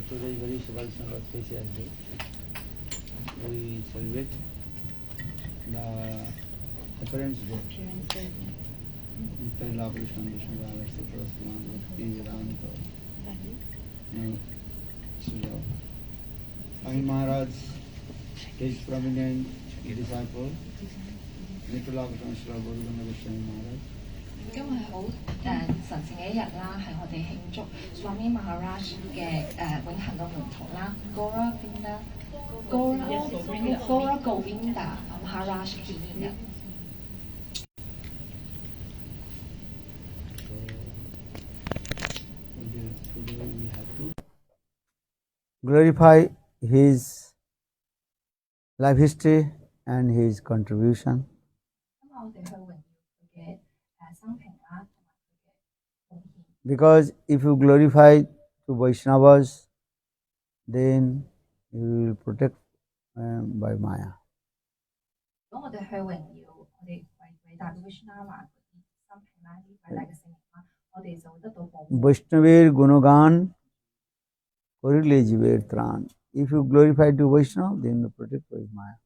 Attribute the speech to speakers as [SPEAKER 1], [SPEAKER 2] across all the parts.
[SPEAKER 1] today is very Vaishnava special day. We celebrate the Appearance Day. Pehla Krishna Vishnu Radha Suprasman Bhakti Vedanta. Swami Maharaj, his prominent disciple, Nitula Krishna Guru Swami Maharaj.
[SPEAKER 2] 今日係好神聖嘅一日啦，係我哋慶祝 Swami Maharaj 嘅永恆嘅門徒啦 ，Gora Govinda Maharaj 紀念日。
[SPEAKER 1] Today we have to glorify his life history and his contribution.
[SPEAKER 2] 咁我哋去榮耀佢嘅生平啦，同埋佢嘅貢獻。
[SPEAKER 1] Because if you glorify to Vaishnavas, then you will protect by Maya.
[SPEAKER 2] 如果我哋去榮耀我哋偉大嘅 Vaishnava 嗰啲生平啦，啲偉大嘅聖人啦，我哋就會得到保護。
[SPEAKER 1] Vaishnaver Gunagan Korile Jiver Tran. If you glorify to Vaishnava, then you protect by Maya.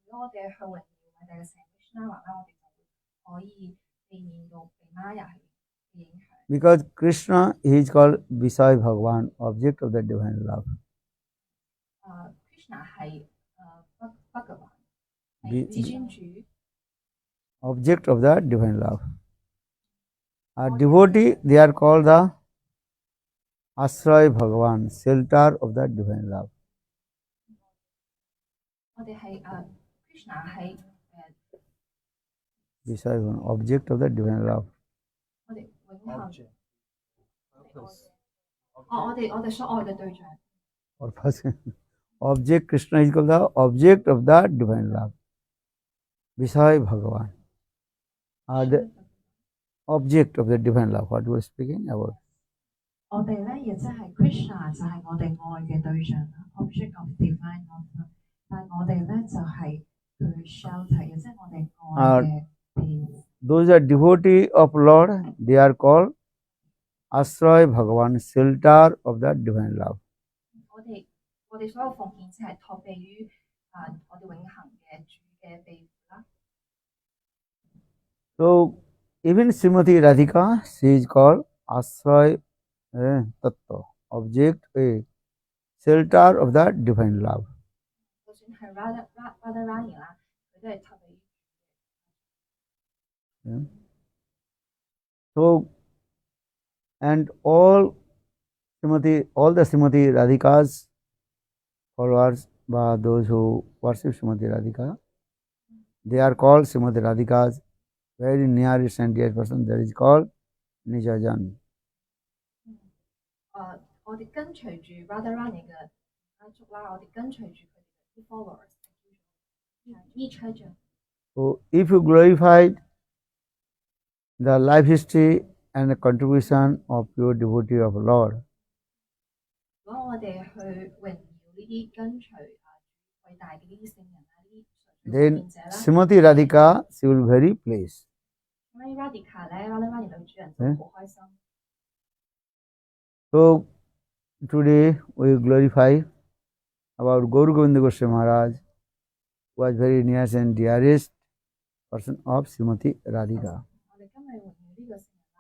[SPEAKER 2] 如果我哋去榮耀偉大嘅聖人 Vaishnava 啦，我哋就會可以避免到被 Maya 係影響。
[SPEAKER 1] Because Krishna is called Visay Bhagavan, object of the divine love.
[SPEAKER 2] Krishna 係北嘅話係至尊主
[SPEAKER 1] object of the divine love. A devotee, they are called the Asray Bhagavan, shelter of the divine love.
[SPEAKER 2] 我哋係Krishna 係
[SPEAKER 1] Visay Bhagavan, object of the divine love.
[SPEAKER 2] 我哋永恆我哋所愛嘅對象。
[SPEAKER 1] Or first, object, Krishna is called the object of the divine love. Visay Bhagavan are the object of the divine love. What we are speaking about.
[SPEAKER 2] 我哋咧亦即係 Krishna 就係我哋愛嘅對象啦 ，object of divine love。但係我哋咧就係佢 shelter， 亦即係我哋愛嘅庇護。
[SPEAKER 1] Those are devotee of Lord, they are called Asray Bhagavan, shelter of the divine love.
[SPEAKER 2] 我哋所有奉獻只係託庇於我哋永恆嘅主嘅庇護啦。
[SPEAKER 1] So even Srimati Radhika, she is called Asray Tattva, object, shelter of the divine love.
[SPEAKER 2] 就算係 Radharani 啦，佢都係託庇於。
[SPEAKER 1] So, and all the Srimati Radhika's followers, those who worship Srimati Radhika, they are called Srimati Radhika's very nearest and dear person. That is called Nijajan.
[SPEAKER 2] 我哋跟隨住 Radharani 嘅家族啦，我哋跟隨住佢哋啲 followers， Nijajan。So,
[SPEAKER 1] if you glorify the life history and the contribution of pure devotee of Lord,
[SPEAKER 2] 如果我哋去榮耀呢啲跟隨偉大嘅呢啲聖人啊，呢啲
[SPEAKER 1] then Srimati Radhika, she will be very pleased.
[SPEAKER 2] 咁呢 Radhika 咧 ，Radharani 女主人就好開心。
[SPEAKER 1] So today we glorify about Gaur Govinda Goswami Maharaj, who was very nearest and dearest person of Srimati Radhika.
[SPEAKER 2] 我哋今日榮耀呢個聖人啦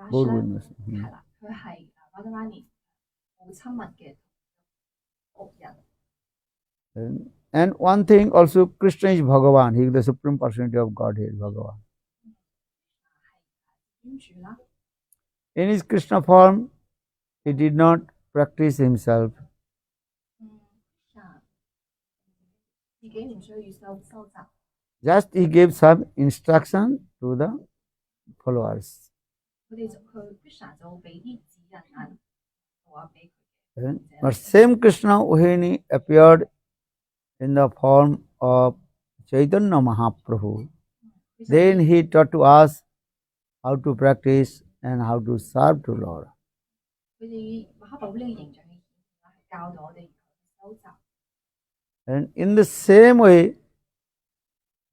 [SPEAKER 2] ，Gaur
[SPEAKER 1] Govinda
[SPEAKER 2] 係啦，佢係Radharani 好親密嘅僕人。
[SPEAKER 1] And one thing also, Krishna is Bhagavan. He is the supreme personality of Godhead, Bhagavan. In his Krishna form, he did not practice himself. Just he gave some instruction to the followers. But same Krishna, when he appeared in the form of Chaitanya Mahaprabhu, then he taught to us how to practice and how to serve to Lord. And in the same way,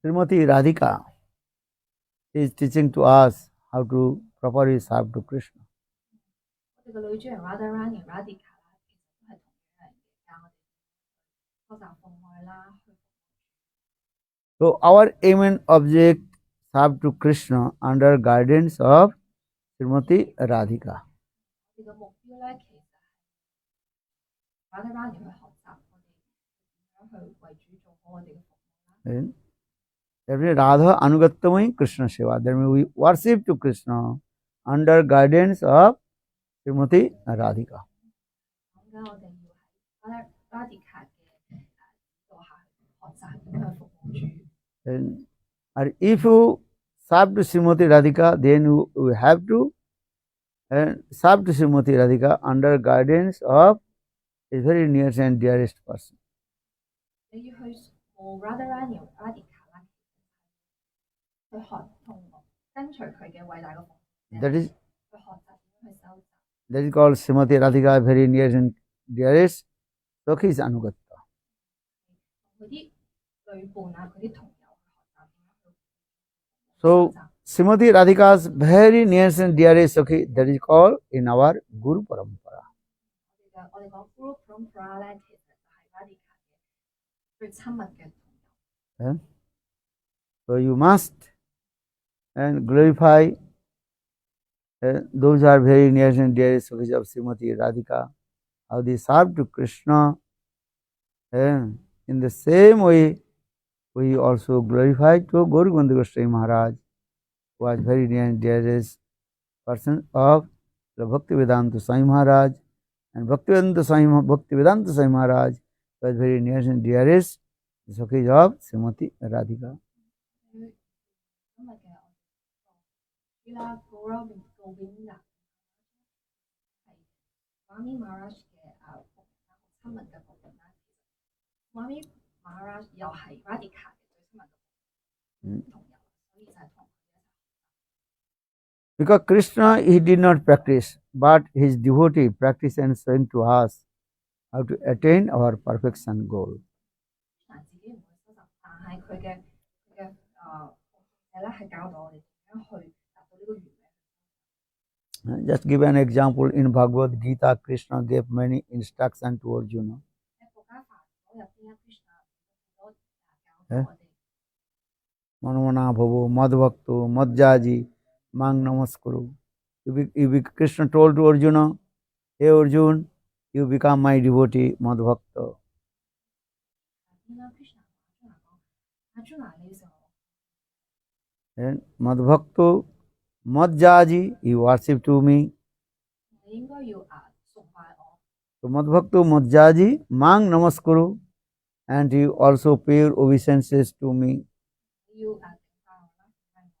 [SPEAKER 1] Srimati Radhika is teaching to us how to properly serve to Krishna.
[SPEAKER 2] 佢嘅女主人 Radharani Radhika 啦，其實都係同樣嘅，教我哋學習奉愛啦，去
[SPEAKER 1] So our aim and object serve to Krishna under guidance of Srimati Radhika.
[SPEAKER 2] 我哋嘅目標咧，其實係 Radharani 去學習我哋點樣去為主做好我哋嘅服務啦。
[SPEAKER 1] And that means Radha Anugattamai Krishna Seva. That means we worship to Krishna under guidance of Srimati Radhika.
[SPEAKER 2] 咁咧，我哋要喺 Radhika 嘅指導下去學習點樣去服務主。
[SPEAKER 1] And if you serve to Srimati Radhika, then you have to serve to Srimati Radhika under guidance of a very near and dearest person.
[SPEAKER 2] 你要去服務 Radharani Radhika 啦，去學同跟隨佢嘅偉大嘅服務，
[SPEAKER 1] That is
[SPEAKER 2] 去學習點樣去收集。
[SPEAKER 1] that is called Srimati Radhika, very near and dearest. Sakhi is Anugatta.
[SPEAKER 2] 同佢啲旅伴啊，佢啲同友去學習點樣去
[SPEAKER 1] So Srimati Radhika's very near and dearest Sakhi, that is called in our Guru Parampara.
[SPEAKER 2] 我哋講 Guru Parampara 咧，其實就係 Radhika 嘅最親密嘅同友。
[SPEAKER 1] So you must and glorify those are very near and dearest Sakhis of Srimati Radhika, how they serve to Krishna. And in the same way, we also glorify to Gaura Gopinda Goswami Maharaj, who was very near and dearest person of the Bhaktivedanta Swami Maharaj, and Bhaktivedanta Swami Maharaj was very near and dearest Sakhis of Srimati Radhika.
[SPEAKER 2] 今日嘅我啦，Gaura Gopinda 係 Swami Maharaj 嘅好親密嘅僕人啦。Swami Maharaj 又係 Radhika 嘅最親密嘅同友，所以就係同佢一齊。
[SPEAKER 1] Because Krishna, he did not practice, but his devotee practiced and showing to us how to attain our perfection goal.
[SPEAKER 2] 自己唔會收集，但係佢嘅咧係教導我哋點樣去達到呢個完美。
[SPEAKER 1] Just give an example in Bhagavad Gita, Krishna gave many instructions to Arjuna.
[SPEAKER 2] 喺國家法嗰入邊，Krishna 好多教導我哋。
[SPEAKER 1] Manmana bhavo madbhakto madjaji mang namaskuru. Krishna told to Arjuna, hey Arjuna, you become my devotee, madbhakta. And madbhakto madjaji, you worship to me.
[SPEAKER 2] 你應該要崇拜我。
[SPEAKER 1] So madbhakto madjaji mang namaskuru, and you also pay your obeisances to me.
[SPEAKER 2] 你要敬拜我啦。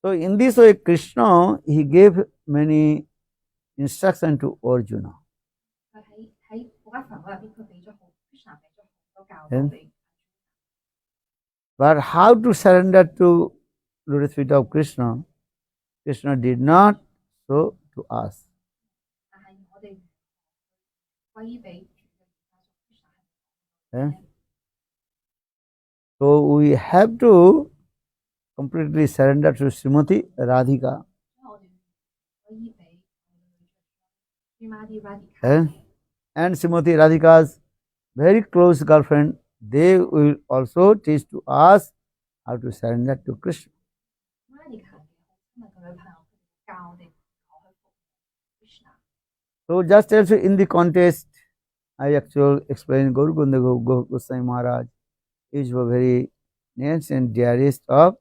[SPEAKER 1] So in this way, Krishna, he gave many instructions to Arjuna.
[SPEAKER 2] 佢喺國家法嗰入邊，佢俾咗好 Krishna 俾咗好多教導俾。
[SPEAKER 1] But how to surrender to lotus feet of Krishna, Krishna did not show to us.
[SPEAKER 2] 但係我哋歸依俾主嘅 Krishna 係。
[SPEAKER 1] So we have to completely surrender to Srimati Radhika.
[SPEAKER 2] 我哋歸依俾 Srimati Radhika。
[SPEAKER 1] And Srimati Radhika's very close girlfriend, they will also teach to us how to surrender to Krishna.
[SPEAKER 2] Radhika 嘅好親密嘅女朋友，佢教我哋如何去服務 Krishna。
[SPEAKER 1] So just also in the context, I actually explained Gaura Gopinda Goswami Maharaj is very near and dearest of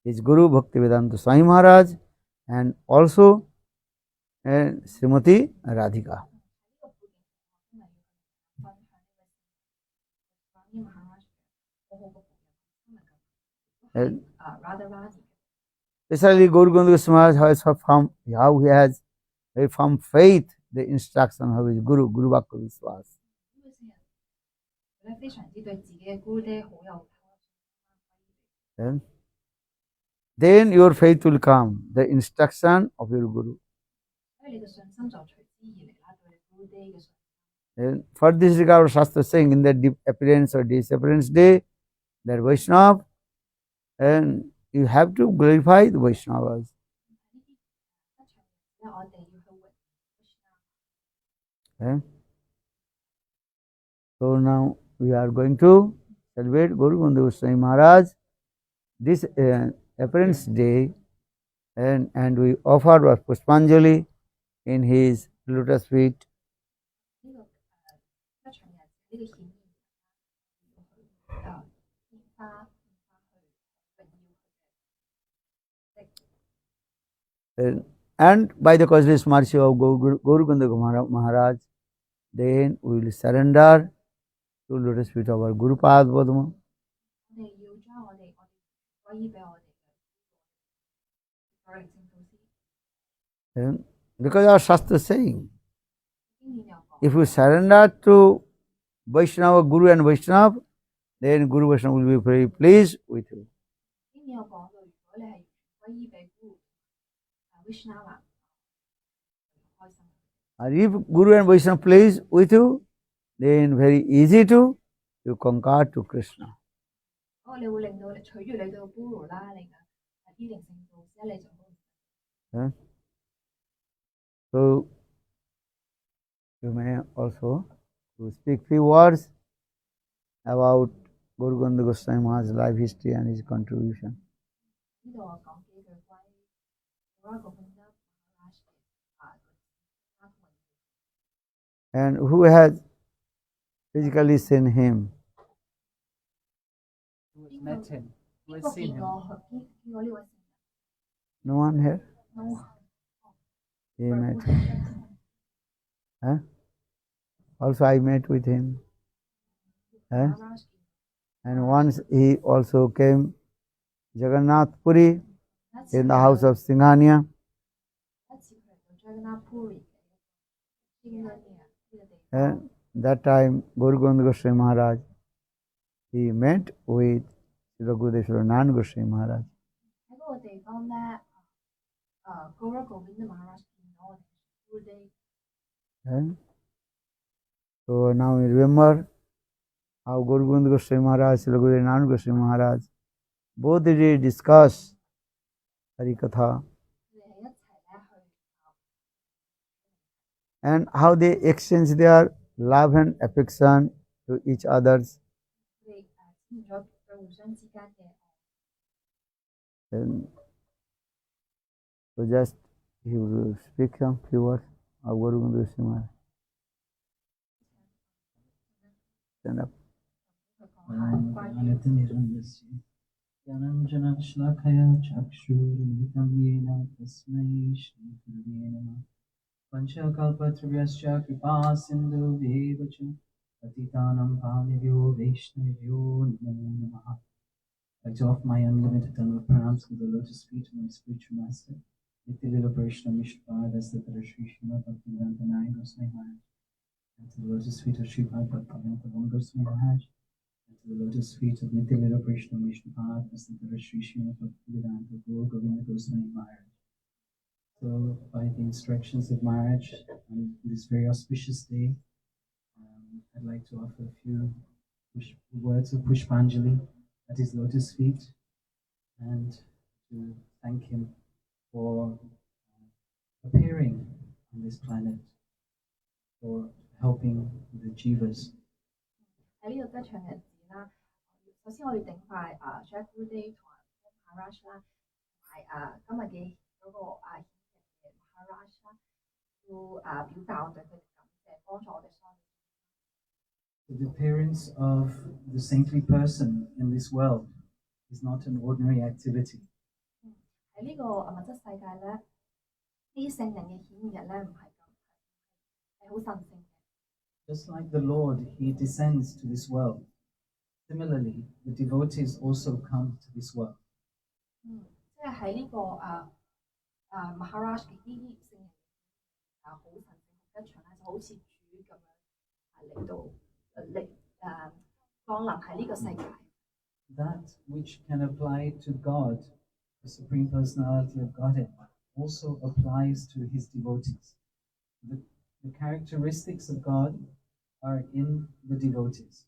[SPEAKER 1] his Guru Bhaktivedanta Swami Maharaj and also Srimati Radhika. And especially Gaura Gopinda Goswami Maharaj has found how he has very firm faith, the instruction of his Guru, Guru Bhakti Vishwas.
[SPEAKER 2] 佢非常之對自己嘅 Guru 爹好有。
[SPEAKER 1] And then your faith will come, the instruction of your Guru.
[SPEAKER 2] 所以你嘅信心就隨之而嚟啦，對 Guru 爹嘅信心。
[SPEAKER 1] And for this regard, Shastra saying in the appearance or disappearance day, that Vaishnava, and you have to glorify the Vaishnavas. Okay? So now we are going to celebrate Guru Govinda Goswami Maharaj this appearance day, and we offer our Pushpanjali in his lotus feet.
[SPEAKER 2] 呢、個吉祥日呢、個顯現獻花去榮耀佢嘅。
[SPEAKER 1] And by the causeless mercy of Guru Govinda Maharaj, then we will surrender to lotus feet of our Guru Pad Padma.
[SPEAKER 2] 我哋要將我哋歸依俾我哋嘅聖導師。
[SPEAKER 1] And because our Shastra is saying,
[SPEAKER 2] 經典有講，
[SPEAKER 1] if you surrender to Vaishnava, Guru and Vaishnava, then Guru Vaishnava will be very pleased with you.
[SPEAKER 2] 經典有講到，如果你係歸依俾 Guru Vaishnava， 開心。
[SPEAKER 1] And if Guru and Vaishnava pleased with you, then very easy to you conquer to Krishna.
[SPEAKER 2] 你會令到你取悅你到 Guru 啦，你嘅依靈聖導師，你就好。
[SPEAKER 1] So you may also to speak few words about Guru Govinda Goswami Maharaj's life history and his contribution.
[SPEAKER 2] 呢度我講幾句關於 Guru Govinda Maharaj 嘅
[SPEAKER 1] And who has physically seen him?
[SPEAKER 3] Who has met him? Who
[SPEAKER 2] 邊
[SPEAKER 3] has
[SPEAKER 2] 個
[SPEAKER 3] seen
[SPEAKER 2] 見
[SPEAKER 3] him?
[SPEAKER 2] 過見過呢位聖人
[SPEAKER 1] No one here?
[SPEAKER 2] ？No.
[SPEAKER 1] He met. Huh? Also I met with him. Huh?
[SPEAKER 2] Maharaj
[SPEAKER 1] And once he also came Jagannath Puri in the house of Singhania.
[SPEAKER 2] 一次佢嚟到 Jagannath Puri 嘅應該呢個地方。
[SPEAKER 1] And that time Guru Govinda Goswami Maharaj, he met with Srila Gurudev Srila Narayan Goswami Maharaj.
[SPEAKER 2] 喺嗰個地方咧，Guru Govinda Maharaj 見到我哋 Gurudev。
[SPEAKER 1] Okay? So now we remember how Guru Govinda Goswami Maharaj, Srila Gurudev Narayan Goswami Maharaj, both they did discuss Hari Katha
[SPEAKER 2] 佢哋係一齊咧去
[SPEAKER 1] and how they exchange their love and affection to each others.
[SPEAKER 2] 佢哋展現咗佢互相之間嘅愛。
[SPEAKER 1] And so just he will speak some few words of Guru Govinda Goswami Maharaj. Stand up.
[SPEAKER 3] ज्ञानञ्जनशलाकया चक्षुरुन्मिलितं येन तस्मै श्रीगुरवे नमः। पञ्चकल्पतरुभ्यश्च कृपासिन्धुभ्येव च पतितानां पावनेभ्यो वैष्णवेभ्यो नमो नमः। I like to offer my unlimited number of pranams to the lotus feet of my spiritual master, Nitya Vaishnava Mishpad, as the Sri Srimad Bhaktivedanta Narayan Goswami Maharaj, and to the lotus feet of Sripad Bhaktivedanta Goswami Maharaj, and to the lotus feet of Nitya Vaishnava Mishpad, as the Sri Srimad Bhaktivedanta Govinda Goswami Maharaj. So, by the instructions of Maharaj, on this very auspicious day, I'd like to offer a few words of Pushpanjali at his lotus feet and to thank him for appearing on this planet, for helping the jivas.
[SPEAKER 2] 喺呢個吉祥日子啦，首先我要頂拜Jack Gurudev 同埋 Maharaj 啦，同埋今日嘅嗰個顯人嘅 Maharaj 啦，要表達我對佢哋感謝，幫助我哋所有。
[SPEAKER 3] The appearance of the saintly person in this world is not an ordinary activity.
[SPEAKER 2] 喺呢個物質世界咧，呢啲聖人嘅顯現日咧，唔係咁係好神聖嘅。
[SPEAKER 3] Just like the Lord, he descends to this world. Similarly, the devotees also come to this world.
[SPEAKER 2] 即係喺呢個Maharaj 嘅呢啲聖人好神聖、好吉祥咧，就好似主咁樣嚟到降臨喺呢個世界。
[SPEAKER 3] That which can apply to God, the Supreme Personality of Godhead, also applies to his devotees. The characteristics of God are in the devotees.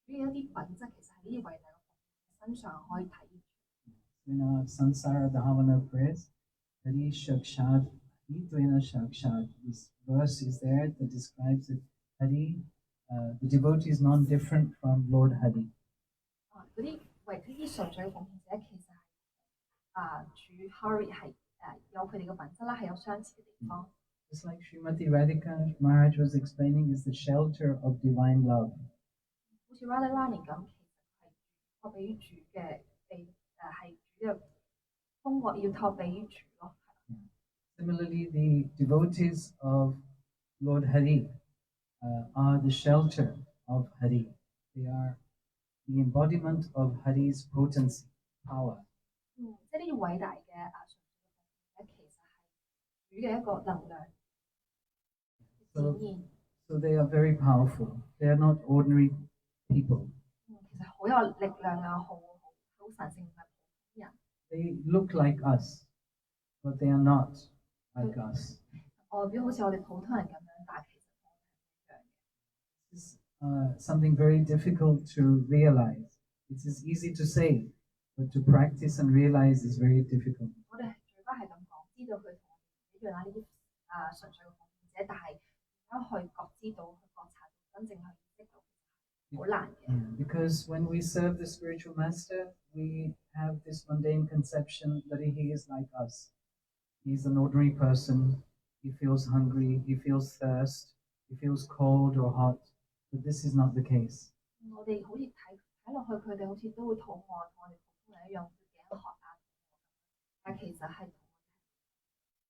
[SPEAKER 2] 呢一啲品質其實喺呢啲偉大嘅佛身上可以體現。
[SPEAKER 3] In our Sansara Dhavana prayers, Hari Shakshad Idvena Shakshat. This verse is there that describes that Hari, the devotee is non-different from Lord Hari.
[SPEAKER 2] 嗰啲為呢啲純粹嘅奉獻者，其實係主 Hari 係有佢哋嘅品質啦，係有相似嘅地方。
[SPEAKER 3] Just like Srimati Radhika Maharaj was explaining, is the shelter of divine love.
[SPEAKER 2] 好似 Radharani 咁，其實係託俾主嘅地係主嘅風國要託俾主咯。
[SPEAKER 3] Similarly, the devotees of Lord Hari are the shelter of Hari. They are the embodiment of Hari's potency, power.
[SPEAKER 2] 即係呢啲偉大嘅純粹嘅奉獻者，其實係主嘅一個能量。
[SPEAKER 3] So they are very powerful. They are not ordinary people.
[SPEAKER 2] 其實好有力量啊，好神聖嘅普通人。
[SPEAKER 3] They look like us, but they are not like us.
[SPEAKER 2] 外表好似我哋普通人咁樣，但係其實我哋係一樣嘅。
[SPEAKER 3] It's something very difficult to realize. It is easy to say, but to practice and realize is very difficult.
[SPEAKER 2] 我哋嘴巴係咁講，知道佢同我哋一樣啦，呢啲純粹嘅奉獻者，但係點樣去覺知到、去覺察到、真正去意識到，好難嘅。
[SPEAKER 3] Because when we serve the spiritual master, we have this mundane conception that he is like us. He's an ordinary person. He feels hungry. He feels thirst. He feels cold or hot. But this is not the case.
[SPEAKER 2] 我哋好似睇落去，佢哋好似都會肚餓，同我哋普通人一樣會頸渴啊，但其實係同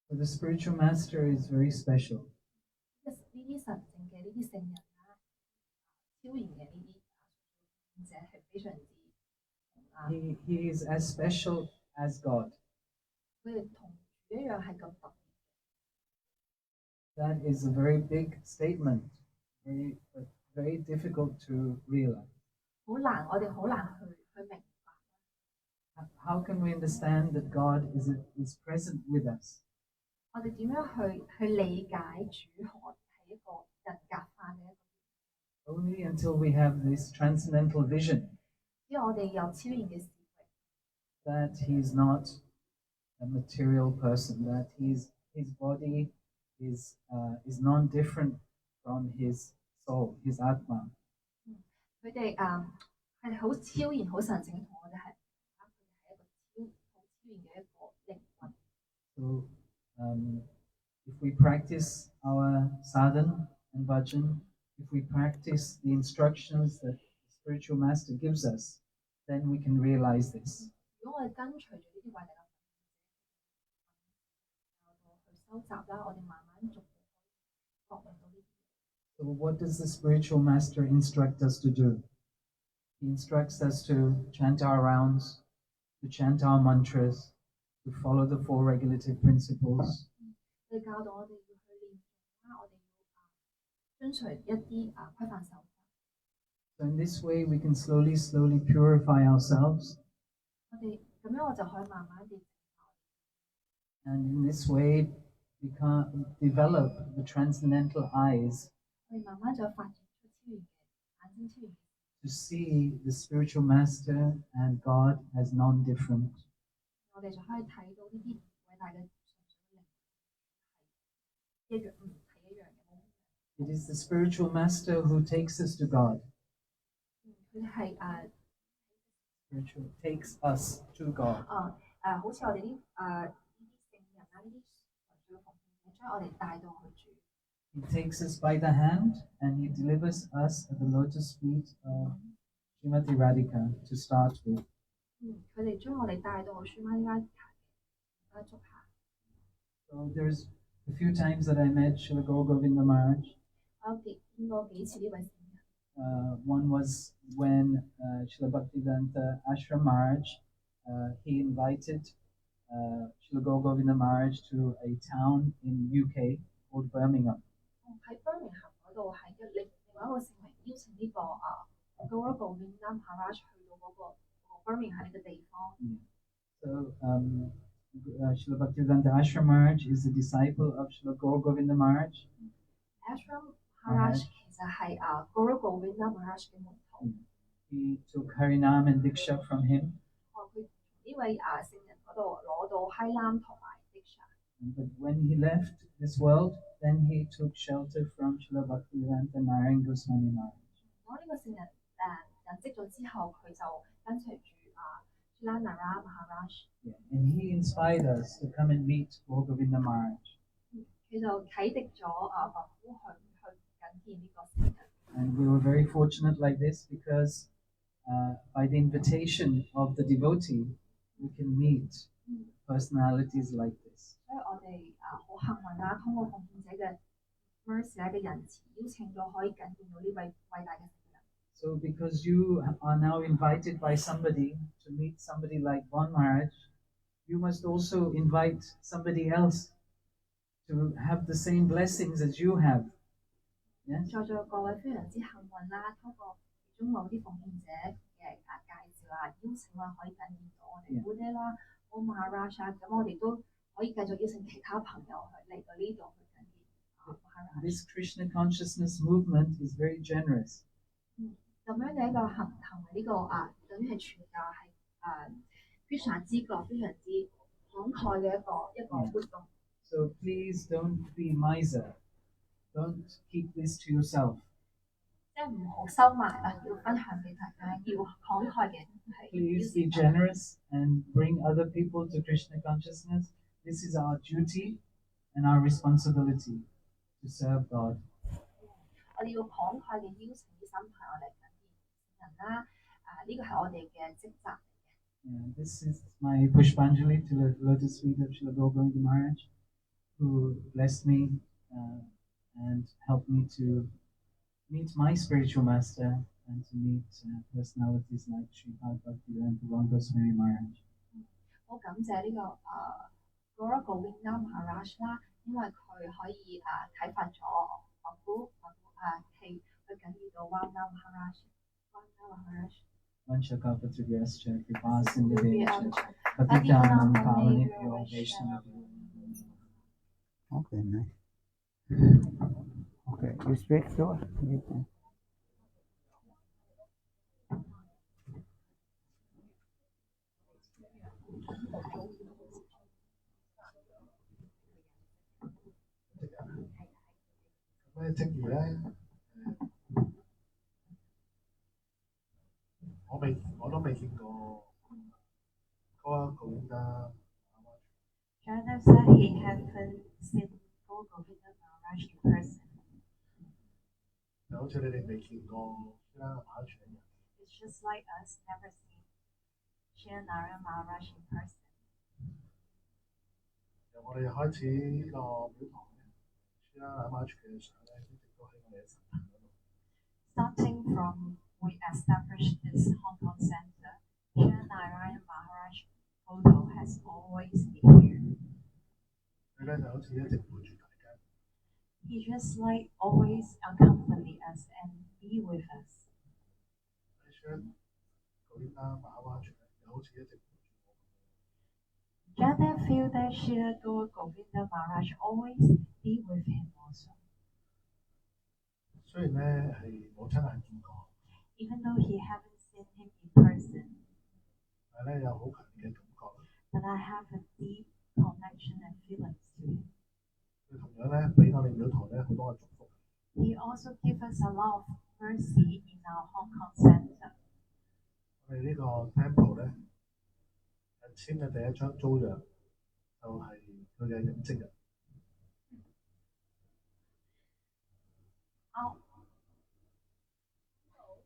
[SPEAKER 3] So the spiritual master is very special.
[SPEAKER 2] 呢啲神聖嘅呢啲聖人啦，超然嘅呢啲奉獻者係非常之
[SPEAKER 3] He is as special as God.
[SPEAKER 2] 佢哋同主一樣係咁特別。
[SPEAKER 3] That is a very big statement, very difficult to realize.
[SPEAKER 2] 好難，我哋好難去明白。
[SPEAKER 3] How can we understand that God is present with us?
[SPEAKER 2] 我哋點樣去理解主何係一個人格化嘅一個？
[SPEAKER 3] Only until we have this transcendental vision
[SPEAKER 2] 因為我哋有超然嘅視域，
[SPEAKER 3] that He is not a material person, that his body is non-different from His soul, His Atma.
[SPEAKER 2] 佢哋係好超然、好神聖，同我哋係佢哋係一個好超然嘅一個靈魂。
[SPEAKER 3] So, if we practice our sadhana and bhajan, if we practice the instructions that the spiritual master gives us, then we can realize this.
[SPEAKER 2] 如果我哋跟隨住呢啲偉大嘅去收集啦，我哋慢慢逐步覺悟到呢啲。
[SPEAKER 3] So, what does the spiritual master instruct us to do? He instructs us to chant our rounds, to chant our mantras, to follow the four regulative principles.
[SPEAKER 2] 佢教導我哋要去練誦啦，我哋要遵循一啲規範手法。
[SPEAKER 3] So, in this way, we can slowly purify ourselves.
[SPEAKER 2] 我哋咁樣我就可以慢慢地，
[SPEAKER 3] And in this way, we can develop the transcendental eyes
[SPEAKER 2] 我哋慢慢就發展出超然嘅眼睛，超然嘅。
[SPEAKER 3] to see the spiritual master and God as non-different.
[SPEAKER 2] 我哋就可以睇到呢啲偉大嘅純粹嘅靈係一樣，係一樣嘅。
[SPEAKER 3] It is the spiritual master who takes us to God.
[SPEAKER 2] 佢係
[SPEAKER 3] Spiritual takes us to God.
[SPEAKER 2] 好似我哋呢啲聖人啦，呢啲純粹嘅奉獻者，將我哋帶到去主。
[SPEAKER 3] He takes us by the hand and he delivers us at the lotus feet of Srimati Radhika to start with.
[SPEAKER 2] 佢哋將我哋帶到去舒瑪呢家嘅足下。
[SPEAKER 3] So there's a few times that I met Srila Gaur Govinda Maharaj.
[SPEAKER 2] 我見過幾次呢位聖人。
[SPEAKER 3] One was when Srila Bhaktivedanta Ashram Maharaj, he invited Srila Gaur Govinda Maharaj to a town in UK called Birmingham.
[SPEAKER 2] 喺 Birmingham 嗰度係另外一個聖人邀請呢個Gaur Govinda Maharaj 去到嗰個 Birmingham 呢個地方。
[SPEAKER 3] So Srila Bhaktivedanta Ashram Maharaj is a disciple of Srila Gaur Govinda Maharaj.
[SPEAKER 2] Ashram Maharaj 其實係Gaur Govinda Maharaj 嘅門徒。
[SPEAKER 3] He took Harinam and Diksha from him.
[SPEAKER 2] 佢從呢位聖人嗰度攞到 Harinam 同埋 Diksha。
[SPEAKER 3] But when he left this world, then he took shelter from Srila Bhaktivedanta Narayan Goswami Maharaj.
[SPEAKER 2] 當呢個聖人人職咗之後，佢就跟隨住Srilanara Maharaj，
[SPEAKER 3] Yeah. And he inspired us to come and meet Gaur Govinda Maharaj.
[SPEAKER 2] 佢就啟迪咗伯夫去緊見呢個聖人。
[SPEAKER 3] And we were very fortunate like this because by the invitation of the devotee, we can meet personalities like this.
[SPEAKER 2] 所以我哋好幸運啦，通過奉獻者嘅 mercy 嘅仁慈邀請咗，可以緊見到呢位偉大嘅聖人。
[SPEAKER 3] So because you are now invited by somebody to meet somebody like Bon Maharaj, you must also invite somebody else to have the same blessings as you have. Yes?
[SPEAKER 2] 在座各位非常之幸運啦，通過其中某啲奉獻者嘅介紹邀請可以緊見到我哋 Buddha 啦、Bon Maharaj 咁我哋都可以繼續邀請其他朋友嚟到呢度去緊見Maharaj。
[SPEAKER 3] This Krishna consciousness movement is very generous.
[SPEAKER 2] 咁樣嘅一個行為，呢個等於係傳教係Krishna 知覺非常之慷慨嘅一個活動。
[SPEAKER 3] So please don't be miser. Don't keep this to yourself.
[SPEAKER 2] 即係唔好收埋啦，要分享俾大家，要慷慨嘅係。
[SPEAKER 3] Please be generous and bring other people to Krishna consciousness. This is our duty and our responsibility to serve God.
[SPEAKER 2] 我哋要慷慨嘅邀請啲新朋友嚟緊見人啦，呢個係我哋嘅職責嚟嘅。
[SPEAKER 3] Yeah, this is my Pushpanjali to the lotus feet of Srila Gaur Govinda Maharaj, who blessed me and helped me to meet my spiritual master and to meet personalities like Sripad Bhaktivedanta Goswami Maharaj.
[SPEAKER 2] 好感謝呢個Gaur Govinda Maharaj 啦，因為佢可以啟發咗我估去緊要到Vamna Maharaj。
[SPEAKER 3] Vanshakapatribhyascha kripasindhubhescha patitanam pavanebhyo vaishnavabhyo.
[SPEAKER 1] Okay, nice. Okay, you speak so.
[SPEAKER 4] 正如咧，我都未見過嗰個咁啦。
[SPEAKER 2] Jana said he hasn't seen Gaur Govinda Maharaj in person.
[SPEAKER 4] 就好似你哋未見過啦馬場人。
[SPEAKER 2] It's just like us never seen Srinara Maharaj in person.
[SPEAKER 4] 由我哋開始呢個廟堂咧，啦馬場嘅相咧，一直都喺我哋嘅神壇嗰度。
[SPEAKER 2] Starting from we established this Hong Kong center, Srinara Maharaj photo has always been here.
[SPEAKER 4] 佢咧就好似一直陪住大家。
[SPEAKER 2] He just like always accompany us and be with us.
[SPEAKER 4] 嗰啲啦馬馬場又好似一直陪住我。
[SPEAKER 2] Jada feel that Srila Gaur Govinda Maharaj always be with him also.
[SPEAKER 4] 雖然咧係冇親眼見過，
[SPEAKER 2] Even though he haven't seen him in person,
[SPEAKER 4] 但係咧有好強烈嘅感覺。
[SPEAKER 2] but I have a deep connection and feelings to him.
[SPEAKER 4] 佢同樣咧俾我哋廟堂咧好多嘅祝福。
[SPEAKER 2] He also gives us a lot of mercy in our Hong Kong center.
[SPEAKER 4] 我哋呢個 temple 咧簽嘅第一張租約就係佢嘅引職人。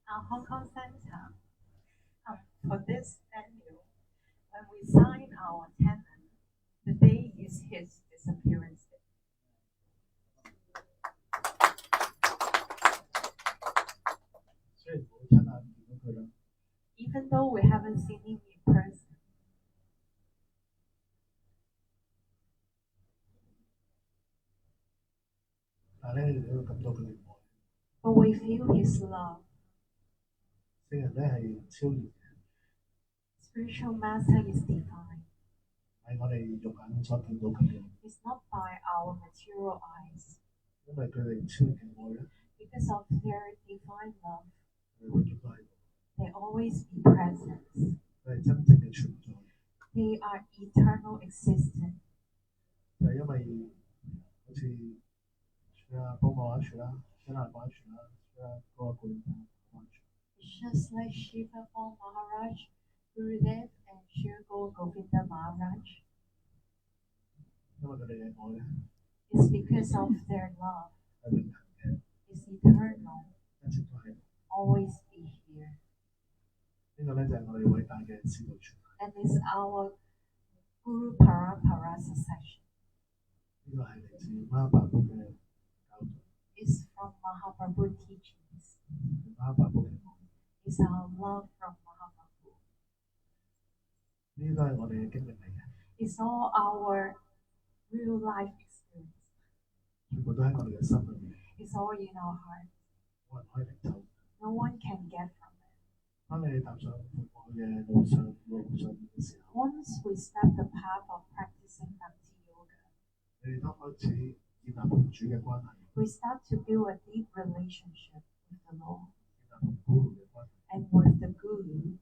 [SPEAKER 2] Our Hong Kong center, for this venue, when we sign our tenant, the day is his disappearance day.
[SPEAKER 4] 雖然冇親眼見到佢啦，
[SPEAKER 2] Even though we haven't seen him in person,
[SPEAKER 4] 但係咧你都會感到佢嘅愛。
[SPEAKER 2] but we feel his love.
[SPEAKER 4] 聖人咧係超然嘅，
[SPEAKER 2] Spiritual master is divine.
[SPEAKER 4] 係我哋肉眼所見到咁樣，
[SPEAKER 2] It's not by our material eyes.
[SPEAKER 4] 因為佢哋超然嘅愛咧，
[SPEAKER 2] Because of their divine love,
[SPEAKER 4] 佢永遠都喺度，
[SPEAKER 2] they always be present.
[SPEAKER 4] 佢係真正嘅存在。
[SPEAKER 2] They are eternal existence.
[SPEAKER 4] 就係因為好似除咗幫我一處啦，加拿大一處啦，除咗嗰個管一處。
[SPEAKER 2] It's just like Shiva for Maharaj, Gurudev, and Shri Guru Govinda Maharaj.
[SPEAKER 4] 因為佢哋嘅愛咧
[SPEAKER 2] It's because of their love.
[SPEAKER 4] 係永恆嘅，
[SPEAKER 2] It's eternal,
[SPEAKER 4] 一直都係。
[SPEAKER 2] always be here.
[SPEAKER 4] 呢個咧就係我哋偉大嘅師道傳。
[SPEAKER 2] And it's our Guru Parampara succession.
[SPEAKER 4] 呢個係嚟自媽爸爸嘅教導，
[SPEAKER 2] It's from Mahaprabhu teachings.
[SPEAKER 4] 媽爸爸嘅愛。
[SPEAKER 2] It's our love from Mahaprabhu.
[SPEAKER 4] 呢啲都係我哋嘅經歷嚟嘅，
[SPEAKER 2] It's all our real life experience.
[SPEAKER 4] 全部都喺我哋嘅心裏面，
[SPEAKER 2] It's all in our heart.
[SPEAKER 4] 冇人可以拎走。
[SPEAKER 2] No one can get from it.
[SPEAKER 4] 當你踏上服務嘅路上面嘅時候，
[SPEAKER 2] Once we step the path of practicing Bhakti Yoga,
[SPEAKER 4] 你哋都開始建立同主嘅關係，
[SPEAKER 2] we start to build a deep relationship with the Lord
[SPEAKER 4] 建立同 Guru 嘅關係。
[SPEAKER 2] and with the Guru.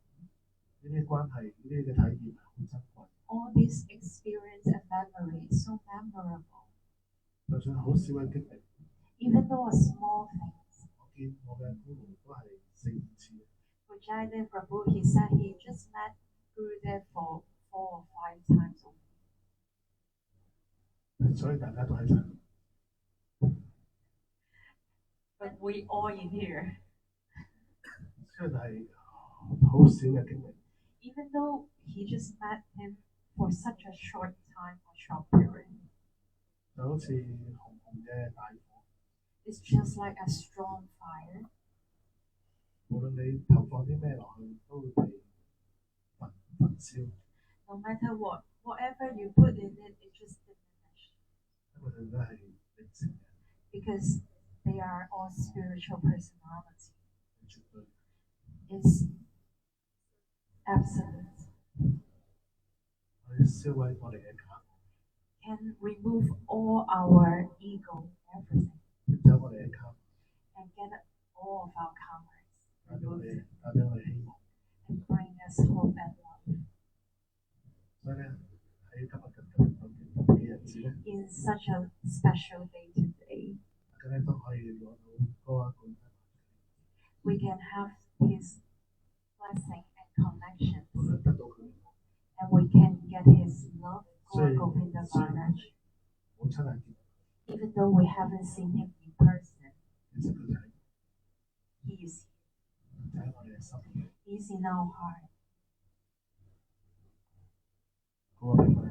[SPEAKER 4] 呢啲關係，呢啲嘅體驗係好珍貴。
[SPEAKER 2] All this experience and memory is so memorable.
[SPEAKER 4] 就算好少嘅經歷，
[SPEAKER 2] Even though a small things.
[SPEAKER 4] 我見我嘅 Guru 都係4、5次。
[SPEAKER 2] For Jaydev Prabhu, he said he just met Gurudev for 4 or 5 times only.
[SPEAKER 4] 所以大家都喺齊。
[SPEAKER 2] But we all in here.
[SPEAKER 4] 雖然係好少嘅經歷，
[SPEAKER 2] Even though he just met him for such a short time or short period.
[SPEAKER 4] 就好似紅嘅大火，
[SPEAKER 2] It's just like a strong fire.
[SPEAKER 4] 無論你投放啲咩落去，都會被焚燒，
[SPEAKER 2] No matter what, whatever you put in it, it just diminishes.
[SPEAKER 4] 因為佢都係靈性嘅，
[SPEAKER 2] Because they are all spiritual personality.
[SPEAKER 4] 係絕對。
[SPEAKER 2] It's absolute.
[SPEAKER 4] 可以燒毀我哋嘅假我，
[SPEAKER 2] Can remove all our ego, everything,
[SPEAKER 4] 拎走我哋嘅卡，
[SPEAKER 2] and get all of our karmas,
[SPEAKER 4] 帶俾我
[SPEAKER 2] remove
[SPEAKER 4] 哋
[SPEAKER 2] it,
[SPEAKER 4] 帶俾我哋希望。
[SPEAKER 2] and bring us hope and love.
[SPEAKER 4] 所以咧喺今日咁特別嘅日子咧，
[SPEAKER 2] In such a special day today,
[SPEAKER 4] 大家咧都可以攞到嗰一罐，
[SPEAKER 2] we can have His blessing and connections,
[SPEAKER 4] 得到佢
[SPEAKER 2] and we can get His love,
[SPEAKER 4] Sorry.
[SPEAKER 2] Gaur Govinda Maharaj.
[SPEAKER 4] 冇親眼見，
[SPEAKER 2] Even though we haven't seen Him in person,
[SPEAKER 4] 其實佢就係
[SPEAKER 2] He is here.
[SPEAKER 4] 喺我哋嘅心裏，
[SPEAKER 2] He is in our heart.
[SPEAKER 4] 嗰個俾我哋。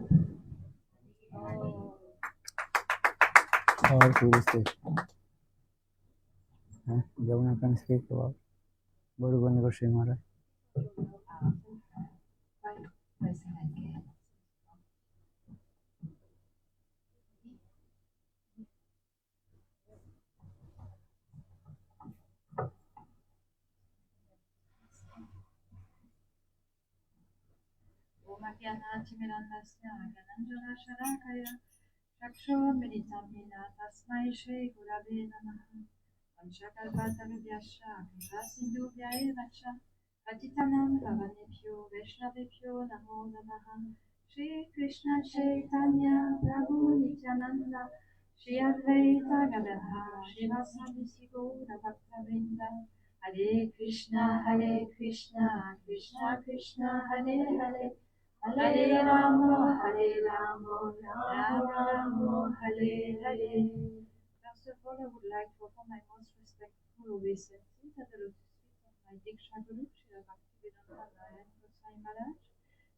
[SPEAKER 1] Or who is this? Jamuna can speak about Guru Govinda Goswami Maharaj.
[SPEAKER 2] Right, pressing again.
[SPEAKER 5] Omakyanatimirandasya Gananjana Chakshurmilitam Yena Tasmai Shri Gurave Namaha Panchakalpatarubhyascha Kripasindhubhya eva cha Patitanam Pavanebhyo Vaishnavebhyo Namo Namaha Shri Krishna Chaitanya Prabhu Nityananda Shri Advaita Gadadhara Srivasadi Gaura Bhaktavinda Hare Krishna Krishna Krishna Hare Hare Hare Rama Rama Rama Hare Hare. First of all, I would like to offer my most respectful obeisances at the lotus feet of my Diksha Guru, Srila Bhaktivedanta Narayan Goswami Maharaj,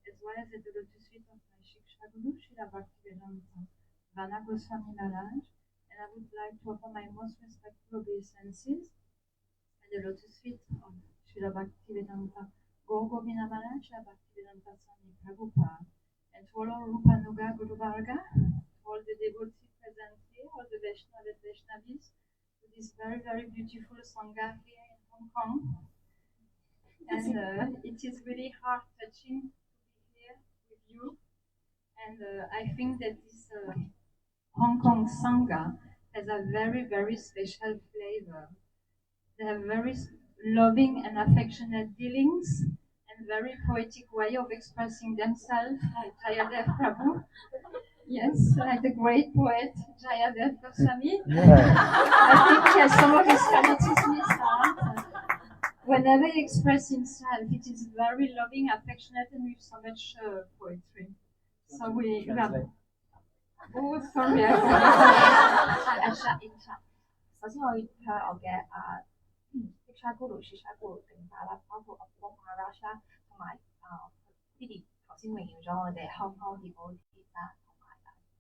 [SPEAKER 5] as well as at the lotus feet of my Shiksha Guru, Srila Bhaktivedanta Vana Goswami Maharaj. And I would like to offer my most respectful obeisances at the lotus feet of Srila Bhaktivedanta Gaur Govinda Maharaj, Srila Bhaktivedanta Swami Prabhupada, and to all our Rupanuga Guru Varga, all the devotees present here, all the Vaishnavas and Vaishnavis, to this very, very beautiful Sangha here in Hong Kong. And it is really heart-touching to be here with you. And I think that this Hong Kong Sangha has a very, very special flavor. They have very loving and affectionate dealings and very poetic way of expressing themselves, like Jayadev Prabhu. Yes, like the great poet Jayadev Goswami.
[SPEAKER 1] Yeah.
[SPEAKER 5] I think some of his fanaticism is that whenever he expresses himself, it is very loving, affectionate, and with so much poetry. So we have. Oh, sorry, I forgot.
[SPEAKER 2] 首先我向我嘅Diksha Guru、Shisha Guru 定打啦，包括阿波 Maharaj 啦，同埋Didi 頭先榮耀咗我哋香港 devotee 啦，同埋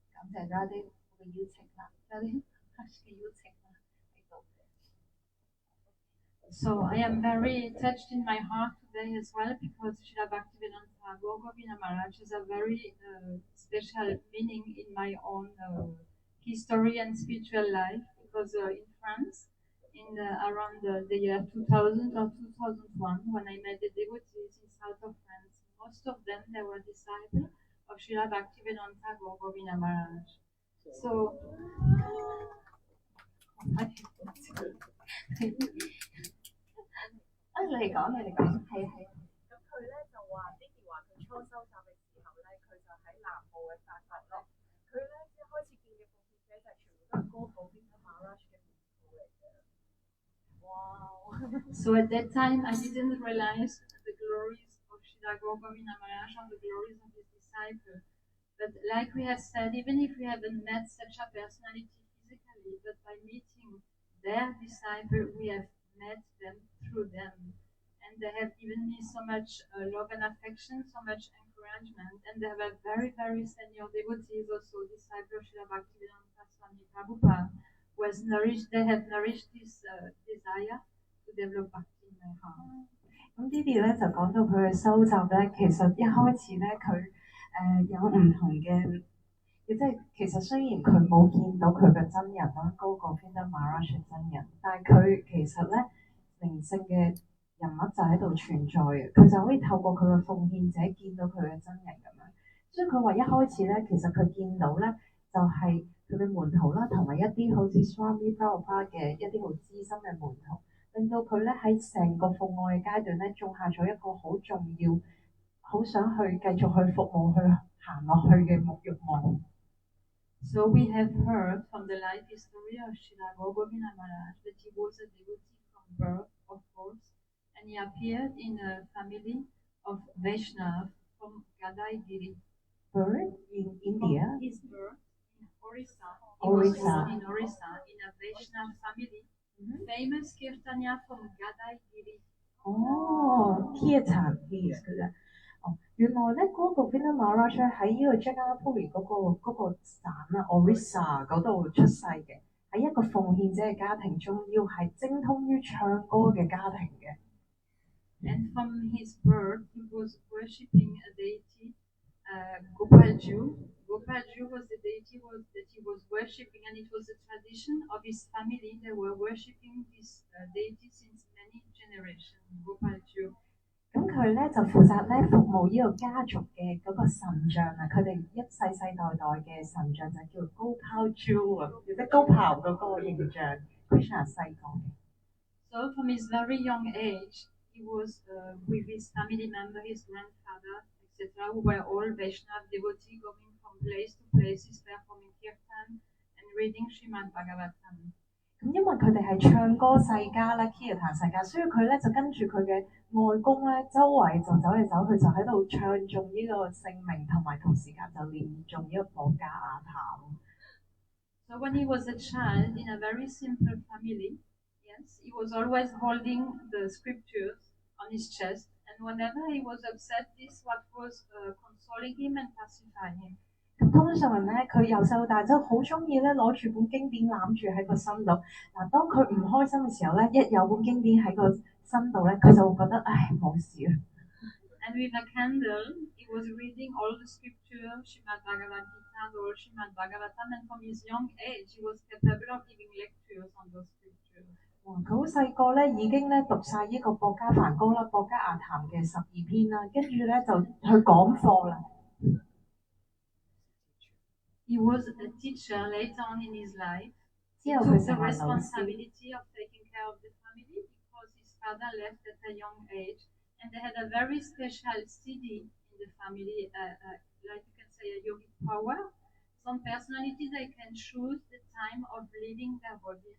[SPEAKER 2] 感謝咗一啲嘅邀請啦，有啲嘅邀請啦喺度。
[SPEAKER 5] So I am very touched in my heart today as well because Srila Bhaktivedanta Thakur Govinda Maharaj has a very special meaning in my own history and spiritual life because in France, in around the year 2000 or 2001, when I met the devotees in south of France, most of them they were disciples of Srila Bhaktivedanta Thakur Govinda Maharaj. So I think that's good.
[SPEAKER 2] 你嚟講，係。
[SPEAKER 6] 咁佢咧就話，Vicky 話佢初收集嘅時候咧，佢就喺南部嘅法國咯。佢咧一開始見嘅奉獻者就全部都係哥布邊同 Maharaj 嘅門徒嚟嘅。Wow!
[SPEAKER 5] So at that time, I didn't realize the glories of Srila Govinda Maharaj and the glories of his disciples. But like we have said, even if we haven't met such a personality physically, but by meeting their disciples, we have met them through them. And they have given me so much love and affection, so much encouragement. And they have a very, very senior devotees, also disciples of Srila Bhaktivedanta Swami Prabhupada, they have nourished this desire to develop bhakti in my heart.
[SPEAKER 2] 咁 Didi 咧就講到佢嘅收集咧，其實一開始咧佢有唔同嘅，亦即係其實雖然佢冇見到佢嘅真人啦，高過 Govinda Maharaj 真人，但係佢其實咧靈性嘅人物就喺度存在嘅，佢就可以透過佢嘅奉獻者見到佢嘅真人咁樣。所以佢話一開始咧，其實佢見到咧就係佢嘅門徒啦，同埋一啲好似 Swami Prabhupada 嘅一啲好資深嘅門徒。令到佢咧喺成個奉愛嘅階段咧，種下咗一個好重要、好想去繼續去服務、去行落去嘅慾望。
[SPEAKER 5] So we have heard from the life history of Srila Govinda Maharaj that he was a devotee from birth, of course, and he appeared in a family of Vaishnav from Gadaigiri.
[SPEAKER 2] Birth in India.
[SPEAKER 5] From his birth in Orissa. He
[SPEAKER 2] Orissa.
[SPEAKER 5] was born in Orissa in a Vaishnav family. Famous Kirtanya from Gadaigiri.
[SPEAKER 2] 哦 ，Kirtan please 嘅哦，原來咧嗰個 Govinda Maharaj 喺呢個 Jagannath-puri 嗰個省啊 Orissa 嗰度出世嘅，喺一個奉獻者嘅家庭中，要係精通於唱歌嘅家庭嘅。
[SPEAKER 5] And from his birth, he was worshipping a deity, Gopalju. Gopalju was the deity that he was worshipping, and it was the tradition of his family. They were worshipping this deity since many generations, Gopalju.
[SPEAKER 2] 咁佢咧就負責咧服務呢個家族嘅嗰個神像啊，佢哋一世世代代嘅神像就叫高拋珠啊，或者高拋嗰個形象 ，Krishna 細個嘅。
[SPEAKER 5] So from his very young age, he was with his family member, his grandfather, etc., who were all Vaishnav devotees going from place to places, performing kirtan and reading Srimad Bhagavatam.
[SPEAKER 2] 咁因為佢哋係唱歌世家咧，Kirtan 世家，所以佢咧就跟住佢嘅外公咧，周圍就走嚟走去，就喺度唱頌呢個聖名，同埋同時間就念誦呢個博家亞談。
[SPEAKER 5] So when he was a child in a very simple family, yes, he was always holding the scriptures on his chest, and whenever he was upset, this what was consoling him and pacifying him.
[SPEAKER 2] 咁通常咧，佢由細到大都好中意咧攞住本經典攬住喺個心度。嗱，當佢唔開心嘅時候咧，一有本經典喺個心度咧，佢就會覺得唉冇事啦。
[SPEAKER 5] And with a candle, he was reading all the scriptures, Srimad Bhagavad Gita, the whole Srimad Bhagavatam, and from his young age, he was capable of giving lectures on those scriptures.
[SPEAKER 2] 哇！佢好細個咧，已經咧讀晒呢個博家梵歌啦、博家亞談嘅12篇啦，跟住咧就去講課啦。
[SPEAKER 5] He was a teacher later on in his life. He
[SPEAKER 2] 之後
[SPEAKER 5] took
[SPEAKER 2] 佢
[SPEAKER 5] the
[SPEAKER 2] 成為老師。
[SPEAKER 5] responsibility of taking care of the family because his father left at a young age, and they had a very special siddhi in the family, like you can say a yogic power. some personalities they can choose the time of leaving their body.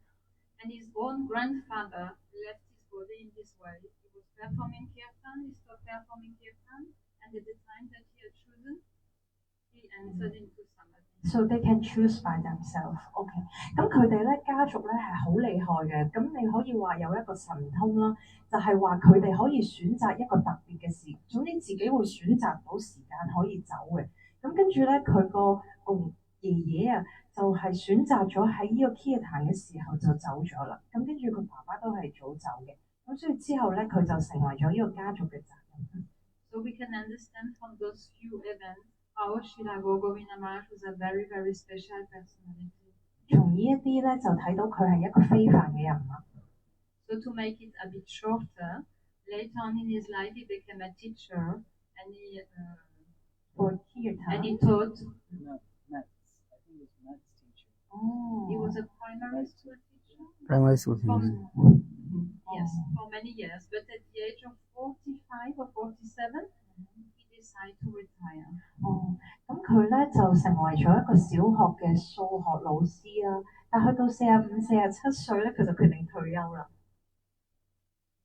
[SPEAKER 5] And his own grandfather left his body in this way. He was performing kirtan, he stopped performing kirtan, and at the time that he had chosen, he entered into samadhi.
[SPEAKER 2] So they can choose by themselves. OK，咁佢哋咧家族咧係好厲害嘅。咁你可以話有一個神通啦，就係話佢哋可以選擇一個特別嘅事，總之自己會選擇到時間可以走嘅。咁跟住咧，佢個爺爺啊，就係選擇咗喺呢個 Kirtan 嘅時候就走咗啦。咁跟住佢爸爸都係早走嘅。咁所以之後咧，佢就成為咗呢個家族嘅責任。
[SPEAKER 5] So we can understand from those few events how Srila Govinda Maharaj was a very, very special personality.
[SPEAKER 2] 從呢一啲咧就睇到佢係一個非凡嘅人物。
[SPEAKER 5] So to make it a bit shorter, later on in his life he became a teacher and he
[SPEAKER 2] For Kirtan.
[SPEAKER 5] and he taught.
[SPEAKER 3] Maths. I think it's maths teacher.
[SPEAKER 2] Oh.
[SPEAKER 5] He was a primary school teacher.
[SPEAKER 1] Primary school
[SPEAKER 5] For,
[SPEAKER 1] teacher.
[SPEAKER 5] yes, for many years. But at the age of 45 or 47, he decided to retire.
[SPEAKER 2] 哦，咁佢咧就成為咗一個小學嘅數學老師啦。但去到45、47歲咧，佢就決定退休啦。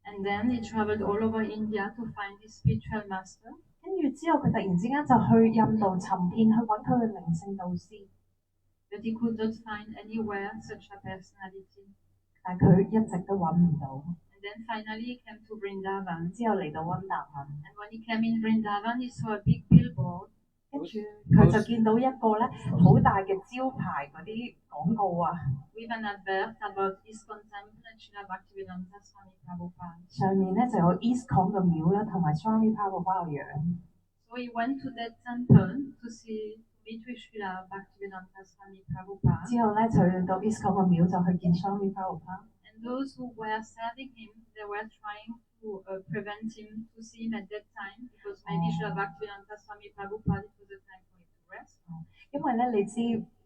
[SPEAKER 5] And then he traveled all over India to find his spiritual master.
[SPEAKER 2] 跟住之後，佢突然之間就去印度尋遍去揾佢嘅靈性導師，
[SPEAKER 5] But he could not find anywhere such a personality.
[SPEAKER 2] 但係佢一直都揾唔到。
[SPEAKER 5] And then finally he came to Vrindavan.
[SPEAKER 2] 之後嚟到溫達文，
[SPEAKER 5] And when he came in Vrindavan, he saw a big billboard.
[SPEAKER 2] 跟住佢就見到一個咧好大嘅招牌嗰啲廣告啊，
[SPEAKER 5] With an advert about ISKCON Temple and Srila Bhaktivedanta Swami Prabhupada.
[SPEAKER 2] 上面咧就有 ISKCON 嘅廟啦，同埋 Swami Prabhupada 嘅樣。
[SPEAKER 5] So he went to that temple to meet with Srila Bhaktivedanta Swami Prabhupada.
[SPEAKER 2] 之後咧就去到 ISKCON 嘅廟就去見 Swami Prabhupada。
[SPEAKER 5] And those who were serving him, they were trying to prevent him to see him at that time because maybe Srila Bhaktivedanta Swami Prabhupada, it was a time for him to rest.
[SPEAKER 2] 因為咧你知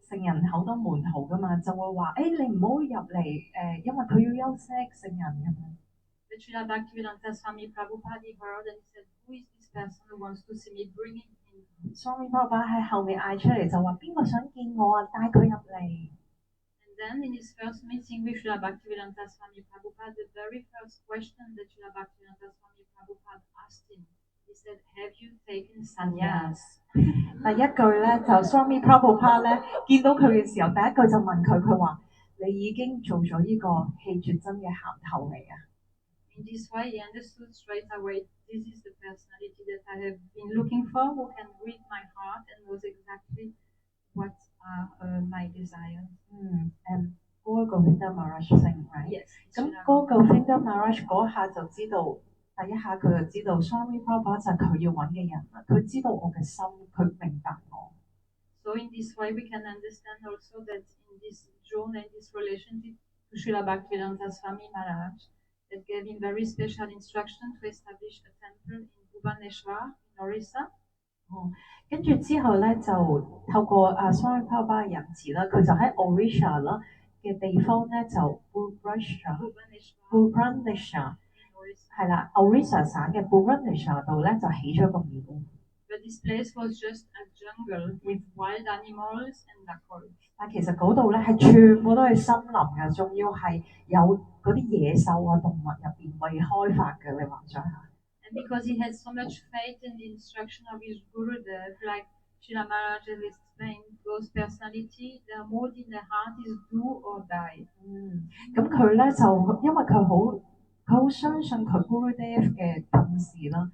[SPEAKER 2] 聖人好多門徒噶嘛，就會話你唔好入嚟因為佢要休息聖人咁樣。
[SPEAKER 5] But Srila Bhaktivedanta Swami Prabhupada, he heard and he said, who is this person who wants to see me? Bring him in.
[SPEAKER 2] Swami Prabhupada 喺後面嗌出嚟就話邊個想見我啊，帶佢入嚟。
[SPEAKER 5] And then in his first meeting with Srila Bhaktivedanta Swami Prabhupada, the very first question that Srila Bhaktivedanta Swami Prabhupada asked him, he said, have you taken sannyas?
[SPEAKER 2] 第一句咧就 Swami Prabhupada 咧見到佢嘅時候，第一句就問佢，佢話你已經做咗呢個氣絕真嘅銜頭未啊？
[SPEAKER 5] In this way, he understood straight away, this is the personality that I have been looking for, who can read my heart and knows exactly what are my desires.
[SPEAKER 2] 嗰個 Govinda Maharaj sing right？
[SPEAKER 5] Yes.
[SPEAKER 2] 咁嗰個 Govinda Maharaj 嗰下就知道，第一下佢就知道 Swami Prabhupada 就係佢要揾嘅人啦。佢知道我嘅心，佢明白我。
[SPEAKER 5] So in this way, we can understand also that in this journey, this relationship to Srila Bhaktivedanta Swami Maharaj, that gave him very special instruction to establish a temple in Bhubaneswar, in Orissa.
[SPEAKER 2] 跟住之後咧，就透過Swami Prabhupada 嘅仁慈啦，佢就喺 Orissa 啦嘅地方咧就
[SPEAKER 5] Bhubaneswar
[SPEAKER 2] Bhubaneswar
[SPEAKER 5] in Orissa.
[SPEAKER 2] 係啦，Orissa 省嘅 Bhubaneswar 度咧就起咗個廟。
[SPEAKER 5] But this place was just a jungle with wild animals and jackals.
[SPEAKER 2] 但其實嗰度咧係全部都係森林嘅，仲要係有嗰啲野獸啊動物入邊未開發嘅，你幻想下。
[SPEAKER 5] And because he had so much faith in the instruction of his Gurudev, like Srila Maharaj has explained, those personality, their mood in their heart is do or die.
[SPEAKER 2] 咁佢咧就因為佢好相信佢 Gurudev 嘅訓示啦。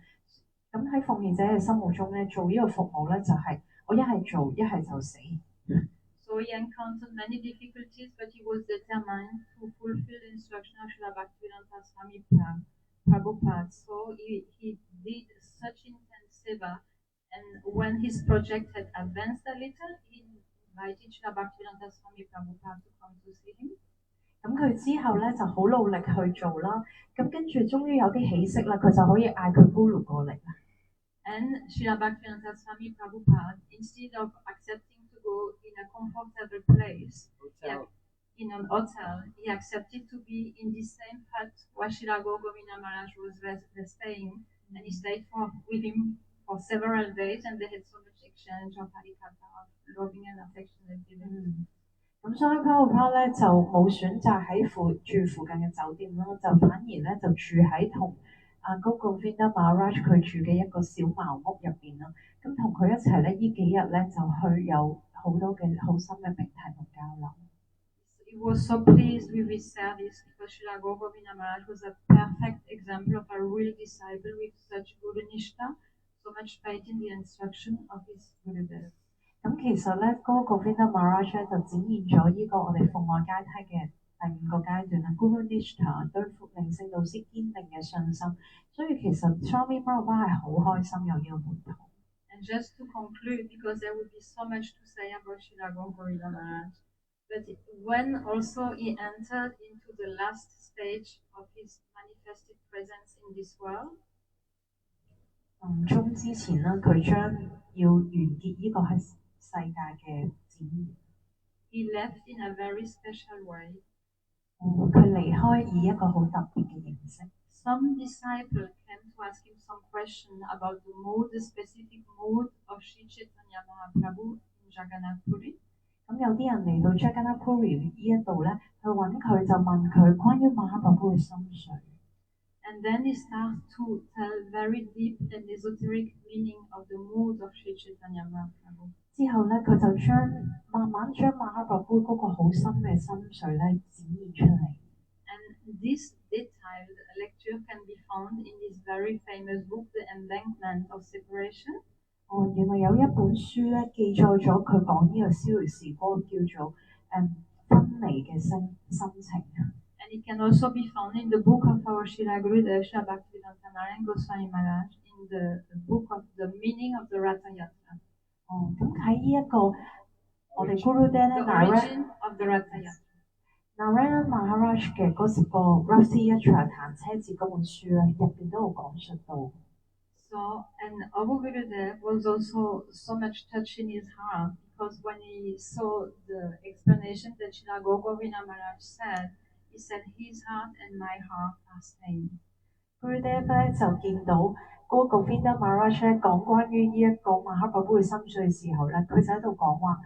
[SPEAKER 2] 咁喺奉獻者嘅心目中咧，做呢個服務咧就係、我一係做，一係就死。
[SPEAKER 5] So he encountered many difficulties, but he was determined to fulfill the instruction of Srila Bhaktivedanta Swami Prabhupada. So he did such intense seva, and when his project had advanced a little, he invited Srila Bhaktivedanta Swami Prabhupada to come to see him.
[SPEAKER 2] 咁佢之後咧就好努力去做啦。咁跟住終於有啲起色啦，佢就可以嗌佢 Guru 過嚟啦。
[SPEAKER 5] And Srila Bhaktivedanta Swami Prabhupada, instead of accepting to go in a comfortable place, in an hotel, he accepted to be in the same hut where Srila Govinda Maharaj was staying, and he stayed with him for several days, and they had so much exchange of harikata, of loving and affectionate giving.
[SPEAKER 2] 咁所以 Prabhupada 咧就冇選擇喺附近嘅酒店啦，就反而咧就住喺同嗰個 Vinda Maharaj 佢住嘅一個小茅屋入邊啦。咁同佢一齊咧，呢幾日咧就去有好多嘅好深嘅平台同交流。
[SPEAKER 5] He was so pleased with his service because Srila Govinda Maharaj was a perfect example of a real disciple with such good nishta, so much faith in the instruction of his Gurudev.
[SPEAKER 2] 咁其實咧，嗰個 Vinda Maharaj 咧就展現咗呢個我哋奉愛階梯嘅第5個階段啦，Guru Nishtha 對靈性導師堅定嘅信心。所以其實 Swami Prabhupada 係好開心有呢個活動。
[SPEAKER 5] And just to conclude, because there would be so much to say about Srila Govinda Maharaj, but when also he entered into the last stage of his manifested presence in this world,
[SPEAKER 2] 臨終之前咧，佢將要完結呢個係世界嘅展現。
[SPEAKER 5] he left in a very special way.
[SPEAKER 2] 佢離開以一個好特別嘅形式。
[SPEAKER 5] Some disciple came to ask him some question about the specific mood of Sri Chaitanya Mahaprabhu in Jagannath Puri.
[SPEAKER 2] 咁有啲人嚟到 Jagannath Puri 呢一度咧，去揾佢就問佢關於 Mahaprabhu 嘅心緒。
[SPEAKER 5] And then he started to tell very deep and esoteric meaning of the mood of Sri Chaitanya Mahaprabhu.
[SPEAKER 2] 之後咧，佢就慢慢將 Mahaprabhu 嗰個好深嘅心緒咧展現出嚟。
[SPEAKER 5] And this detailed lecture can be found in this very famous book, The Embankment of Separation.
[SPEAKER 2] 原來有一本書咧記載咗佢講呢個逍遙時光叫做分離嘅心情。
[SPEAKER 5] And it can also be found in the book of our Srila Gurudev Srila Bhaktivedanta Narayan Goswami Maharaj, in the book of the meaning of the Ratha Yatra.
[SPEAKER 2] 咁喺呢一個我哋 Gurudev 咧
[SPEAKER 5] The origin of the Ratha Yatra.
[SPEAKER 2] Narayan Maharaj 嘅嗰時個 Ratha Yatra 彈車節嗰本書咧，入邊都有講述到。
[SPEAKER 5] So, and Abu Gurudev was also so much touched in his heart because when he saw the explanation that Srila Govinda Maharaj said, he said, his heart and my heart are same.
[SPEAKER 2] Gurudev 咧就見到嗰個 Govinda Maharaj 咧講關於呢一個 Mahaprabhu 嘅心緒嘅時候咧，佢就喺度講話，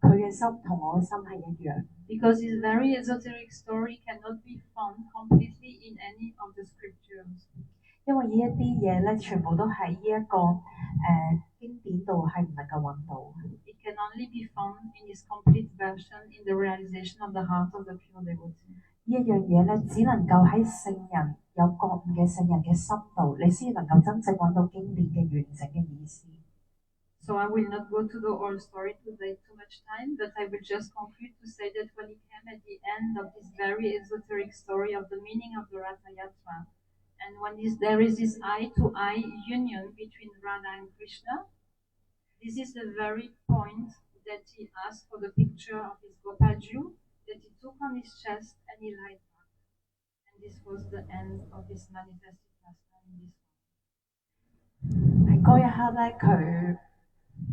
[SPEAKER 2] 佢嘅心同我嘅心係一樣。
[SPEAKER 5] Because his very esoteric story cannot be found completely in any of the scriptures.
[SPEAKER 2] 因為呢一啲嘢咧，全部都喺呢一個經典度係唔能夠揾到。
[SPEAKER 5] It can only be found in its complete version in the realization of the heart of the pure devotee.
[SPEAKER 2] 呢一樣嘢咧，只能夠喺聖人有覺悟嘅聖人嘅心度，你先能夠真正揾到經典嘅完整嘅意思。
[SPEAKER 5] So I will not go to the whole story to take too much time, but I will just conclude to say that when he came at the end of this very esoteric story of the meaning of the Ratha Yatra, and when there is this eye-to-eye union between Radha and Krishna, this is the very point that he asked for the picture of his Gopalju, that he took on his chest and he lied back. And this was the end of his manifested pastime in this world.
[SPEAKER 2] 喺嗰一刻咧，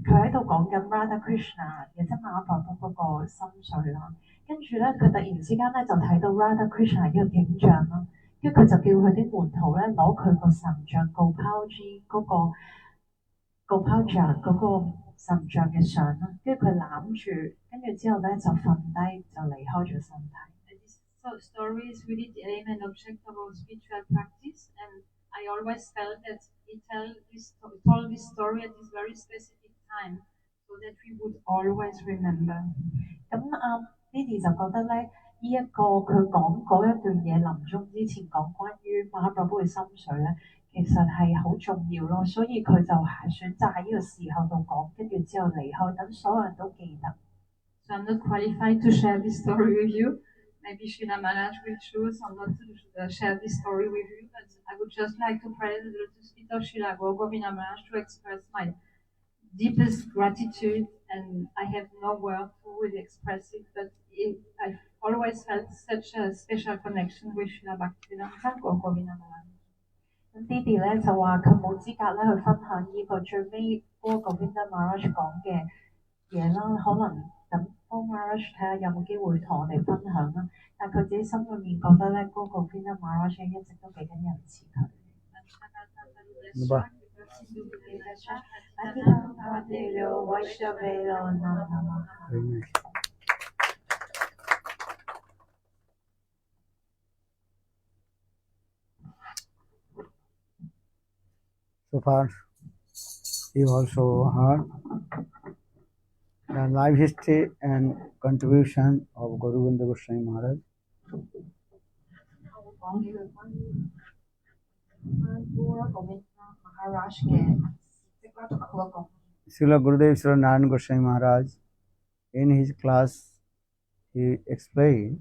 [SPEAKER 2] 佢喺度講緊 Radha Krishna，亦即係Mahaprabhu嗰個心緒啦。跟住咧，佢突然之間咧就睇到 Radha Krishna 呢個景象啦。跟住佢就叫佢啲門徒咧攞佢個神像 Gopalji 嗰個 Gopalji 嗰個神像嘅相啦，跟住佢攬住，跟住之後咧就瞓低就離開咗身體。
[SPEAKER 5] This story is really the aim and object of our spiritual practice, and I always felt that he told this story at this very specific time, so that we would always remember.
[SPEAKER 2] 咁Lily 就覺得咧。呢一個佢講嗰一段嘢臨終之前講關於 Mahaprabhu 嘅心緒咧，其實係好重要咯，所以佢就選擇喺呢個時候度講，跟住之後離開，等所有人都記得。
[SPEAKER 5] So I'm not qualified to share this story with you. Maybe Srila Maharaj will choose or not to share this story with you, but I would just like to pray the lotus feet of Srila Govinda Maharaj to express my deepest gratitude, and I have no word to really express it, but I've always felt such a special connection with Srila Bhaktivedanta Govinda Maharaj.
[SPEAKER 2] 咁 Didi 咧就話佢冇資格咧去分享呢個最尾嗰個 Govinda Maharaj 講嘅嘢啦，可能等幫 Maharaj 睇下有冇機會同我哋分享啦。但係佢自己心裏面覺得咧，嗰個 Govinda Maharaj 一直都俾緊仁慈佢。Patitanam Pavanebhyo Vaishnavebhyo Namo Namaha.
[SPEAKER 1] Very nice. So far, you also heard the life history and contribution of Guru Govinda Goswami Maharaj.
[SPEAKER 2] 我講幾句關於Guru Govinda Maharaj 嘅事蹟啦，同埋佢嘅貢獻。
[SPEAKER 1] Srila Gurudev Srila Narayan Goswami Maharaj, in his class, he explained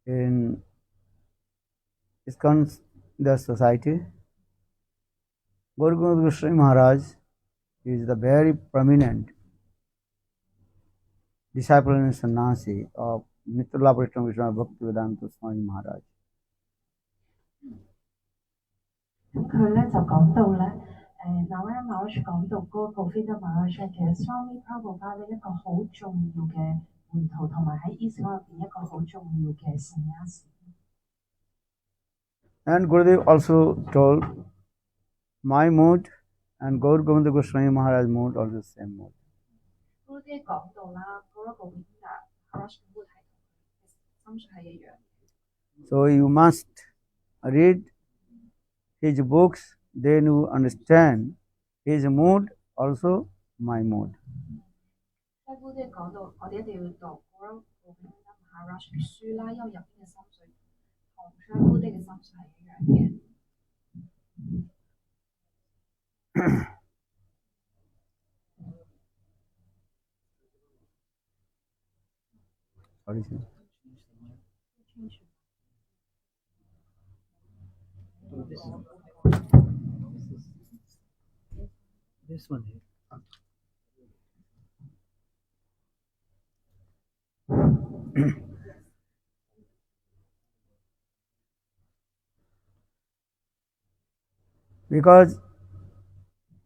[SPEAKER 1] in ISKCON the society, Guru Govinda Goswami Maharaj is the very prominent disciple and sannyasi of Nityalabha Vaishnava Vishnu Bhaktivedanta Swami Maharaj.
[SPEAKER 2] 咁佢咧就講到咧，Narayan Maharaj 講到嗰個 Govinda Maharaj 其實 Swami Prabhupada 咧一個好重要嘅門徒，同埋喺 ISKCON 入邊一個好重要嘅 sannyasi。
[SPEAKER 1] And Gurudev also told, my mood and Gaur Govinda Goswami Maharaj mood also same mood.
[SPEAKER 2] 嗰啲講到啦，嗰一個 Govinda Maharaj 嘅 mood 係同佢嘅心緒係一樣。
[SPEAKER 1] So you must read his books, then you understand his mood, also my mood.
[SPEAKER 2] 即係嗰啲講到，我哋一定要讀嗰個 Govinda Maharaj 嘅書啦，因為入邊嘅心緒同 嗰啲嘅心緒係一樣嘅。
[SPEAKER 1] What is it? This one here. Because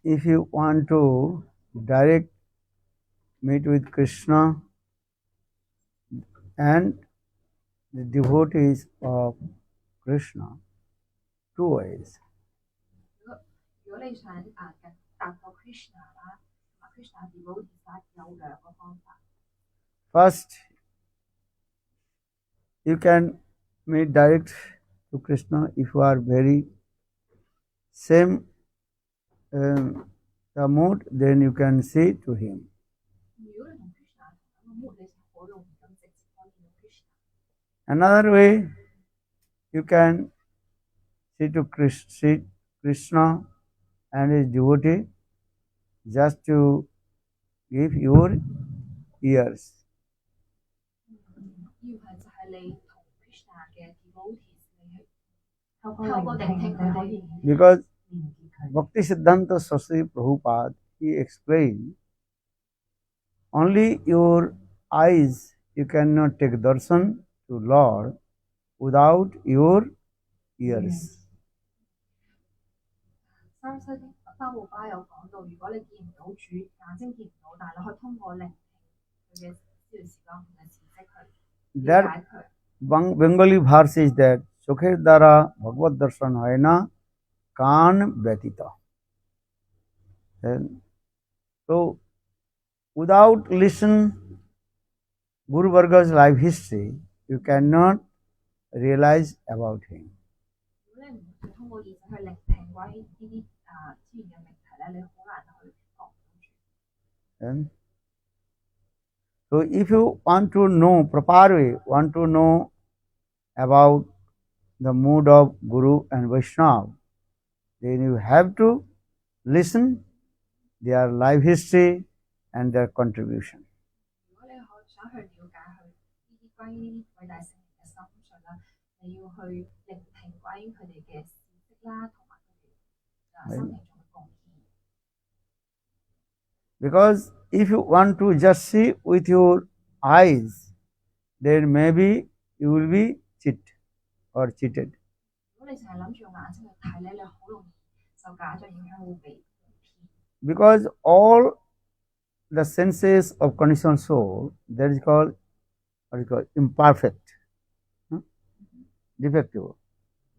[SPEAKER 1] if you want to direct meet with Krishna and the devotees of Krishna, two ways.
[SPEAKER 2] 如果你想達到 Krishna 啦，同埋 Krishna devotees 啦，有兩個方法。
[SPEAKER 1] First, you can meet direct to Krishna if you are very same the mood, then you can say to him.
[SPEAKER 2] 如果你同 Krishna 同一個 mood，你就好容易咁直接可以見到 Krishna。
[SPEAKER 1] Another way, you can say to Krishna and his devotee just to give your ears.
[SPEAKER 2] 要係就係你同 Krishna 嘅 devotees， 你去透過聆聽佢可以
[SPEAKER 1] Because
[SPEAKER 2] 連結佢。
[SPEAKER 1] Bhakti Siddhanta Saraswati Prabhupada, he explained, only your eyes you cannot take darshan to Lord without your ears.
[SPEAKER 2] 三西巴胡巴有講到，如果你見唔到主，眼睛見唔到，但係你可以通過聆聽佢嘅呢段時間同嘅知識去了
[SPEAKER 1] That
[SPEAKER 2] 解佢。
[SPEAKER 1] Bengali verse is that Chokher Dara Bhagavad Darshan Hoena Kan Vyatita. So, without listen Guru Varga's life history, you cannot realize about him.
[SPEAKER 2] 如果你唔係通過耳仔去聆聽關於呢啲資源嘅命題咧，你好難去講到主。
[SPEAKER 1] And so, if you want to know proper way, want to know about the mood of Guru and Vaishnava, then you have to listen their life history and their contribution.
[SPEAKER 2] 如果你想去了解佢呢啲關於呢啲偉大聖人嘅心緒啦，你要去聆聽關於佢哋嘅事蹟啦，同埋佢哋生命中嘅貢獻。
[SPEAKER 1] Because if you want to just see with your eyes, then maybe you will be cheated.
[SPEAKER 2] 如果你淨係諗住用眼睛去睇咧，你好容易受假象影響，會被騙。
[SPEAKER 1] Because all the senses of conditioned soul, that is called imperfect, defective.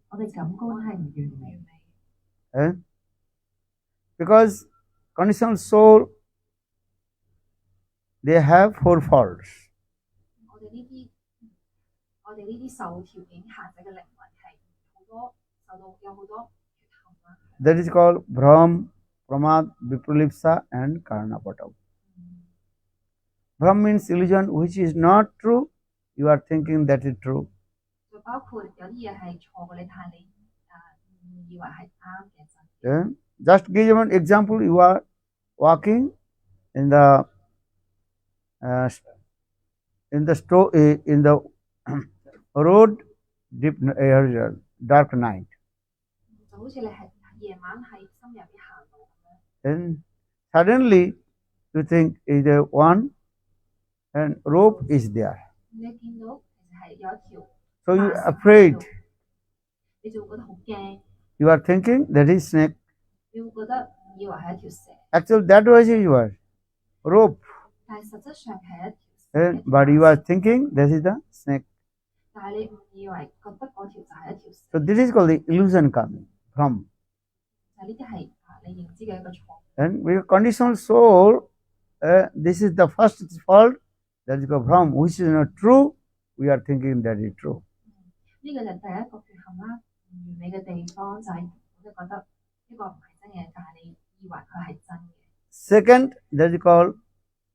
[SPEAKER 2] 我哋感官係唔完美。
[SPEAKER 1] because conditional soul, they have four faults.
[SPEAKER 2] 我哋呢啲我哋呢啲受條件限制嘅靈魂係好多受到有好多缺陷啦。
[SPEAKER 1] That is called Brahm, Pramad, Vipralipsa and Karanapatam. Brahm means illusion which is not true. You are thinking that is true.
[SPEAKER 2] 就包括有啲嘢係錯嘅，但係你以為係啱嘅真。
[SPEAKER 1] Yeah? Just give you an example. You are walking in the road, deep dark night.
[SPEAKER 2] 就好似你係夜晚喺深入啲行路咁樣，
[SPEAKER 1] And suddenly you think is there one and rope is there.
[SPEAKER 2] 你見到其實係有一條，
[SPEAKER 1] So you are afraid.
[SPEAKER 2] 你就會覺得好驚，
[SPEAKER 1] You are thinking that is snake.
[SPEAKER 2] 你會覺得以為係一條蛇，
[SPEAKER 1] Actually that was your rope.
[SPEAKER 2] 但係實質上係一條蛇。
[SPEAKER 1] And, but you are thinking that is the snake.
[SPEAKER 2] 但係你誤以為覺得嗰條就係一條蛇，
[SPEAKER 1] So this is called the illusion coming from.
[SPEAKER 2] 就呢啲係你認知嘅一個錯。
[SPEAKER 1] And with conditional soul, this is the first fault, that is called from, which is not true. We are thinking that is true.
[SPEAKER 2] 呢個就係第一個缺陷啦。唔完美嘅地方就係我哋覺得呢個唔係真嘅，但係你以為佢係真嘅。
[SPEAKER 1] Second, that is called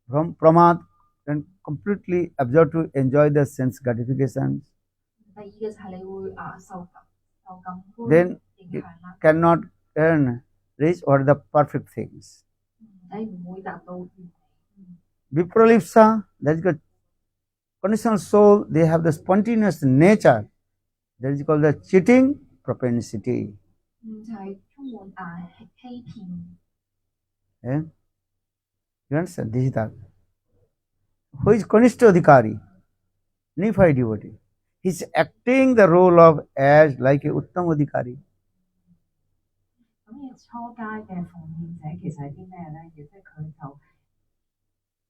[SPEAKER 1] from pramad, and completely absorbed to enjoy the sense gratifications.
[SPEAKER 2] 第二嘅就係你會受感官
[SPEAKER 1] Then
[SPEAKER 2] 影響啦，
[SPEAKER 1] cannot reach or the perfect things.
[SPEAKER 2] 你唔會達到完美。
[SPEAKER 1] Vipralipsa, that is called conditional soul, they have the spontaneous nature. That is called the cheating propensity.
[SPEAKER 2] 就係充滿欺騙。
[SPEAKER 1] Eh? You understand? This is the who is Kanishta Adhikari, Nephi devotee. He is acting the role of as like a Uttam Adhikari.
[SPEAKER 2] 咁嘅初階嘅奉獻者其實係啲咩咧？亦即係佢就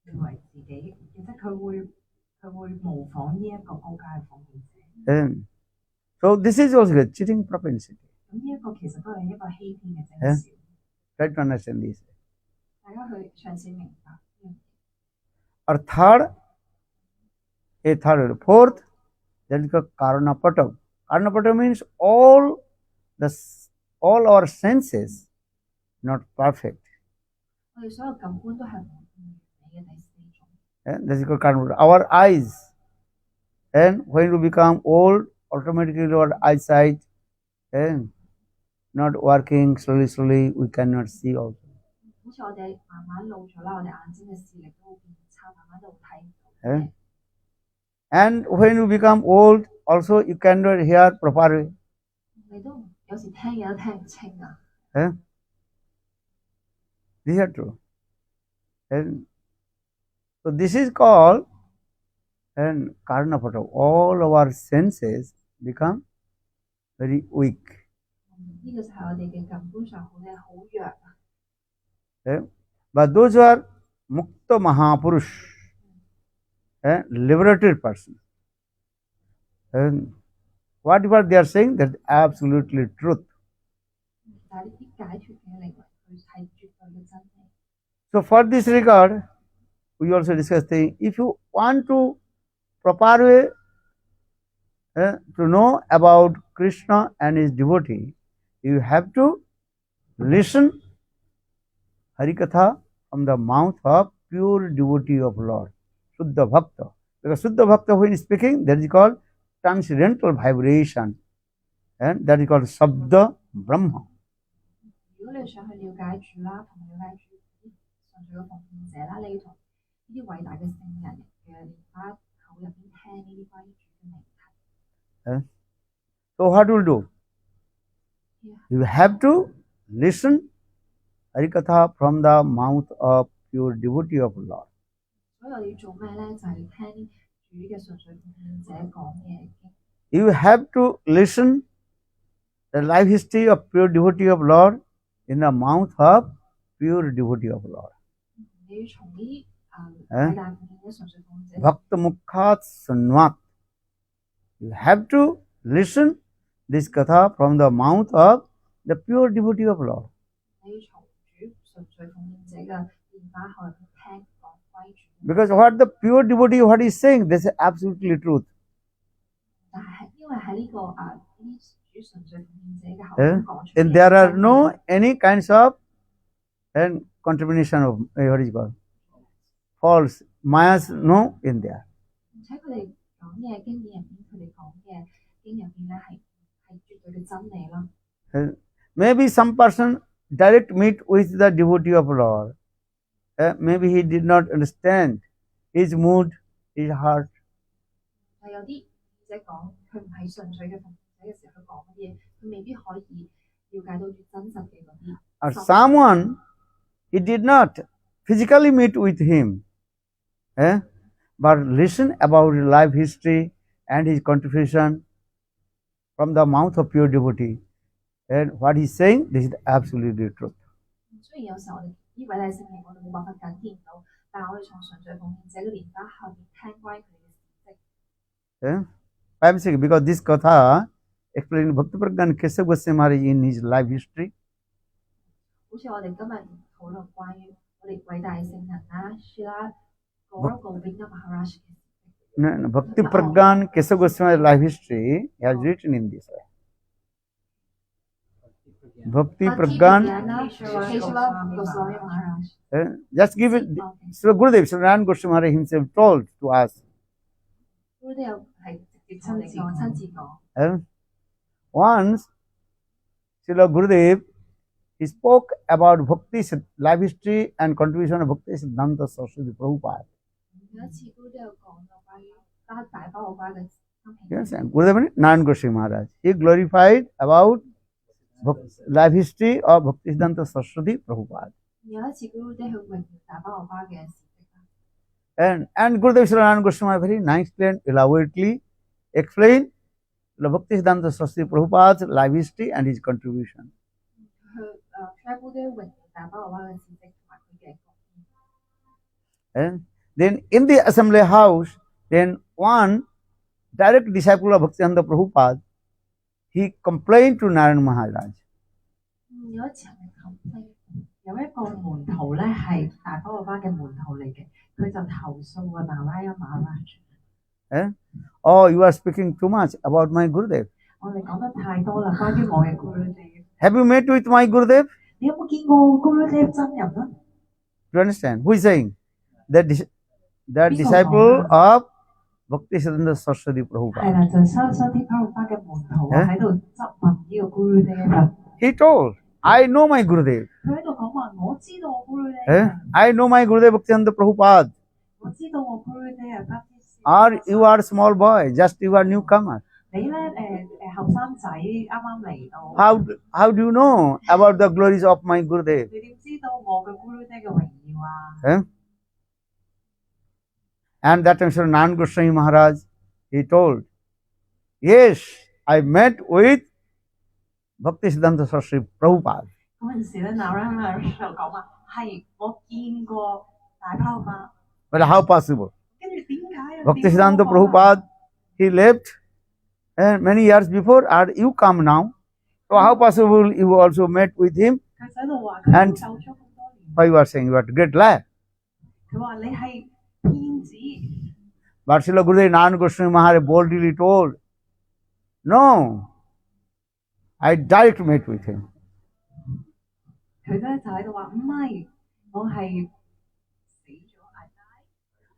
[SPEAKER 2] 以為自己，亦即係佢會模仿呢一個高階嘅奉獻者。
[SPEAKER 1] And so this is also a cheating propensity.
[SPEAKER 2] 咁呢一個其實都係一個欺騙嘅徵兆。
[SPEAKER 1] Try to understand this.
[SPEAKER 2] 大家去嘗試明白呢樣嘢。
[SPEAKER 1] Or fourth, that is called Karanapatam. Karanapatam means all our senses not perfect.
[SPEAKER 2] 我哋所有感官都係唔完美嘅第四種。
[SPEAKER 1] And that is called Karanapatam. Our eyes, and when we become old, automatically our eyesight and not working slowly, we cannot see also.
[SPEAKER 2] 好似我哋慢慢老咗啦，我哋眼睛嘅視力都會變差，慢慢都會睇唔到
[SPEAKER 1] Eh?
[SPEAKER 2] 嘢。
[SPEAKER 1] And when you become old, also you cannot hear properly.
[SPEAKER 2] 你都有時聽嘢都聽唔清啊！
[SPEAKER 1] Eh? These are true. And so this is called and Karanapatam. All our senses become very weak.
[SPEAKER 2] 呢個就係我哋嘅感官上好嘅好弱啊！
[SPEAKER 1] Eh? But those who are Mukta Mahapurush, liberated person, and whatever they are saying, that is absolutely truth.
[SPEAKER 2] 但係呢啲解脱嘅靈魂，佢係絕對嘅真理。
[SPEAKER 1] So for this regard, we also discussed thing. If you want to proper way to know about Krishna and his devotee, you have to listen Harikatha from the mouth of pure devotee of Lord, Suddha Bhakta. Because Suddha Bhakta, when speaking, that is called transcendental vibration, and that is called Sabda Brahma.
[SPEAKER 2] 如果你想去了解主啦，同了解主啲純粹嘅奉獻者啦，你要同呢啲偉大嘅聖人嘅蓮花口入邊聽呢啲關於主嘅命題。
[SPEAKER 1] So what will do?
[SPEAKER 2] Yeah.
[SPEAKER 1] You have to listen Harikatha from the mouth of pure devotee of Lord.
[SPEAKER 2] 所以我哋要做咩咧？就係聽主嘅純粹奉獻者講嘅經。
[SPEAKER 1] You have to listen the life history of pure devotee of Lord in the mouth of pure devotee of Lord.
[SPEAKER 2] 你要從呢啲偉大奉獻者純粹奉獻者
[SPEAKER 1] Bhakta Mukhat Sanvat. You have to listen this katha from the mouth of the pure devotee of Lord.
[SPEAKER 2] 你要從主純粹奉獻者嘅電話去聽講歸主。
[SPEAKER 1] Because what the pure devotee, what he's saying, this is absolutely truth.
[SPEAKER 2] 但係因為喺呢個呢啲主純粹奉獻者嘅口
[SPEAKER 1] Eh?
[SPEAKER 2] 中講出
[SPEAKER 1] And there are no any kinds of and contamination of what is called false mayas, no in there.
[SPEAKER 2] 而且佢哋講嘅經典入邊，佢哋講嘅經入邊咧係絕對嘅真理啦。
[SPEAKER 1] Maybe some person direct meet with the devotee of Lord. Maybe he did not understand his mood, his heart.
[SPEAKER 2] 係有啲者講佢唔係純粹嘅奉獻者嘅時候，佢講乜嘢，佢未必可以了解到最真實嘅嗰啲。
[SPEAKER 1] Or someone he did not physically meet with him, but listen about his life history and his contribution from the mouth of pure devotee. And what he's saying, this is absolutely truth.
[SPEAKER 2] 雖然有時候我哋呢位禮聖靈，我哋冇辦法緊見到，但係我哋從純粹奉獻者嘅蓮花後面聽關於佢哋嘅事蹟。
[SPEAKER 1] I'm saying because this katha explained Bhakti Pragyan Keshav Goswami Maharaj in his life history.
[SPEAKER 2] 好似我哋今日討論關於我哋偉大聖人啦，Srila Gaura Govinda Maharaj 嘅事蹟。
[SPEAKER 1] No, Bhakti Pragyan Keshav Goswami's life history he has written in this way. Bhakti Pragyan,
[SPEAKER 2] Keshav Goswami Maharaj。
[SPEAKER 1] just give it.
[SPEAKER 2] Okay。
[SPEAKER 1] Sri Gurudev, Sri Narayan Goswami Maharaj himself told to us.
[SPEAKER 2] 都有係直接同我哋講，親自講。
[SPEAKER 1] Once, Srila Gurudev he spoke about Bhakti life history and contribution of Bhakti Siddhanta Saraswati Prabhupada.
[SPEAKER 2] 有一次都有講到關於大包我巴嘅生平。
[SPEAKER 1] Yes, and Gurudev means Narayan Goswami Maharaj. He glorified about life history of Bhakti Siddhanta Saraswati Prabhupada.
[SPEAKER 2] 有一次都去榮耀大包我巴嘅事蹟。
[SPEAKER 1] And Gurudev Sri Narayan Goswami very nicely and elaborately explained the Bhakti Siddhanta Saraswati Prabhupada's life history and his contribution.
[SPEAKER 2] 佢都榮耀大包我巴嘅事蹟同埋佢嘅貢獻。
[SPEAKER 1] And then in the assembly house, then one direct disciple of Bhaktivedanta Prabhupada, he complained to Narayan Maharaj.
[SPEAKER 2] 有一次係 complain， 有一個門徒咧係大包我巴嘅門徒嚟嘅，佢就投訴啊Narayana Maharaj。
[SPEAKER 1] Oh, you are speaking too much about my Gurudev.
[SPEAKER 2] 我哋講得太多啦，關於我嘅 Gurudev。
[SPEAKER 1] Have you met with my Gurudev?
[SPEAKER 2] 你有冇見過 Gurudev 真人啊？
[SPEAKER 1] Do you understand? Who is saying? The disciple of Bhakti Siddhanta Saraswati
[SPEAKER 2] 係
[SPEAKER 1] Prabhupada.
[SPEAKER 2] 啦，就係Saraswati Prabhupada嘅門徒啊，喺度質問呢個 Gurudev 啊。
[SPEAKER 1] He told, I know my Gurudev.
[SPEAKER 2] 佢喺度講話，我知道我 Gurudev 啊。
[SPEAKER 1] I know my Gurudev Bhaktivedanta Prabhupada.
[SPEAKER 2] 我知道我 Gurudev 啊，不知
[SPEAKER 1] Or you are a small boy, just you are newcomer.
[SPEAKER 2] 你咧後生仔啱啱嚟到，
[SPEAKER 1] How do you know about the glories of my Gurudev?
[SPEAKER 2] 你點知道我嘅 Gurudev 嘅榮耀啊？
[SPEAKER 1] And that time Sri Narayan Goswami Maharaj, he told, yes, I met with Bhakti Siddhanta Saraswati Prabhupada.
[SPEAKER 2] 嗰陣時咧，Narayana Maharaj 就講話係我見過大包巴，
[SPEAKER 1] But how possible?
[SPEAKER 2] 跟住點解啊？
[SPEAKER 1] Bhakti Siddhanta Prabhupada, he left many years before, and you come now. So how possible you also met with him?
[SPEAKER 2] 佢喺度話佢
[SPEAKER 1] And
[SPEAKER 2] 走咗咁多年，
[SPEAKER 1] Why you are saying you are a great liar?
[SPEAKER 2] 佢話你係騙子。
[SPEAKER 1] But Srila Gurudev Narayan Goswami Maharaj boldly told, no, I direct met with him.
[SPEAKER 2] 佢咧就喺度話唔係，我係死咗啊！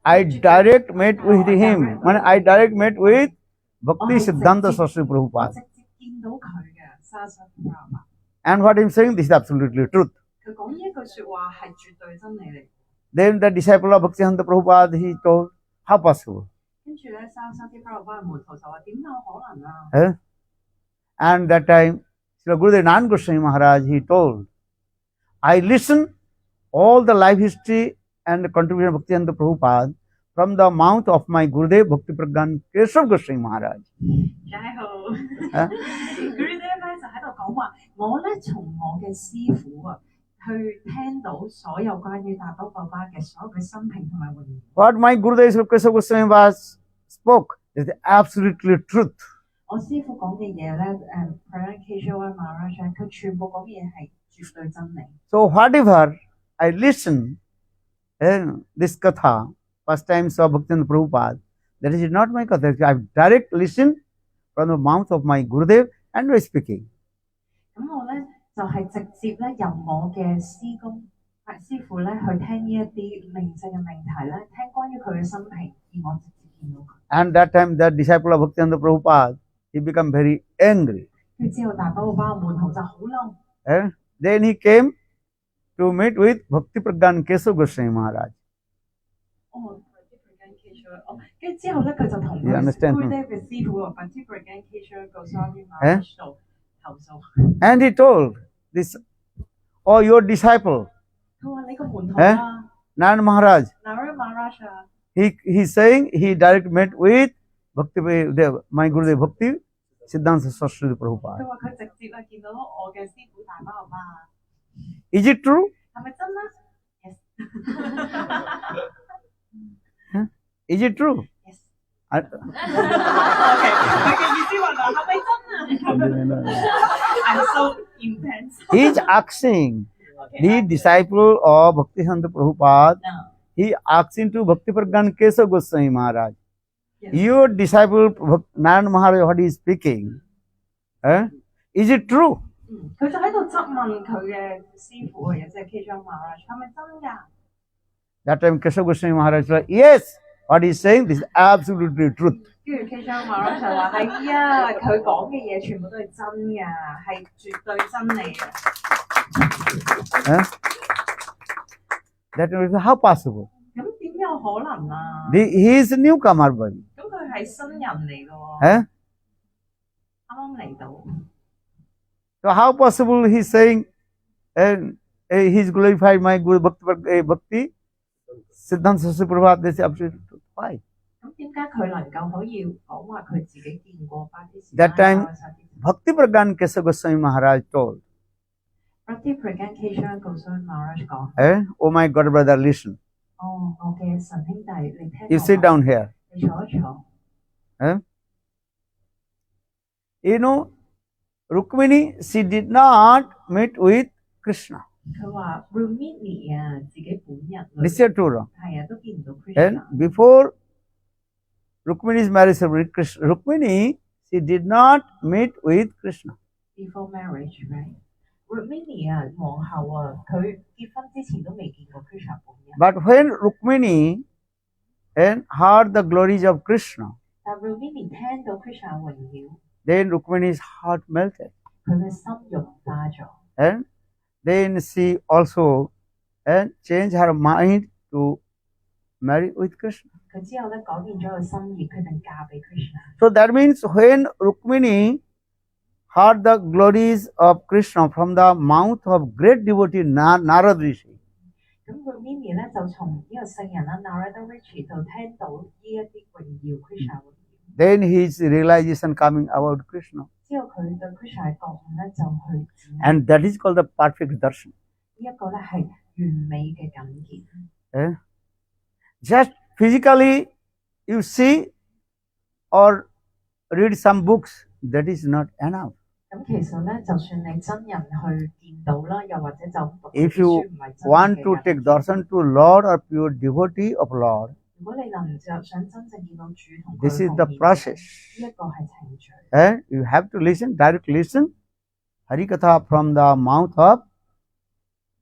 [SPEAKER 1] I direct met with him. When I direct met with Bhakti Siddhanta Saraswati
[SPEAKER 2] 我
[SPEAKER 1] Prabhupada.
[SPEAKER 2] 直接見到佢嘅Saraswati Prabhupada。
[SPEAKER 1] And what I am saying, this is absolutely truth.
[SPEAKER 2] 佢講呢一句説話係絕對真理嚟。
[SPEAKER 1] Then the disciple of Bhakti Siddhanta Prabhupada, he told, how possible?
[SPEAKER 2] 跟住咧，Saraswati Prabhupada 嘅門徒就話點有可能啊？
[SPEAKER 1] And that time, Srila Gurudev Narayan Goswami Maharaj, he told, I listen all the life history and the contribution of Bhaktivedanta Prabhupada from the mouth of my Gurudev Bhakti Pragyan Keshav Goswami Maharaj.
[SPEAKER 2] 解好，Gurudev 咧就喺度講話，我咧從我嘅師傅啊，去聽到所有關於大寶爸爸嘅所有嘅生平同埋榮耀。
[SPEAKER 1] What my Gurudev Sri Keshav Goswami Maharaj spoke is absolutely truth.
[SPEAKER 2] 我師傅講嘅嘢咧，Praran Keshava Maharaj 佢全部講嘅嘢係絕對真理。
[SPEAKER 1] So whatever I listened this katha, first time saw Bhaktivinoda Prabhupada, that is not my katha. I have direct listened from the mouth of my Gurudev and was speaking.
[SPEAKER 2] 咁我咧就係、直接咧由我嘅師公師傅咧去聽呢一啲靈性嘅命題咧，聽關於佢嘅生平，而我直接見到佢。
[SPEAKER 1] And that time, the disciple of Bhaktivinoda Prabhupada, he became very angry.
[SPEAKER 2] 跟住之後，大寶巴嘅門徒就好嬲。
[SPEAKER 1] Then he came to meet with Bhakti Pragyan Keshav Goswami Maharaj.
[SPEAKER 2] 哦，跟住之後咧，佢就同
[SPEAKER 1] You
[SPEAKER 2] 佢
[SPEAKER 1] understand?
[SPEAKER 2] 嘅師傅啊，Bhakti Pragyan Keshav Goswami Maharaj度投訴。
[SPEAKER 1] And he told this, oh, your disciple,
[SPEAKER 2] 佢話你個門徒啊，
[SPEAKER 1] Narayana Maharaj,
[SPEAKER 2] Narayana Maharaj 啊，
[SPEAKER 1] he's saying he direct met with Bhakti, my Gurudev Bhakti Siddhanta Saraswati
[SPEAKER 2] 佢
[SPEAKER 1] Prabhupada.
[SPEAKER 2] 話佢直接啊見到我嘅師傅大包巴，
[SPEAKER 1] Is it true?
[SPEAKER 2] 係咪真啊
[SPEAKER 1] Is it true?
[SPEAKER 2] ？Yes。
[SPEAKER 1] I-
[SPEAKER 2] 佢嘅意思話係咪真啊 ？I'm so intense。
[SPEAKER 1] he is asking the disciple of Bhakti Siddhanta Prabhupada,
[SPEAKER 2] No.
[SPEAKER 1] he asking to Bhakti Pragyan Keshav Goswami Maharaj,
[SPEAKER 2] Yes.
[SPEAKER 1] your disciple Narayana Maharaj, what he is speaking, is it true?
[SPEAKER 2] 佢就喺度質問佢嘅師傅啊，亦即係 Keshav Maharaj，係咪真㗎？
[SPEAKER 1] That time Keshav Goswami Maharaj said, yes, what he is saying this is absolutely truth.
[SPEAKER 2] 跟住 Keshav Maharaj 就話係啊，佢講嘅嘢全部都係真㗎，係絕對真理嘅。
[SPEAKER 1] That is how possible.
[SPEAKER 2] 咁點有可能啊？
[SPEAKER 1] He is a newcomer, buddy.
[SPEAKER 2] 咁佢係新人嚟㗎喎，
[SPEAKER 1] Eh?
[SPEAKER 2] 啱啱嚟到。
[SPEAKER 1] So how possible he is saying he is glorified my Guru Bhakti Siddhanta Saraswati Prabhupada? This is absolutely truth. Why?
[SPEAKER 2] 咁點解佢能夠可以講話佢自己見過巴基斯
[SPEAKER 1] That time Bhakti Pragyan Keshav Goswami Maharaj told,
[SPEAKER 2] Bhakti Pragyan Keshav Goswami Maharaj 講：
[SPEAKER 1] oh my God brother, listen.
[SPEAKER 2] 哦，我嘅神兄弟，你聽
[SPEAKER 1] You
[SPEAKER 2] 我
[SPEAKER 1] sit
[SPEAKER 2] 話
[SPEAKER 1] down here.
[SPEAKER 2] 你坐一坐。
[SPEAKER 1] You know, Rukmini, she did not meet with Krishna.
[SPEAKER 2] 佢話 Rumini 啊，自己本人
[SPEAKER 1] This is true. Wrong?
[SPEAKER 2] 係啊，都見唔到
[SPEAKER 1] And
[SPEAKER 2] Krishna。
[SPEAKER 1] before Rukmini's marriage with Krishna, Rukmini, she did not meet with Krishna.
[SPEAKER 2] Before marriage, right? Rumini 啊，皇后啊，佢結婚之前都未見過 Krishna 本人。
[SPEAKER 1] But when Rukmini heard the glories of Krishna,
[SPEAKER 2] 但 Rumini 聽到 Krishna 榮耀，
[SPEAKER 1] then Rukmini's heart melted.
[SPEAKER 2] 佢嘅心融化咗。
[SPEAKER 1] And then she also changed her mind to marry with Krishna.
[SPEAKER 2] 佢之後咧改變咗佢心意，決定嫁俾 Krishna。
[SPEAKER 1] So that means when Rukmini heard the glories of Krishna from the mouth of great devotee Narad Rishi,
[SPEAKER 2] 咁 Rumini 咧就從呢個聖人啦 Narada Rishi 度聽到呢一啲榮耀 Krishna 榮耀。
[SPEAKER 1] then his realization coming about Krishna.
[SPEAKER 2] 之後佢對 Krishna 嘅覺悟咧就去展，
[SPEAKER 1] And that is called the perfect darshan.
[SPEAKER 2] 呢一個咧係完美嘅感見。
[SPEAKER 1] Just physically you see or read some books, that is not enough.
[SPEAKER 2] 咁其實咧，就算你真人去見到啦，又或者就咁讀
[SPEAKER 1] If
[SPEAKER 2] 啲
[SPEAKER 1] you
[SPEAKER 2] 書唔係真
[SPEAKER 1] want
[SPEAKER 2] 嘅
[SPEAKER 1] to
[SPEAKER 2] 人
[SPEAKER 1] take darshan to Lord or pure devotee of Lord,
[SPEAKER 2] 如果你能就想真正見到主同佢
[SPEAKER 1] this is
[SPEAKER 2] 同
[SPEAKER 1] the
[SPEAKER 2] 面
[SPEAKER 1] process.
[SPEAKER 2] 呢一個係程序。
[SPEAKER 1] You have to listen, direct listen, Harikatha from the mouth of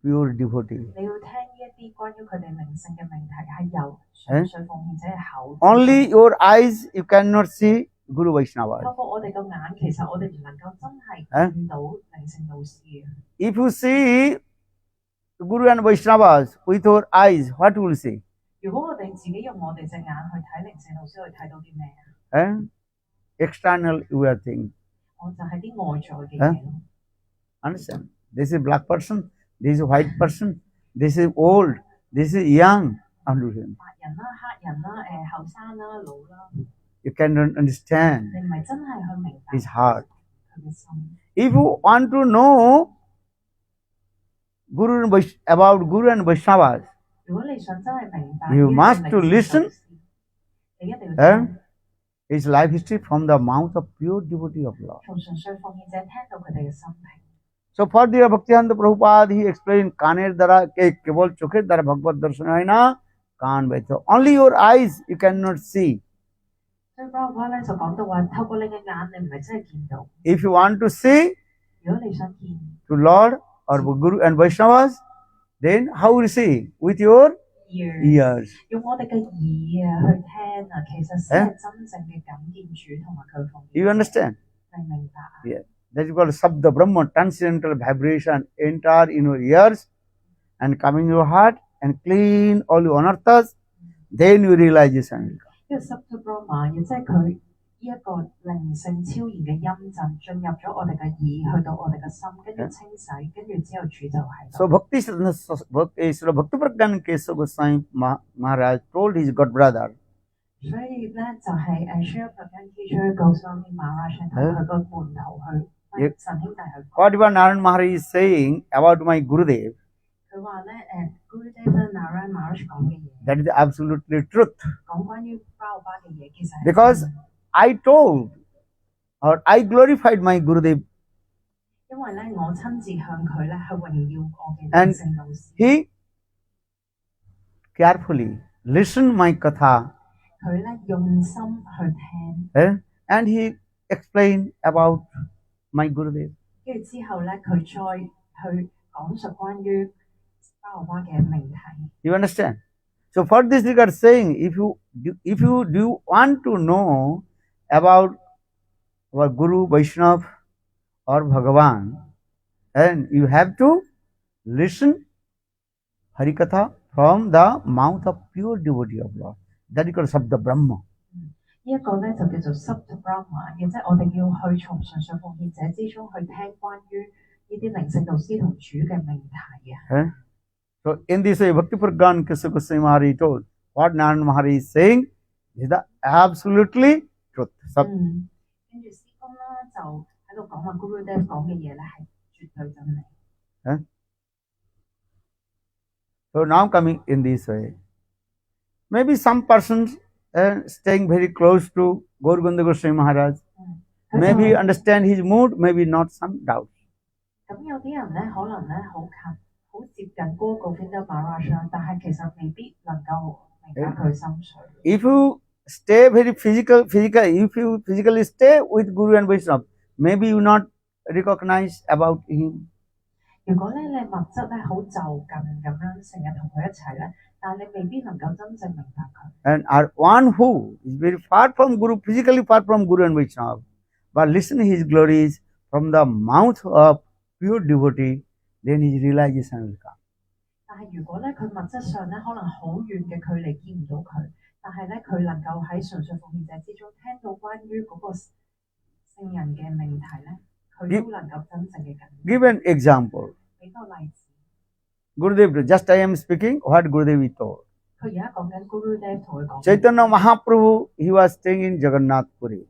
[SPEAKER 1] pure devotee.
[SPEAKER 2] 你要聽呢一啲關於佢哋靈性嘅命題，係由純粹奉獻者嘅口。
[SPEAKER 1] Only your eyes you cannot see Guru Vaishnava.
[SPEAKER 2] 透過我哋個眼，其實我哋唔能夠真係見到靈性導師嘅。
[SPEAKER 1] If you see Guru and Vaishnavas with your eyes, what will you see?
[SPEAKER 2] 如果我哋自己用我哋隻眼去睇靈性導師，去睇到啲咩啊？
[SPEAKER 1] External you are thinking.
[SPEAKER 2] 我就係啲外在嘅嘢咯。
[SPEAKER 1] Understand? This is black person, this is white person, this is old, this is young. Understand?
[SPEAKER 2] 白人啦、黑人啦、後生啦、老啦，
[SPEAKER 1] You cannot understand
[SPEAKER 2] 你唔係真係去明白
[SPEAKER 1] his heart.
[SPEAKER 2] 佢嘅心。
[SPEAKER 1] If you want to know about Guru and Vaishnavas,
[SPEAKER 2] 如果你想真係明白
[SPEAKER 1] You
[SPEAKER 2] 呢個
[SPEAKER 1] must to
[SPEAKER 2] 靈性
[SPEAKER 1] listen
[SPEAKER 2] 導師，你一定要
[SPEAKER 1] and
[SPEAKER 2] 聽
[SPEAKER 1] his life history from the mouth of pure devotee of Lord.
[SPEAKER 2] 從純粹奉獻者聽到佢哋嘅生平。
[SPEAKER 1] So for the Bhaktivedanta Prabhupada, he explained kaner dara ke kebol chokher dara bhagavad darshan hai na kan baitho. Only your eyes you cannot see.
[SPEAKER 2] 所以 Prabhupada 咧就講到話，透過你嘅眼，你唔係真係見到。
[SPEAKER 1] If you want to see
[SPEAKER 2] 如果你想見
[SPEAKER 1] to Lord or Guru and Vaishnavas, then how will you see? With your ears.
[SPEAKER 2] 用我哋嘅耳去聽啊，其實先係真正嘅感見主同埋佢奉獻。
[SPEAKER 1] You understand?
[SPEAKER 2] 你明白啊？
[SPEAKER 1] Yeah. That is called Sabda Brahma, transcendental vibration enter in your ears and come in your heart and clean all your anarthas. Then you realization will come.
[SPEAKER 2] 呢個 Sabda Brahma 亦即係佢呢一個靈性超然嘅音陣進入咗我哋嘅耳，去到我哋嘅心，跟住清洗，跟住之後主就喺度。
[SPEAKER 1] So Bhakti Pragyan Kesava Goswami Maharaj told his god brother,
[SPEAKER 2] 所以咧就係Srila Bhakti Teacher Goswami Maharaj 同佢個門徒去神兄弟去講。
[SPEAKER 1] whatever Narayan Maharaj is saying about my Gurudev,
[SPEAKER 2] 佢話咧Gurudev Narayan Maharaj 講嘅嘢，
[SPEAKER 1] that is absolutely truth.
[SPEAKER 2] 講關於包巴嘅嘢，其實係
[SPEAKER 1] Because I told or I glorified my Gurudev,
[SPEAKER 2] 因為咧我親自向佢咧去榮耀我嘅
[SPEAKER 1] and
[SPEAKER 2] 聖老師，
[SPEAKER 1] he carefully listened my katha,
[SPEAKER 2] 佢咧用心去聽，
[SPEAKER 1] and he explained about my Gurudev.
[SPEAKER 2] 跟住之後咧佢再去講述關於包巴嘅命題。
[SPEAKER 1] You understand? So for this regard saying, if you do want to know about our Guru, Vaishnav or Bhagavan, then you have to listen Harikatha from the mouth of pure devotee of Lord. That is called Sabda Brahma.
[SPEAKER 2] 呢一個咧就叫做 Sabda Brahma，亦即係我哋要去從純粹奉獻者之中去聽關於呢啲靈性導師同主嘅命題啊。
[SPEAKER 1] So in this way, Bhakti Pragyan Kesava Goswami Maharaj told, what Narayan Maharaj is saying is the absolutely truth.
[SPEAKER 2] 跟住師公啦就喺度講話 Gurudev 講嘅嘢咧係絕對真理。
[SPEAKER 1] So now coming in this way, maybe some persons staying very close to Gaur Gopal Goswami Maharaj, maybe understand his mood, maybe not, some doubt.
[SPEAKER 2] 咁有啲人咧可能咧好近好接近嗰個 Govinda Maharaj，但係其實未必能夠明白佢心水。
[SPEAKER 1] If you stay very if you physically stay with Guru and Vaishnava, maybe you not recognize about him.
[SPEAKER 2] 如果咧你物質咧好就近咁樣，成日同佢一齊咧，但係你未必能夠真正明白佢。
[SPEAKER 1] And are one who is very far from Guru, physically far from Guru and Vaishnava, but listen his glories from the mouth of pure devotee, then his realization will come.
[SPEAKER 2] 但係如果咧佢物質上咧可能好遠嘅距離見唔到佢，但係咧佢能夠喺純粹奉獻者之中聽到關於嗰個聖人嘅命題咧，佢都能夠真正嘅感恩。
[SPEAKER 1] Give an example.
[SPEAKER 2] 俾個例子，
[SPEAKER 1] Gurudev, just I am speaking what Gurudev is told.
[SPEAKER 2] 佢而家講緊 Gurudev 同佢講。
[SPEAKER 1] Chaitanya Mahaprabhu, he was staying in Jagannath Puri.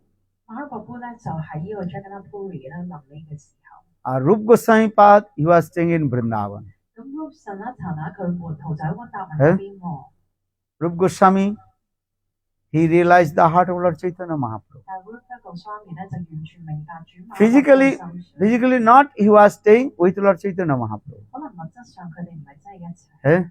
[SPEAKER 2] Mahaprabhu 咧就喺呢個 Jagannath Puri 咧臨尾嘅時候，
[SPEAKER 1] Rup Goswami Pad, he was staying in Vrindavan.
[SPEAKER 2] 咁 Rup Sanatana 佢門徒就喺溫達文嗰邊喎。
[SPEAKER 1] Rup Goswami, he realized the heart of Lord Chaitanya Mahaprabhu.
[SPEAKER 2] 但 Rup Goswami 咧就完全明白主馬
[SPEAKER 1] Physically not, he was staying with Lord Chaitanya Mahaprabhu.
[SPEAKER 2] 可能物質上佢哋唔係真係一齊。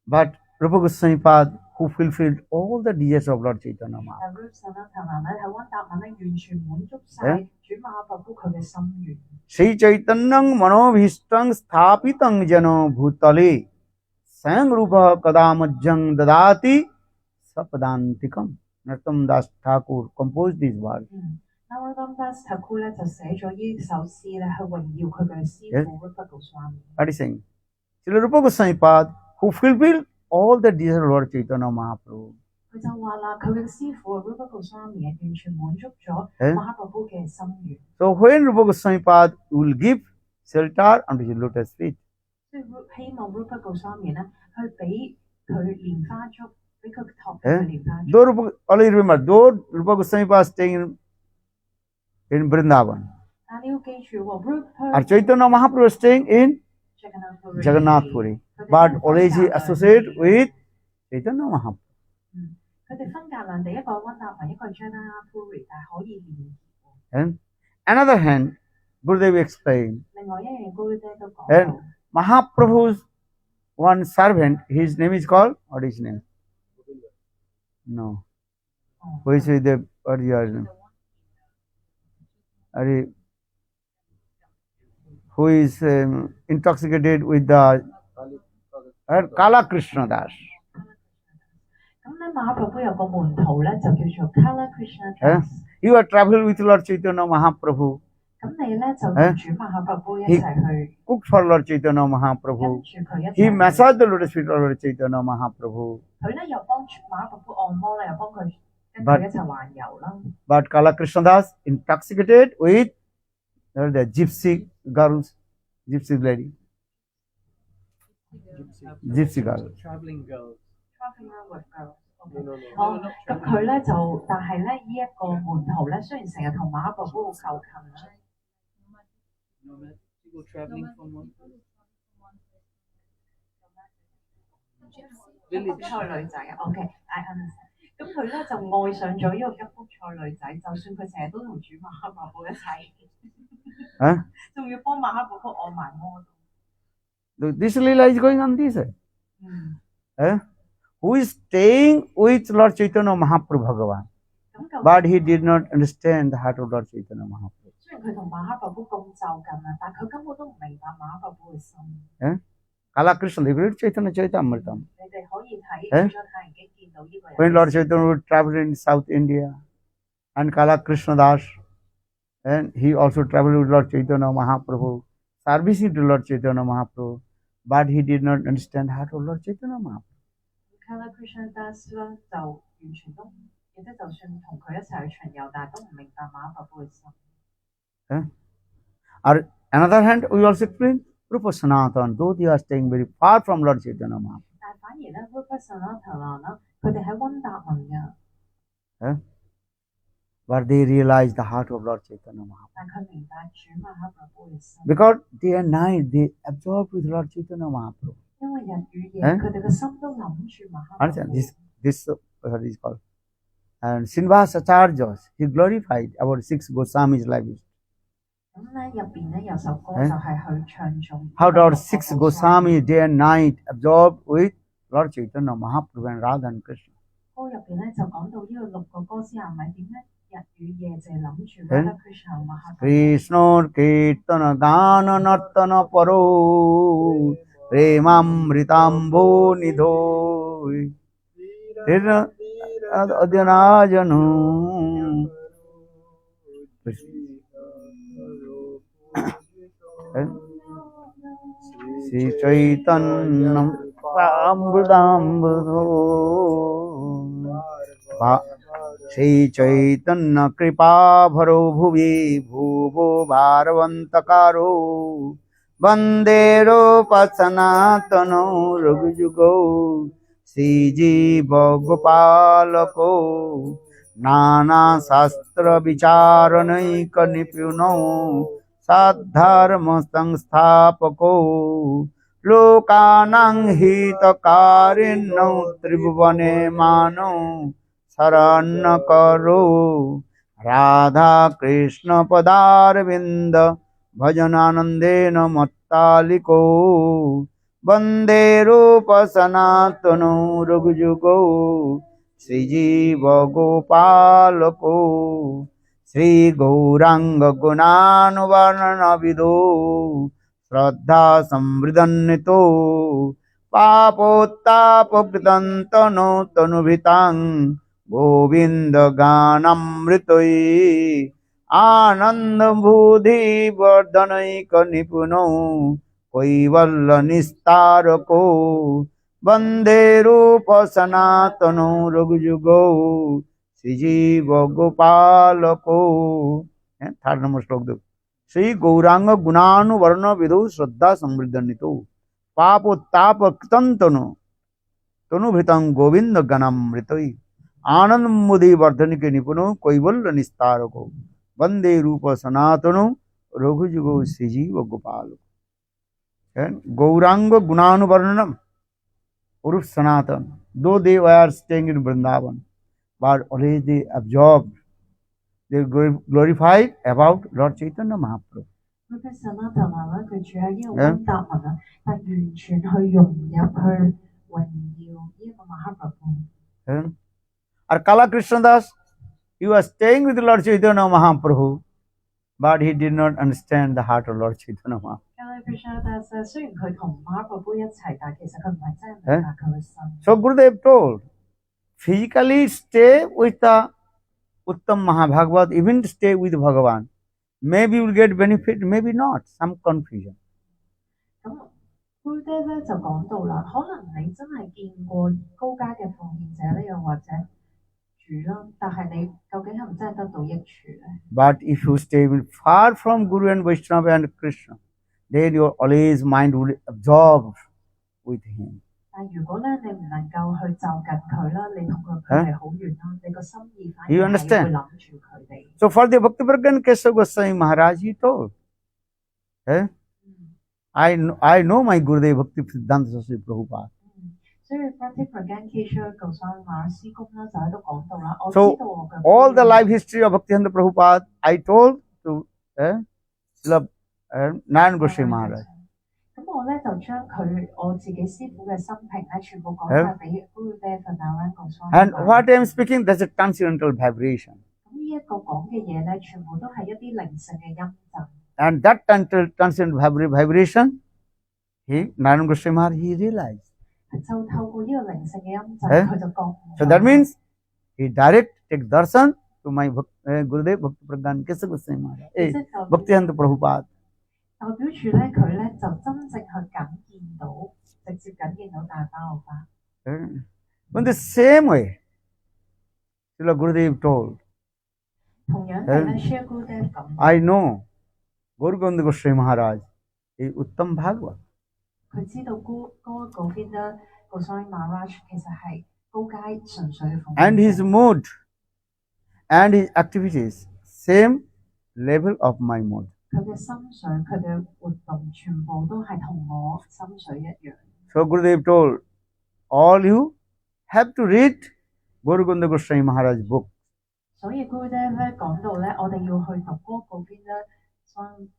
[SPEAKER 1] But Rupa Goswami Pad, who fulfilled all the desires of Lord Chaitanya Mahaprabhu.
[SPEAKER 2] 但 Rup Sanatana 咧喺溫達文咧完全滿足晒主馬伯夫佢嘅心願。
[SPEAKER 1] Sri Chaitanyang Manobhishtam Sthapitang Jano Bhutale Sang Rupa Kadamajjang Dadati Sapadantikam. Narottam Das Thakur composed these words.
[SPEAKER 2] Narottam Das Thakur 咧就寫咗呢首詩咧去榮耀佢嘅師父 Rupa Goswami。
[SPEAKER 1] What is saying? Srila Rupa Goswami Pad, who fulfilled all the desires of Lord Chaitanya Mahaprabhu.
[SPEAKER 2] 佢就話啦，佢嘅師父 Rupa Goswami 完全滿足咗馬伯夫嘅心願。
[SPEAKER 1] So when Rupa Goswami Pad will give shelter unto his lotus feet.
[SPEAKER 2] 所以希望 Rupa Goswami 咧去俾佢蓮花竹，俾佢托俾佢蓮花竹。
[SPEAKER 1] Though Rupa, always remember, though Rupa Goswami Pad staying in Vrindavan,
[SPEAKER 2] 但你要記住喎 Rupa
[SPEAKER 1] or Chaitanya Mahaprabhu staying in Jagannath Puri, but always he associate with Chaitanya Mahaprabhu.
[SPEAKER 2] 佢哋分隔兩地，一個係溫達文，一個係 Jagannath Puri，但係可以連結。
[SPEAKER 1] And another hand, Gurudev explained,
[SPEAKER 2] 另外一
[SPEAKER 1] And Mahaprabhu's one servant, his name is called, what is his name? No. Who is the, what is your name? Who is intoxicated with the Kala Krishna Das.
[SPEAKER 2] 咁咧馬哈प्रभु有個門徒咧就叫做 Kala Krishna Das。
[SPEAKER 1] You are traveled with Lord Chaitanya Mahaprabhu.
[SPEAKER 2] 咁你咧就同主馬哈प्रभु一齊去
[SPEAKER 1] Cooked for Lord Chaitanya
[SPEAKER 2] 跟
[SPEAKER 1] Mahaprabhu.
[SPEAKER 2] 住佢一
[SPEAKER 1] He
[SPEAKER 2] 齊。
[SPEAKER 1] massaged the lotus feet of Lord Chaitanya Mahaprabhu.
[SPEAKER 2] 佢咧又幫馬哈प्रभु按摩咧，又幫佢跟
[SPEAKER 1] But-
[SPEAKER 2] 佢一齊環遊啦。
[SPEAKER 1] But Kala Krishna Das intoxicated with the gypsy girls, gypsy lady, gypsy girl.
[SPEAKER 3] Traveling girls.
[SPEAKER 2] Traveling with girls。
[SPEAKER 4] No, no, no.
[SPEAKER 2] 哦，咁佢咧就，但係咧呢一個門徒咧，雖然成日同馬哈प्रभु好靠近啦，
[SPEAKER 3] Nomad people traveling from one
[SPEAKER 2] 吉卜賽女仔啊，OK，I understand。咁佢咧就愛上咗呢個吉卜賽女仔，就算佢成日都同主馬哈प्रभु一齊，
[SPEAKER 1] Huh?
[SPEAKER 2] 仲要幫馬哈प्रभु按埋摩。
[SPEAKER 1] This lila is going on this way.
[SPEAKER 2] 嗯，
[SPEAKER 1] Who is staying with Lord Chaitanya Mahaprabhu Bhagavan,
[SPEAKER 2] 咁究
[SPEAKER 1] but he did not understand the heart of Lord Chaitanya Mahaprabhu.
[SPEAKER 2] 雖然佢同馬哈प्रभु咁就近啊，但佢根本都唔明白馬哈प्रभु嘅心。
[SPEAKER 1] Kala Krishna, they read Chaitanya Charitamrita.
[SPEAKER 2] 你哋可以睇
[SPEAKER 1] 誒
[SPEAKER 2] 《出太已經見到呢個人。
[SPEAKER 1] When Lord Chaitanya would travel in South India, and Kala Krishna Das, and he also traveled with Lord Chaitanya Mahaprabhu, servicing to Lord Chaitanya Mahaprabhu, but he did not understand heart of Lord Chaitanya Mahaprabhu.
[SPEAKER 2] Kala Krishna Das 咧就完全都，亦即就算同佢一齊去巡遊，但係都唔明白馬哈प्रभु嘅心。
[SPEAKER 1] Or another hand, we also explain Rupa Sanatana, though they are staying very far from Lord Chaitanya Mahaprabhu.
[SPEAKER 2] 但係反而咧 Rupa Sanatana 啦，佢哋喺溫達文嘅，
[SPEAKER 1] But they realize the heart of Lord Chaitanya Mahaprabhu.
[SPEAKER 2] 但佢明白主馬哈प्रभु嘅心。
[SPEAKER 1] Because day and night they absorb with Lord Chaitanya Mahaprabhu.
[SPEAKER 2] 因為日與夜，
[SPEAKER 1] 誒
[SPEAKER 2] 佢哋嘅心都諗住馬哈
[SPEAKER 1] Understand?
[SPEAKER 2] Prabhu。
[SPEAKER 1] This what is called. And Srinivas Acharya, he glorified about 6 Goswamis like this.
[SPEAKER 2] 咁咧入邊咧有首歌就係去唱頌
[SPEAKER 1] How our 6 Goswamis day and night absorbed with Lord Chaitanya Mahaprabhu and Radha and Krishna.
[SPEAKER 2] 歌入邊咧就講到呢個6個歌詞係咪點咧？日與夜就係諗住
[SPEAKER 1] 誒
[SPEAKER 2] Radha Krishna 馬哈
[SPEAKER 1] Krishna Kirtana Gana Nartana Paro Premamritambo Nidho Tirna Adyanajanu Sri Chaitanyam Amrudambudho Sri Chaitanya Kripa Bharo Bhuvi Bhuvo Bharavantakaro Vande Rupa Sanatano Raghujugo Sri Jiva Gopalako Nana Sastra Vicharanaika Nipuno Sadharma Sangstapako Lokanang Hitakarino Tribhuvane Mano Saranna Karo Radha Krishna Padarvinda Bhajananandena Mattaliko Vande Rupa Sanatano Raghujugo Sri Jiva Gopalako Sri Gauranga Gunanuvarnana Vidho Shraddha Samvridannito Papottapokritantano Tanubhitang Govinda Ganamritoi Ananda Budhi Vardhanaika Nipuno Kaivalla Nistarako Vande Rupa Sanatano Raghujugo Sri Jiva Gopalako. Third number slok. Sri Gauranga Gunanu Varna Vidhu Shraddha Samvridhanito Papottapa Kitantano Tanubhitang Govinda Ganamritoi Anand Mudhi Vardhanike Nipuno Kaivalla Nistarako Vande Rupa Sanatano Raghujugo Sri Jiva Gopalako. Gauranga Gunanu Varnanam Uruf Sanatan. Though they were staying in Vrindavan, but always they absorbed, they glorified about Lord Chaitanya Mahaprabhu.
[SPEAKER 2] Prophet Sanatana 咧，佢住喺呢個温達文啊，但完全去融入去榮耀呢一個馬哈प्रभु。
[SPEAKER 1] Or Kala Krishna Das, he was staying with Lord Chaitanya Mahaprabhu, but he did not understand the heart of Lord Chaitanya Mahaprabhu.
[SPEAKER 2] Krishnadas 雖然佢同馬哈प्रभु一齊，但其實佢唔係真係明白佢嘅心。
[SPEAKER 1] So Gurudev told, physically stay with the Uttam Mahabhagavat, even stay with Bhagavan. Maybe you will get benefit, maybe not, some confusion.
[SPEAKER 2] 咁 Gurudev 咧就講到啦，可能你真係見過高階嘅奉獻者咧，又或者主啦，但係你究竟係唔真係得到益處咧？
[SPEAKER 1] But if you stay far from Guru and Vaishnava and Krishna, then your always mind will absorb with him.
[SPEAKER 2] 但如果咧你唔能夠去就近佢啦，你同佢距離好遠啦，你個心意反而
[SPEAKER 1] You
[SPEAKER 2] 係
[SPEAKER 1] understand?
[SPEAKER 2] 會諗住佢哋。
[SPEAKER 1] So for the Bhakti-Pragan Kesava Goswami Maharaj, he told, I know my Gurudev Bhakti Siddhanta Saraswati Prabhupada.
[SPEAKER 2] 所以 Bhakti Pragan Kesava Goswami Maharaj 師公咧就喺度講到啦，我知
[SPEAKER 1] So
[SPEAKER 2] 道我嘅
[SPEAKER 1] all the life history of Bhaktivedanta Prabhupada, I told to Narayan Goswami Maharaj.
[SPEAKER 2] 咁我咧就將我自己師傅嘅生平咧，全部講晒俾 Gurudev Narayan Goswami。
[SPEAKER 1] And what I am speaking, that's a transcendental vibration.
[SPEAKER 2] 咁呢一個講嘅嘢咧，全部都係一啲靈性嘅音震。
[SPEAKER 1] And that transcendental vibration, Narayan Goswami Maharaj, he realized.
[SPEAKER 2] 就透過呢個靈性嘅音震，佢就覺悟。
[SPEAKER 1] So that means he direct take darshan to my Gurudev Bhakti Pragan Kesava Goswami Maharaj, Bhaktivedanta Prabhupada.
[SPEAKER 2] 代表住咧，佢咧就真正去感見到，直接感見到大巴奧巴。
[SPEAKER 1] In the same way, Srila Gurudev told,
[SPEAKER 2] 同樣地咧 ，Shri Gurudev 咁，
[SPEAKER 1] I know Gaur Govinda Goswami Maharaj is Uttam Bhagavad.
[SPEAKER 2] 佢知道嗰邊咧，Goswami Maharaj 其實係高階純粹嘅奉獻。
[SPEAKER 1] And his mood and his activities, same level of my mood.
[SPEAKER 2] 佢嘅心水，佢嘅活動，全部都係同我心水一樣。
[SPEAKER 1] So Gurudev told, all you have to read Gaur Govinda Goswami Maharaj book.
[SPEAKER 2] 所以 Gurudev 咧講到咧，我哋要去讀嗰邊咧，Swami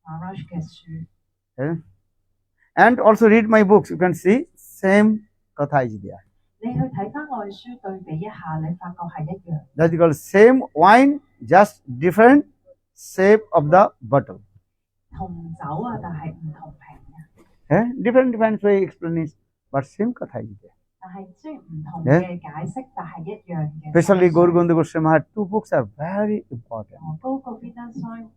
[SPEAKER 2] Maharaj 嘅書。
[SPEAKER 1] And also read my books. You can see same katha is there.
[SPEAKER 2] 你去睇翻我嘅書對比一下，你發覺係一樣。
[SPEAKER 1] That is called same wine, just different shape of the bottle.
[SPEAKER 2] 同酒啊，但係唔同瓶嘅。
[SPEAKER 1] Different way explain it, but same katha is there.
[SPEAKER 2] 但係雖然唔同嘅解釋，但係一樣嘅。
[SPEAKER 1] Especially Gaur Govinda Goswami Maharaj, two books are very important.
[SPEAKER 2] 高個邊單 Swami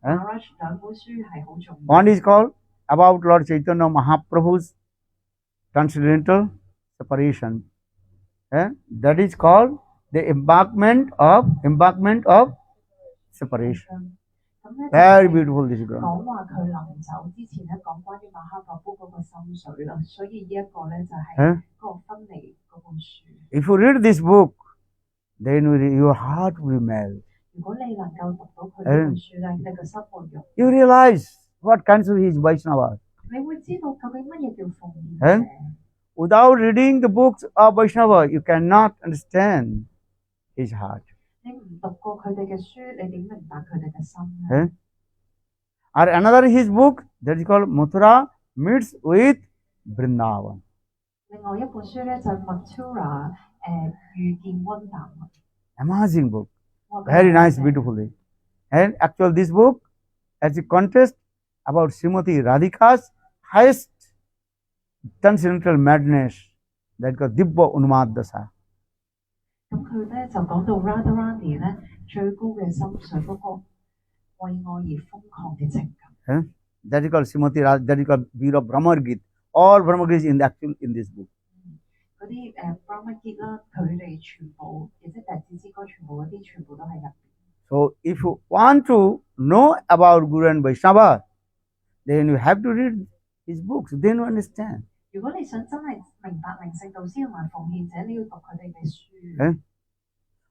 [SPEAKER 2] Maharaj 兩本書係好重要。
[SPEAKER 1] One is called about Lord Chaitanya Mahaprabhu's transcendental separation. That is called the embarkment of separation.
[SPEAKER 2] 咁咧
[SPEAKER 1] Very beautiful this ground.
[SPEAKER 2] 講話佢臨走之前咧，講關於馬哈प्रभु嗰個心水啦，所以呢一個咧就係嗰個分離嗰本書。
[SPEAKER 1] If you read this book, then your heart will melt.
[SPEAKER 2] 如果你能夠讀到佢呢本書咧，你個心會融。
[SPEAKER 1] You realize what kinds of his Vaishnava.
[SPEAKER 2] 你會知道究竟乜嘢叫奉獻者。
[SPEAKER 1] Without reading the books of Vaishnava, you cannot understand his heart.
[SPEAKER 2] 你唔讀過佢哋嘅書，你點明白佢哋嘅心咧？
[SPEAKER 1] Or another his book that is called Mathura meets with Vrindavan.
[SPEAKER 2] 另外一本書咧就係 Mathura 遇見溫達文。
[SPEAKER 1] Amazing book.
[SPEAKER 2] 哇
[SPEAKER 1] Very nice, beautifully. And actually this book as a contest about Srimati Radhika's highest transcendental madness that is called Dibba Unmad Dasa.
[SPEAKER 2] 咁佢咧就講到 Radharani 咧最高嘅心水嗰個為愛而瘋狂嘅情感。
[SPEAKER 1] That is called Srimati Radhika, that is called Veera Brahmagit. All Brahmagit is in the actual in this book.
[SPEAKER 2] 嗰啲Brahmagit 啦，佢哋全部，亦即係弟子之歌，全部嗰啲全部都喺入邊。
[SPEAKER 1] So if you want to know about Guru and Vaishnava, then you have to read his books, then you understand.
[SPEAKER 2] 如果你想真係明白靈性導師同埋奉獻者，你要讀佢哋嘅書。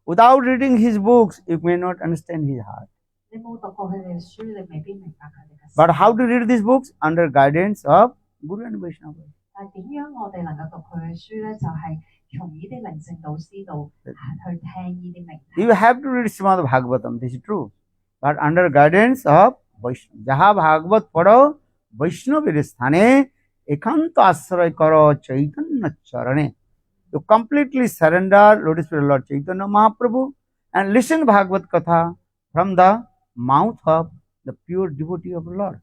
[SPEAKER 1] Without reading his books, you may not understand his heart.
[SPEAKER 2] 你冇讀過佢哋嘅書，你未必明白佢哋嘅心。
[SPEAKER 1] But how to read these books? Under guidance of Guru and Vaishnava.
[SPEAKER 2] 但係點樣我哋能夠讀佢嘅書咧？就係從呢啲靈性導師度去聽呢啲命題。
[SPEAKER 1] You have to read Srimad Bhagavatam, this is true. But under guidance of বৈষ্ণব। যাহা ভাগবত পড়ো বৈষ্ণবের স্থানে একান্ত আশ্রয় করো চৈতন্য চরণে। You completely surrender Lotus Feet of Lord Chaitanya Mahaprabhu and listen Bhagavad Katha from the mouth of the pure devotee of the Lord.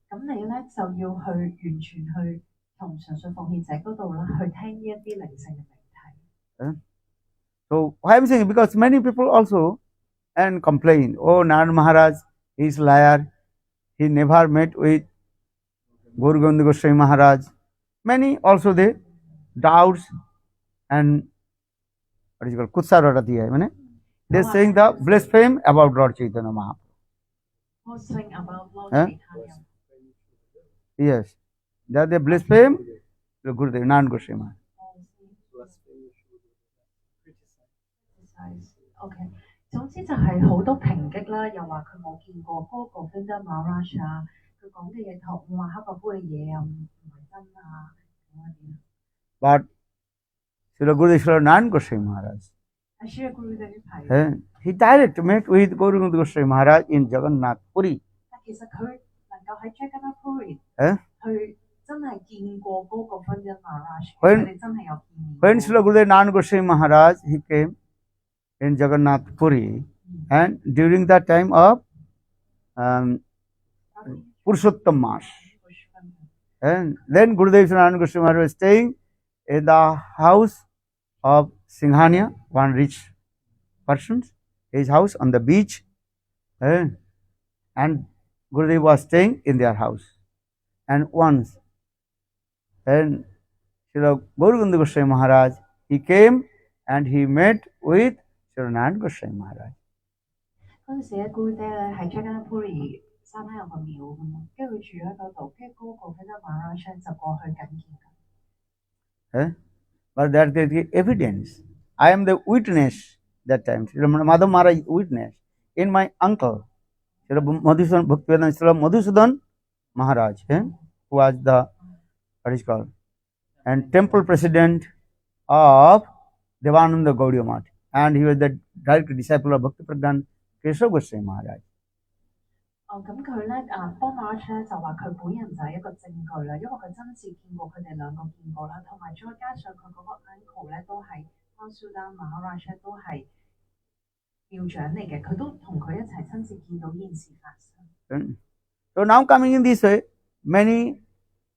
[SPEAKER 2] 咁你咧就要去完全去同純粹奉獻者嗰度啦，去聽呢一啲靈性嘅命題。
[SPEAKER 1] So why I'm saying, because many people also and complain, oh Narad Maharaj is liar, he never met with Guru Govinda Goswami Maharaj. Many also they doubts and what is it called Kutsarata diya, মানে they saying the blaspheme about Lord Chaitanya Mahaprabhu.
[SPEAKER 2] Boasting about Lord
[SPEAKER 1] Huh?
[SPEAKER 2] Chaitanya.
[SPEAKER 1] Yes, that they blaspheme the Gurudev Narad Goswami Maharaj.
[SPEAKER 2] OK，總之就係好多抨擊啦，又話佢冇見過嗰個 Govinda Maharaj 啊，佢講嘅嘢同話黑白灰嘅嘢啊，唔係真啊咁嗰啲。
[SPEAKER 1] But Srila Gurudev Srila Narad Goswami Maharaj,
[SPEAKER 2] 係 Srila Gurudev 係，
[SPEAKER 1] he direct met with Guru Govinda Goswami Maharaj in Jagannath Puri.
[SPEAKER 2] 但其實佢能夠喺 Jagannath Puri
[SPEAKER 1] 誒
[SPEAKER 2] 去真係見過嗰個 Govinda Maharaj，
[SPEAKER 1] When-
[SPEAKER 2] 佢哋真係有見面過。
[SPEAKER 1] When Srila Gurudev Narad Goswami Maharaj, he came in Jagannath Puri, and during the time of Purushottam Mas, and then Gurudev Srila Narad Goswami Maharaj was staying in the house of Singhania, one rich person, his house on the beach, and Gurudev was staying in their house. And once, and Srila Guru Govinda Goswami Maharaj, he came and he met with Srila Narad Goswami Maharaj.
[SPEAKER 2] 嗰陣時咧，姑爹咧喺 Jagannath Puri 山下有個廟咁嘛，跟住佢住喺嗰度，跟住嗰個 Govinda Maharaj 就過去覲見佢。
[SPEAKER 1] But that is the evidence. I am the witness that time. Srila Madhav Maharaj witness in my uncle, Srila Madhusudan Bhaktivedanta Srila Madhusudan Maharaj, who was the what is called and temple president of Devananda Gaudiya Math, and he was the direct disciple of Bhakti Pradhan Keshav Goswami Maharaj.
[SPEAKER 2] 哦，咁佢咧幫 Maharaj 咧就話佢本人就係一個證據啦，因為佢真切見過佢哋兩個見過啦，同埋再加上佢嗰個 uncle 咧都係 Madhusudan Maharaj 咧都係廟長嚟嘅，佢都同佢一齊親自見到呢件事發生。
[SPEAKER 1] So now coming in this way, many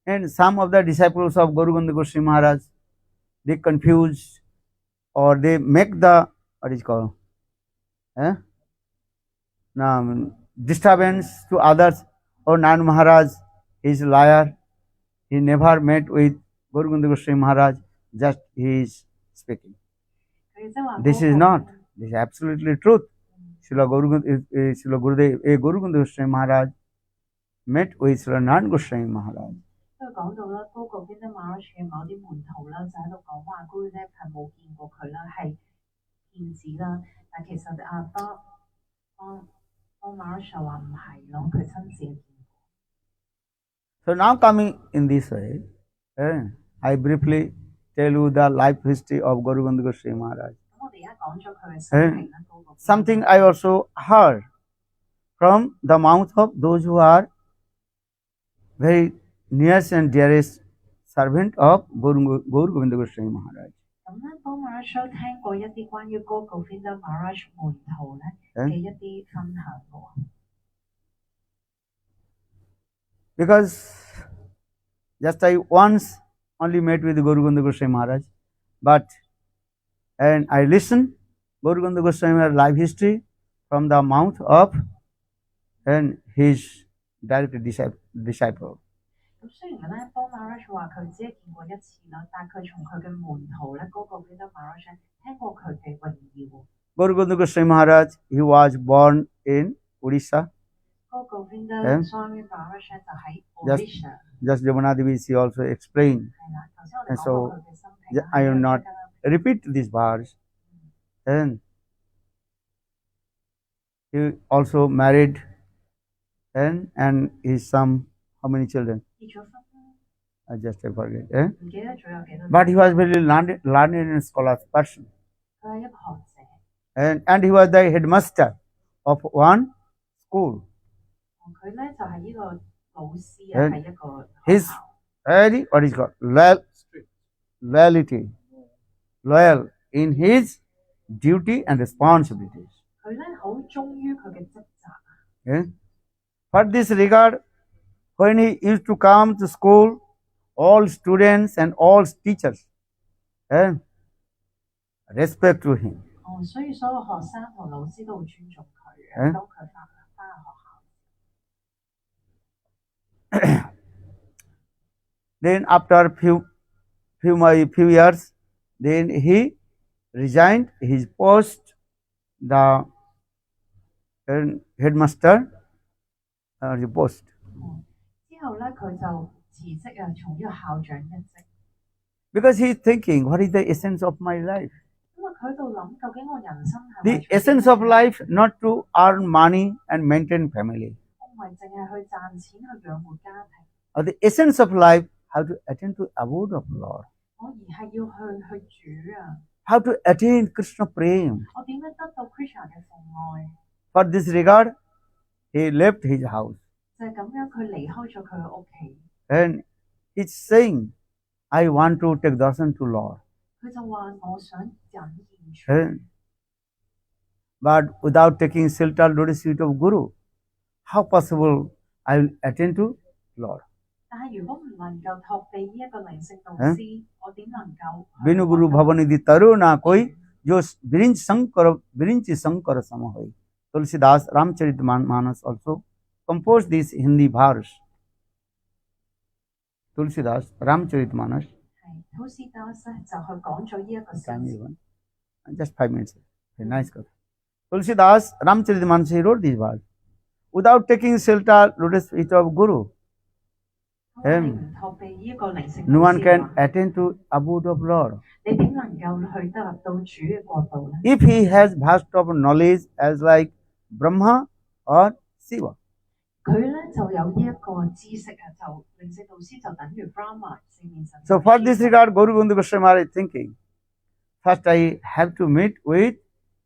[SPEAKER 1] and some of the disciples of Guru Govinda Goswami Maharaj, they confuse or they make the what is called disturbance to others. Oh, Narad Maharaj is a liar. He never met with Guru Govinda Goswami Maharaj. Just he is speaking.
[SPEAKER 2] 佢即係話
[SPEAKER 1] This is not. This is absolutely truth. Srila Gurudev, Guru Govinda Goswami Maharaj met with Srila Narad Goswami Maharaj.
[SPEAKER 2] 都講到啦，嗰個 Govinda Maharaj 嘅某啲門徒啦，就喺度講話 Gurudev 係冇見過佢啦，係騙子啦。但其實幫 Maharaj 就話唔係咯，佢親自見過。
[SPEAKER 1] So now coming in this way, I briefly tell you the life history of Guru Govinda Goswami Maharaj.
[SPEAKER 2] 咁我哋而家講咗佢嘅生平啦，嗰個
[SPEAKER 1] Something I also heard from the mouth of those who are very nearest and dearest servant of Guru Govinda Goswami Maharaj.
[SPEAKER 2] 咁咧，幫 Maharaj 都聽過一啲關於嗰個 Govinda Maharaj 門徒咧嘅一啲分享喎。
[SPEAKER 1] Because just I once only met with Guru Govinda Goswami Maharaj, and I listened Guru Govinda Goswami Maharaj life history from the mouth of and his direct disciple.
[SPEAKER 2] 咁雖然咧，幫 Maharaj 話佢只係見過一次啦，但係佢從佢嘅門徒咧嗰個 Govinda Maharaj 聽過佢嘅榮耀。
[SPEAKER 1] Guru Govinda Goswami Maharaj, he was born in Odisha.
[SPEAKER 2] 嗰個 Govinda Swami Maharaj 就喺 Odisha。
[SPEAKER 1] Just Jamuna Devi, she also explained.
[SPEAKER 2] 係啦，頭先我哋
[SPEAKER 1] And
[SPEAKER 2] 講
[SPEAKER 1] so
[SPEAKER 2] 過佢嘅生平啦。
[SPEAKER 1] I will not repeat this verse. And he also married and his son, how many children?
[SPEAKER 2] 結咗婚啦，
[SPEAKER 1] I just I forget.
[SPEAKER 2] 唔記得咗有幾多。
[SPEAKER 1] But he was very learned and scholar person.
[SPEAKER 2] 佢係一個學者。
[SPEAKER 1] And he was the headmaster of one school.
[SPEAKER 2] 佢咧就係呢個老師啊，
[SPEAKER 1] And
[SPEAKER 2] 係一個學
[SPEAKER 1] His
[SPEAKER 2] 校。
[SPEAKER 1] very what is called loyalty, loyal in his duty and responsibilities.
[SPEAKER 2] 佢咧好忠於佢嘅職責啊。
[SPEAKER 1] Okay? For this regard, when he used to come to school, all students and all teachers respect to him.
[SPEAKER 2] 哦，所以所有學生同老師都好尊重佢嘅。
[SPEAKER 1] 嗯
[SPEAKER 2] 當佢翻學校，
[SPEAKER 1] Then after few years, then he resigned his post, the headmaster the post.
[SPEAKER 2] 之後咧佢就辭職啊，從呢個校長一職。
[SPEAKER 1] Because he is thinking, what is the essence of my life?
[SPEAKER 2] 因為佢喺度諗，究竟我人生係
[SPEAKER 1] The
[SPEAKER 2] 為咗
[SPEAKER 1] essence
[SPEAKER 2] 啲
[SPEAKER 1] of
[SPEAKER 2] 咩
[SPEAKER 1] life not to earn money and maintain family.
[SPEAKER 2] 我唔係淨係去賺錢去養活家庭，
[SPEAKER 1] Or the essence of life, how to attain to abode of Lord.
[SPEAKER 2] 我而係要去煮啊！
[SPEAKER 1] How to attain Krishna Prem.
[SPEAKER 2] 我點樣得到 Krishna 嘅奉愛？
[SPEAKER 1] For this regard, he left his house
[SPEAKER 2] 就係咁樣，佢離開咗佢嘅屋企，
[SPEAKER 1] and he's saying, I want to take darshan to Lord.
[SPEAKER 2] 佢就話我想引現出，
[SPEAKER 1] And, but without taking shelter, lotus feet of Guru, how possible I will attain to Lord?
[SPEAKER 2] 但係如果唔能夠託庇呢一個靈性導師，我點能夠？
[SPEAKER 1] बिनु गुरु भवनिधि तरु ना कोई जो बिरिंच शंकर सम होई. Tulsidas Ramcharitmanas also composed this Hindi verse. Tulsidas Ramcharitmanas.
[SPEAKER 2] 係 Tulsidas 咧就去講咗呢一個詩
[SPEAKER 1] Time
[SPEAKER 2] 詞。
[SPEAKER 1] even. Just 5 minutes. Very nice. Tulsidas Ramcharitmanas he wrote this verse. Without taking shelter, lotus feet of Guru,
[SPEAKER 2] 你唔託庇呢一個靈性導
[SPEAKER 1] no one
[SPEAKER 2] 師嘅
[SPEAKER 1] can
[SPEAKER 2] 話，
[SPEAKER 1] attain to abode of Lord.
[SPEAKER 2] 你點能夠去得入到主嘅國度咧？
[SPEAKER 1] If he has vast of knowledge as like Brahma or Shiva.
[SPEAKER 2] 佢咧就有呢一個知識啊，就靈性導師就等於 Brahma 四面神。
[SPEAKER 1] So for this regard, Guru Govinda Goswami Maharaj is thinking, first I have to meet with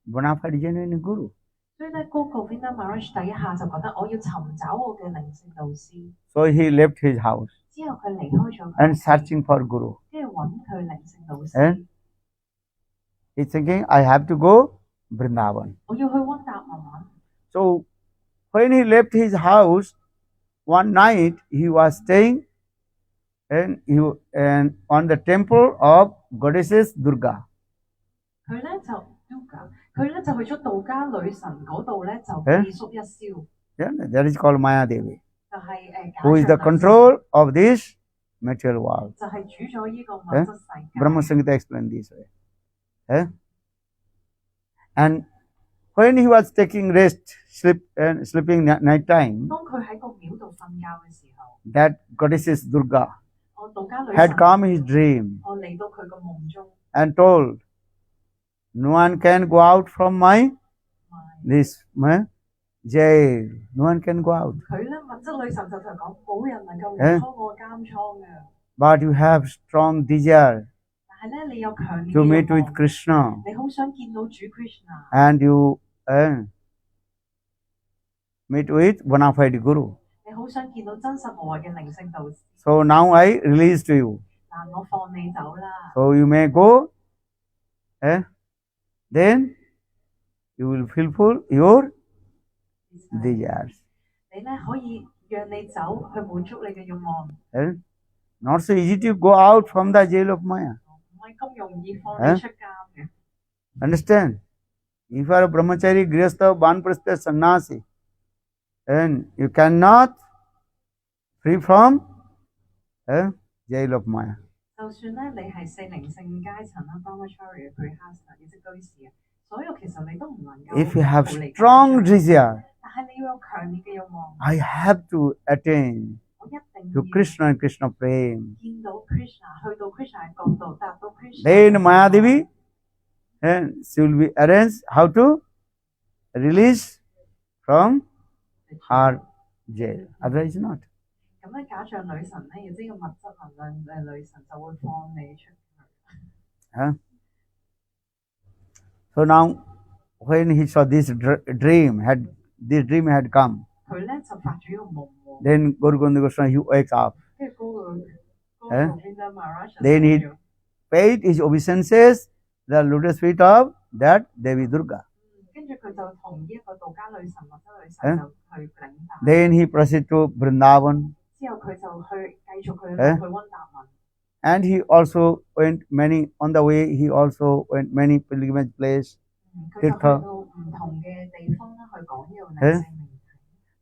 [SPEAKER 1] bona fide genuine Guru.
[SPEAKER 2] 所以咧，高高 Vinda Maharaj 第一下就覺得我要尋找我嘅靈性導師，
[SPEAKER 1] So he left his house
[SPEAKER 2] 之後佢離開咗佢
[SPEAKER 1] and
[SPEAKER 2] 屋企
[SPEAKER 1] searching for Guru.
[SPEAKER 2] 跟住揾佢靈性導師。
[SPEAKER 1] And he's thinking, I have to go Vrindavan.
[SPEAKER 2] 我要去溫達文玩。
[SPEAKER 1] So when he left his house, one night he was staying and on the temple of goddesses Durga.
[SPEAKER 2] 佢咧就 Durga，佢咧就去咗道家女神嗰度咧就避宿一宵，
[SPEAKER 1] Yeah, that is called Maya Devi,
[SPEAKER 2] 就係
[SPEAKER 1] who is the control of this material world.
[SPEAKER 2] 就係主咗呢個物質世界。
[SPEAKER 1] Brahma Samhita explained this way. And when he was taking rest, sleeping night time,
[SPEAKER 2] 當佢喺個廟度瞓覺嘅時候，
[SPEAKER 1] that goddesses Durga
[SPEAKER 2] 我道家女
[SPEAKER 1] had
[SPEAKER 2] 神
[SPEAKER 1] come in his dream
[SPEAKER 2] 我嚟到佢個夢中，
[SPEAKER 1] and told, no one can go out from this jail. No one can go out.
[SPEAKER 2] 佢咧物質女神就同佢講，冇人能夠離開我監倉嘅。
[SPEAKER 1] But you have strong desire
[SPEAKER 2] 但係咧，你有強烈
[SPEAKER 1] to
[SPEAKER 2] 嘅
[SPEAKER 1] meet
[SPEAKER 2] 慾
[SPEAKER 1] with
[SPEAKER 2] 望，
[SPEAKER 1] Krishna
[SPEAKER 2] 你好想見到主 Krishna，
[SPEAKER 1] and you meet with bona fide Guru.
[SPEAKER 2] 你好想見到真實無偽嘅靈性導師。
[SPEAKER 1] So now I release to you.
[SPEAKER 2] 嗱，我放你走啦，
[SPEAKER 1] So you may go, then you will fulfill your desires.
[SPEAKER 2] 你咧可以讓你走去滿足你嘅慾望，
[SPEAKER 1] Not so easy to go out from the jail of Maya.
[SPEAKER 2] 唔係咁容易放你出監嘅。
[SPEAKER 1] Understand? If you are a brahmachari, grihastha, banprastha, sannyasi, and you cannot free from jail of Maya.
[SPEAKER 2] 就算咧你係四靈性階層啦 ，brahmachari、grihastha 呢啲居士啊，所有其實你都唔能夠
[SPEAKER 1] If you have
[SPEAKER 2] 逃離
[SPEAKER 1] strong
[SPEAKER 2] 監獄
[SPEAKER 1] desire,
[SPEAKER 2] 但係你要有強烈嘅慾望，
[SPEAKER 1] I have to attain
[SPEAKER 2] 我一定
[SPEAKER 1] to
[SPEAKER 2] 要
[SPEAKER 1] Krishna and Krishna Prem.
[SPEAKER 2] 見到 Krishna， 去到 Krishna 嘅角度，達到 Krishna。
[SPEAKER 1] Then Maya Devi, and she will be arranged how to release from her jail. Otherwise not.
[SPEAKER 2] 咁咧，假象女神咧，亦即係個物質能量嘅女神就會放你出去。
[SPEAKER 1] So now, when he saw this dream had come,
[SPEAKER 2] 佢咧就就發咗一個夢喎。
[SPEAKER 1] Then Guru Govinda Goswami, he wakes up.
[SPEAKER 2] 跟住嗰個
[SPEAKER 1] 誒
[SPEAKER 2] Govinda Maharaj 就
[SPEAKER 1] Then he
[SPEAKER 2] 醒咗
[SPEAKER 1] paid his obeisances, the lotus feet of that Devi Durga.
[SPEAKER 2] 跟住佢就同呢一個道家女神或者女
[SPEAKER 1] 誒
[SPEAKER 2] 神就去領達。
[SPEAKER 1] Then he proceeded to Vrindavan.
[SPEAKER 2] 之後佢就去繼續去
[SPEAKER 1] 誒
[SPEAKER 2] 去溫達文。
[SPEAKER 1] And he also went many, on the way, he also went many pilgrimage places.
[SPEAKER 2] 佢就去到唔同嘅地方啦，去講呢個靈性命題。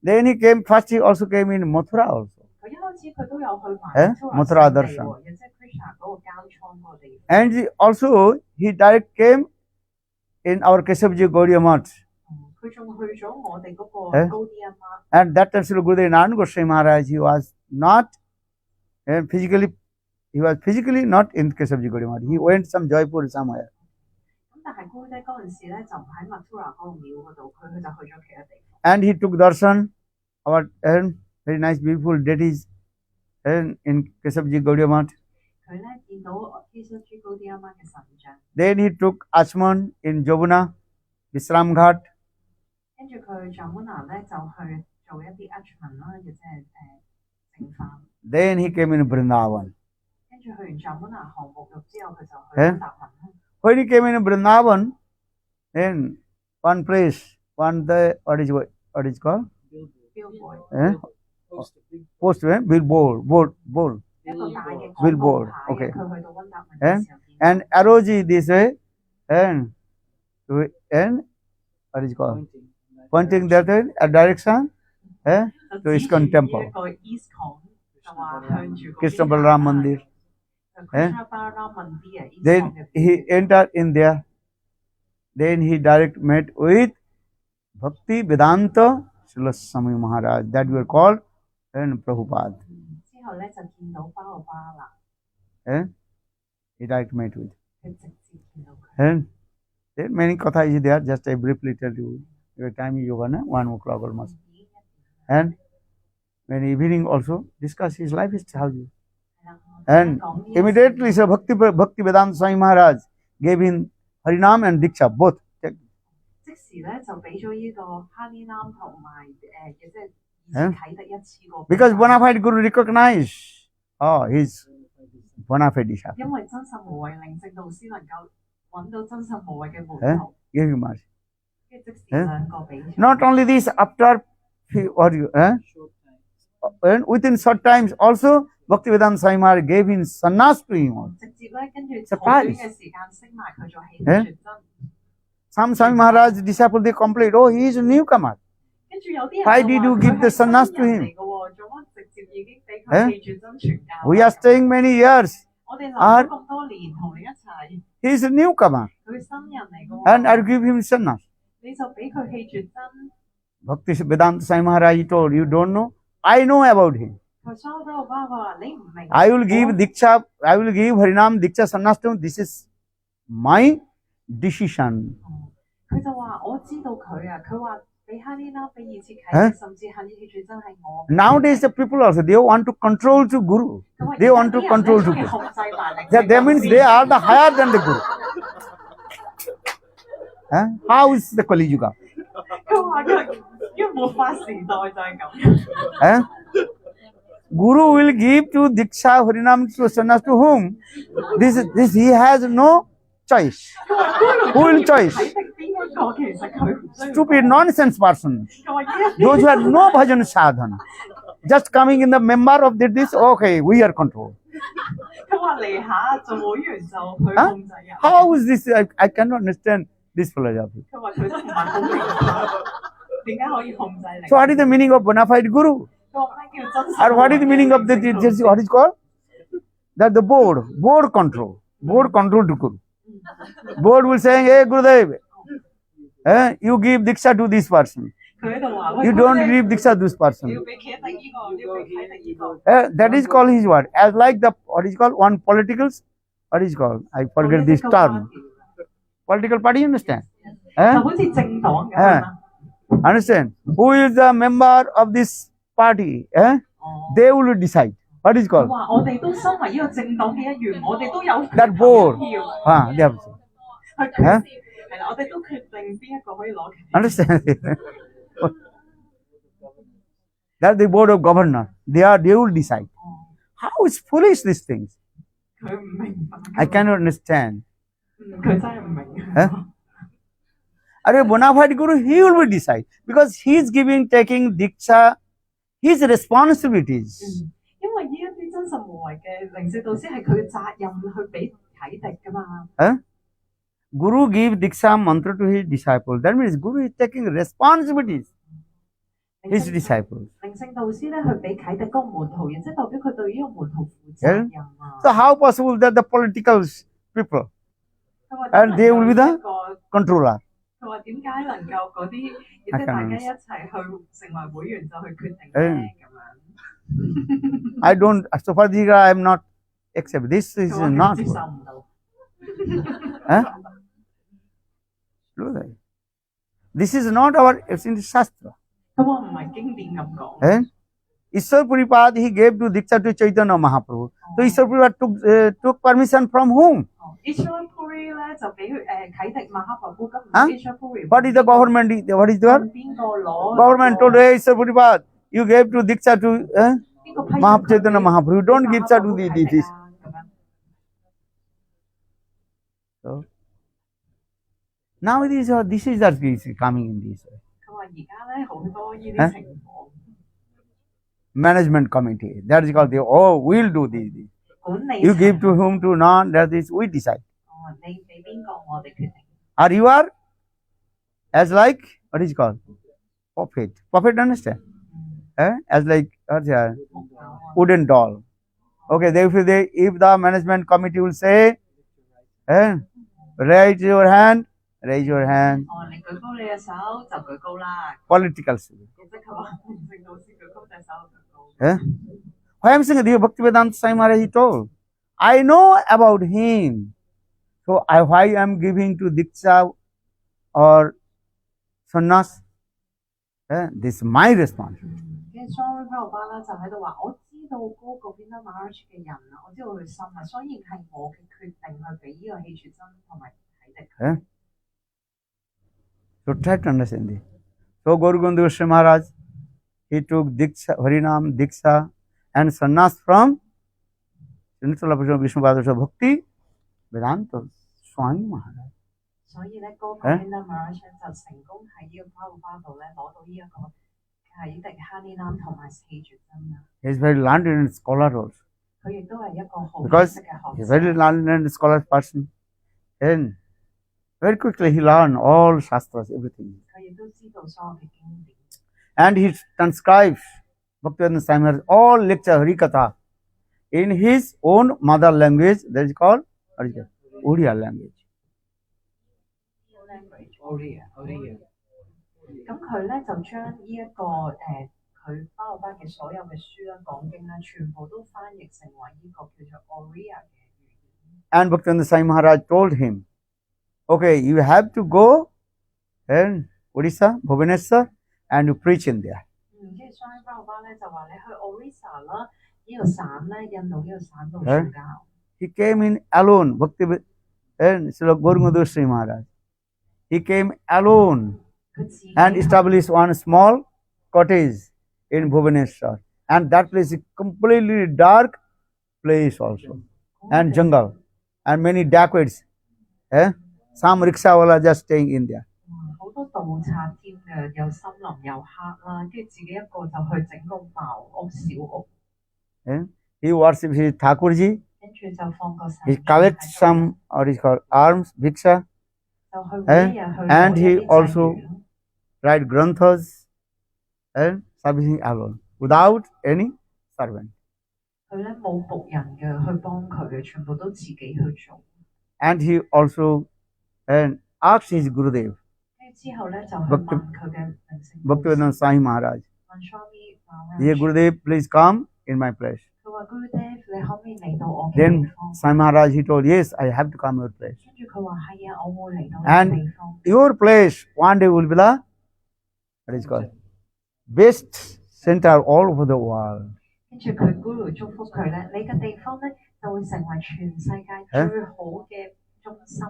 [SPEAKER 1] Then he came, first he also came in Mathura also.
[SPEAKER 2] 佢一開始佢都有去埋
[SPEAKER 1] Mathura
[SPEAKER 2] 聖地
[SPEAKER 1] Darshan.
[SPEAKER 2] 喎，亦即係 Krishna 嗰個交倉嗰個地方。
[SPEAKER 1] And also he direct came in our Keshavji Gaudiya Math.
[SPEAKER 2] 佢仲去咗我哋嗰個
[SPEAKER 1] 誒
[SPEAKER 2] 高啲啊嘛。
[SPEAKER 1] And that time Srila Gurudev Narayan Goswami Maharaj, he was not physically, he was physically not in Keshavji Gaudiya Math. He went some Jaipur somewhere.
[SPEAKER 2] 咁但係姑爹嗰陣時咧就唔喺 Mathura 嗰個廟嗰度，佢就去咗其他地方。
[SPEAKER 1] And he took darshan, our very nice, beautiful deities in Keshavji Gaudiya Math.
[SPEAKER 2] 佢咧見到 Keshavji Gaudiya Math 嘅神像，
[SPEAKER 1] Then he took Achman in Jobuna, Visram Ghat.
[SPEAKER 2] 跟住佢 Jamuna 咧就去做一啲 Achman 啦，亦即係淨化。
[SPEAKER 1] Then he came in Vrindavan.
[SPEAKER 2] 跟住去完 Jamuna 項目浴之後，佢就去
[SPEAKER 1] 誒
[SPEAKER 2] 溫達文啦。
[SPEAKER 1] When he came in Vrindavan, in one place, what is called?
[SPEAKER 2] Billboard
[SPEAKER 1] Post, billboard, board.
[SPEAKER 2] 一個大嘅廣告
[SPEAKER 1] Billboard，
[SPEAKER 2] 牌
[SPEAKER 1] okay
[SPEAKER 2] 佢去到溫達文嘅時候見到。
[SPEAKER 1] And arrowji this way, and what is called? Pointing that way, a direction,
[SPEAKER 2] 就
[SPEAKER 1] to
[SPEAKER 2] 指
[SPEAKER 1] ISKCON
[SPEAKER 2] 住呢
[SPEAKER 1] temple.
[SPEAKER 2] 一個 ISKCON 就話向住嗰邊
[SPEAKER 1] Krishna Balaram Mandir.
[SPEAKER 2] 就 Krishna Balaram Mandir 啊
[SPEAKER 1] Then
[SPEAKER 2] ISKCON 嘅
[SPEAKER 1] he entered in there. Then he direct met with Bhakti Vedanta Srila Swami Maharaj, that we are called and Prabhupada.
[SPEAKER 2] 之後咧就見到巴奧巴啦，
[SPEAKER 1] He direct met with.
[SPEAKER 2] 佢直接見到佢。
[SPEAKER 1] And then many katha is there, just I briefly tell you. Your time is over, na? 1 o'clock almost. And when evening also discuss his life history. And immediately Sir Bhakti Vedanta Swami Maharaj gave him Harinam and Diksha both.
[SPEAKER 2] 即時咧就俾咗呢個哈尼南同埋亦即係以前啟迪一次過。
[SPEAKER 1] Because bona fide Guru recognized his bona fide disciple.
[SPEAKER 2] 因為真實無為靈性導師能夠揾到真實無為嘅門徒，
[SPEAKER 1] Gave him mercy.
[SPEAKER 2] 跟住即時兩個俾咗。
[SPEAKER 1] Not only this, after and within short times also Bhaktivedanta Swami Maharaj gave him sannyas to him also.
[SPEAKER 2] 直接咧跟住好短嘅時間升埋佢做起決真。
[SPEAKER 1] Some Swami Maharaj disciple they complain, oh, he is a newcomer.
[SPEAKER 2] 跟住有啲人
[SPEAKER 1] Why did you give the sannyas to him?
[SPEAKER 2] 嚟嘅喎，做乜直接已經俾佢棄絕真傳教？
[SPEAKER 1] We are staying many years.
[SPEAKER 2] 我哋留咗咁多年同你一齊，
[SPEAKER 1] He is a newcomer.
[SPEAKER 2] 佢新人嚟嘅
[SPEAKER 1] And
[SPEAKER 2] 喎，
[SPEAKER 1] I give him sannyas.
[SPEAKER 2] 你就俾佢棄絕真。
[SPEAKER 1] Bhaktivedanta Swami Maharaj he told, you don't know? I know about him.
[SPEAKER 2] 佢收咗我爸話你唔明。
[SPEAKER 1] I will give Diksha, I will give Harinam Diksha sannyas to him. This is my decision.
[SPEAKER 2] 佢就話我知道佢啊，佢話俾哈尼啦，俾二次啟，甚至係棄絕真係我。
[SPEAKER 1] Nowadays the people also, they want to control to Guru.
[SPEAKER 2] 佢話
[SPEAKER 1] They want to control to
[SPEAKER 2] 啲人
[SPEAKER 1] Guru.
[SPEAKER 2] 控制埋力。
[SPEAKER 1] That means they are the higher than the Guru. How is the Kali Yuga?
[SPEAKER 2] 佢話因為末法時代就係咁。
[SPEAKER 1] Guru will give to Diksha Harinam to sannyas to whom? This he has no choice. Who will choice?
[SPEAKER 2] 睇定邊一個其實佢唔需要。
[SPEAKER 1] Stupid nonsense person.
[SPEAKER 2] 佢話呢一
[SPEAKER 1] Those who have no bhajan sadhana. Just coming in the member of this, okay, we are control.
[SPEAKER 2] 佢話嚟下做會員就去控制人。
[SPEAKER 1] How is this? I cannot understand this philosophy.
[SPEAKER 2] 佢話佢都唔係好明白點解可以控制你。
[SPEAKER 1] So what is the meaning of bona fide Guru?
[SPEAKER 2] 佢話咩叫真實？
[SPEAKER 1] Or what is the meaning of this, what is called? That the board control to Guru. Board will say, hey Gurudev, you give Diksha to this person.
[SPEAKER 2] 佢喺度話喂
[SPEAKER 1] You don't give Diksha to this
[SPEAKER 2] 你
[SPEAKER 1] person.
[SPEAKER 2] 要俾啟迪呢個，你要俾啟迪呢個。
[SPEAKER 1] That is called his word. As like the, what is called, one politicals, what is called? I forget this term. Political party, understand?
[SPEAKER 2] 就好似政黨咁啊。
[SPEAKER 1] Understand? Who is the member of this party? They will decide. What is
[SPEAKER 2] 佢
[SPEAKER 1] called?
[SPEAKER 2] 話我哋都身為呢個政黨嘅一員，我哋都有
[SPEAKER 1] That board.
[SPEAKER 2] 票。
[SPEAKER 1] They have to say.
[SPEAKER 2] 去決係啦，我哋都決定邊一個可以攞權。
[SPEAKER 1] Understand? That's the board of governor. They will decide.
[SPEAKER 2] 哦，
[SPEAKER 1] How is foolish these things?
[SPEAKER 2] 佢唔明白。
[SPEAKER 1] I cannot understand.
[SPEAKER 2] 佢真係唔明。
[SPEAKER 1] A bona fide guru, he will be decide because he is taking diksha, his responsibilities.
[SPEAKER 2] 因為呢一啲真實無為嘅靈性導師係佢嘅責任去俾啟迪噶嘛。
[SPEAKER 1] Guru give diksha mantra to his disciple. That means Guru is taking responsibilities.
[SPEAKER 2] 靈
[SPEAKER 1] His
[SPEAKER 2] 性
[SPEAKER 1] disciples.
[SPEAKER 2] 靈性導師咧，去俾啟迪嗰個門徒，亦即係代表佢對呢個門徒負責任啊。
[SPEAKER 1] So how possible that the political people
[SPEAKER 2] 佢話
[SPEAKER 1] and they will be
[SPEAKER 2] 點能夠
[SPEAKER 1] the
[SPEAKER 2] 一個
[SPEAKER 1] controller?
[SPEAKER 2] 佢話點解能夠嗰啲，亦即係大家一齊去成為會員就去決定咧咁樣？
[SPEAKER 1] I don't, so far I am not accept. This is
[SPEAKER 2] 佢話佢
[SPEAKER 1] not
[SPEAKER 2] 接
[SPEAKER 1] good.
[SPEAKER 2] 受唔到。
[SPEAKER 1] Huh? This is not our, it's in the Shastra.
[SPEAKER 2] 佢話唔係經典咁講。
[SPEAKER 1] Eh? Ishwar Puripad, he gave to Diksha to Chaitanya Mahaprabhu. So Ishwar Puripad took permission from whom?
[SPEAKER 2] Ishwar Puri 咧就俾佢啟迪馬哈帕夫，咁
[SPEAKER 1] 啊
[SPEAKER 2] Ishwar Puri
[SPEAKER 1] What is the government? What is the
[SPEAKER 2] 邊個攞
[SPEAKER 1] government told, hey, Ishwar Puripad, you gave to Diksha to
[SPEAKER 2] 邊個批准
[SPEAKER 1] Chaitanya
[SPEAKER 2] 佢
[SPEAKER 1] Mahaprabhu. You don't give Diksha to the
[SPEAKER 2] 啟迪
[SPEAKER 1] deities.
[SPEAKER 2] 啊咁樣。
[SPEAKER 1] So now this is coming in this way.
[SPEAKER 2] 佢話而家咧好多呢
[SPEAKER 1] 啊
[SPEAKER 2] 啲情況，
[SPEAKER 1] Management committee. That is called we'll do this.
[SPEAKER 2] 管理
[SPEAKER 1] You
[SPEAKER 2] 層
[SPEAKER 1] give to whom to none, that is we decide.
[SPEAKER 2] 哦，你俾邊個我哋決定。
[SPEAKER 1] Or you are as like, what is called? Puppet. Puppet, understand? As like wooden doll. Okay, if the management committee will say, raise your hand, raise your hand.
[SPEAKER 2] 哦，你舉高你嘅手就舉高啦，
[SPEAKER 1] Political.
[SPEAKER 2] 亦即係話靈性導師舉高隻手就舉高。
[SPEAKER 1] Why I'm saying Bhaktivedanta Swami Maharaj, he told, I know about him. So why I am giving to Diksha or Sannyas? This is my responsibility.
[SPEAKER 2] 跟住 Swami Prabhupada 就喺度話：我知道嗰個邊得 Maharaj 嘅人啊，我知道佢心啊，所以係我嘅決定去俾呢個氣血真同埋啟迪佢。
[SPEAKER 1] So try to understand this. So Gaura Gopal Goswami Maharaj, he took Diksha, Harinam, Diksha and Sannyas from Srinivasa Vishnu Padasha Bhakti Vedanta Swami Maharaj.
[SPEAKER 2] 所以咧，嗰個邊得 Maharaj 就成功喺呢個 Prabhupada 度咧攞到呢一個啟迪哈尼南同埋氣血真啊！
[SPEAKER 1] He is very learned and scholar also.
[SPEAKER 2] 佢亦都係一個好
[SPEAKER 1] Because
[SPEAKER 2] 識嘅
[SPEAKER 1] he is
[SPEAKER 2] 學
[SPEAKER 1] very
[SPEAKER 2] 者。
[SPEAKER 1] learned and scholar person. And very quickly he learned all Shastras, everything.
[SPEAKER 2] 佢亦都知道所有嘅經典。
[SPEAKER 1] And he transcribes Bhaktivedanta Swami Maharaj all lecture Harikatha in his own mother language, that is called Oriya language.
[SPEAKER 3] Oriya.
[SPEAKER 2] 咁佢咧就將呢一個佢包班嘅所有嘅書啦、講經啦，全部都翻譯成為呢個叫做 Oriya 嘅語言。
[SPEAKER 1] And Bhaktivedanta Swami Maharaj told him, okay, you have to go and Odisha, Bhubaneswar, and you preach in there.
[SPEAKER 2] 跟住 Swami Prabhupada 咧就話你去 Orissa 啦，呢個省咧，印度呢個省度傳教。
[SPEAKER 1] He came in alone, Bhakti and Srila Gaura Gopal Swami Maharaj. He came alone
[SPEAKER 2] 佢自己
[SPEAKER 1] and established one small cottage in Bhubaneswar. And that place is completely dark place also. And jungle. And many dacoits. Some rickshaw wala just staying in there.
[SPEAKER 2] 好多盜賊添嘅，又森林又黑啦，跟住自己一個就去整個茅屋小屋，
[SPEAKER 1] He worships his Thakurji.
[SPEAKER 2] 跟住就放個神
[SPEAKER 1] He
[SPEAKER 2] 像喺
[SPEAKER 1] collects
[SPEAKER 2] 度
[SPEAKER 1] some, what is called, alms, bhiksha.
[SPEAKER 2] 就去每一日去
[SPEAKER 1] And
[SPEAKER 2] 攞一
[SPEAKER 1] he
[SPEAKER 2] 啲祭
[SPEAKER 1] also
[SPEAKER 2] 元。
[SPEAKER 1] write granthas and servicing alone without any servant.
[SPEAKER 2] 佢咧冇仆人嘅去幫佢嘅，全部都自己去做。
[SPEAKER 1] And he also asked his Gurudev,
[SPEAKER 2] 跟住之後咧就去問佢嘅靈性導師
[SPEAKER 1] Bhaktivedanta Swami Maharaj,
[SPEAKER 2] 問 Swami
[SPEAKER 1] Dear
[SPEAKER 2] Maharaj，
[SPEAKER 1] Gurudev, please come in my place.
[SPEAKER 2] 佢話 Gurudev，你可唔可以嚟到我嘅
[SPEAKER 1] Then
[SPEAKER 2] 地方？
[SPEAKER 1] Swami Maharaj, he told, yes, I have to come your place.
[SPEAKER 2] 跟住佢話係啊，我會嚟到你
[SPEAKER 1] And
[SPEAKER 2] 嘅地方。
[SPEAKER 1] Your place one day will be the, what is called, best center all over the world.
[SPEAKER 2] 跟住佢 Guru 祝福佢咧，你嘅地方咧就會成為全世界最好嘅中心，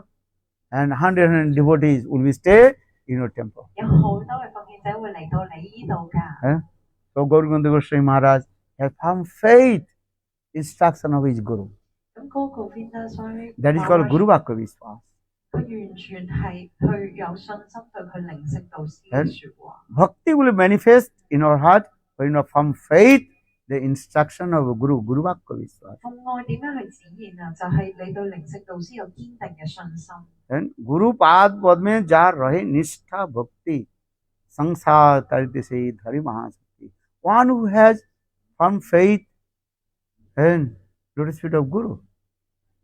[SPEAKER 1] And hundreds of devotees will be stay in your temple.
[SPEAKER 2] 有好多嘅奉獻者會嚟到你呢度㗎。
[SPEAKER 1] So So Gauranga Goswami Maharaj has firm faith instruction of his Guru.
[SPEAKER 2] 咁嗰個 Govinda 所以
[SPEAKER 1] That is called Guru Vakya Vishwas.
[SPEAKER 2] 佢完全係去有信心對佢靈性導師嘅
[SPEAKER 1] And
[SPEAKER 2] 説話。
[SPEAKER 1] Bhakti will manifest in our heart when you have firm faith, the instruction of Guru, Guru Vakya Vishwas.
[SPEAKER 2] 奉愛點樣去展現啊？就係、你對靈性導師有堅定嘅信心。
[SPEAKER 1] And Guru Pad Pad mein jar rahe nishtha bhakti sansar tarite se dhari mahasakti. One who has firm faith and lotus feet of Guru,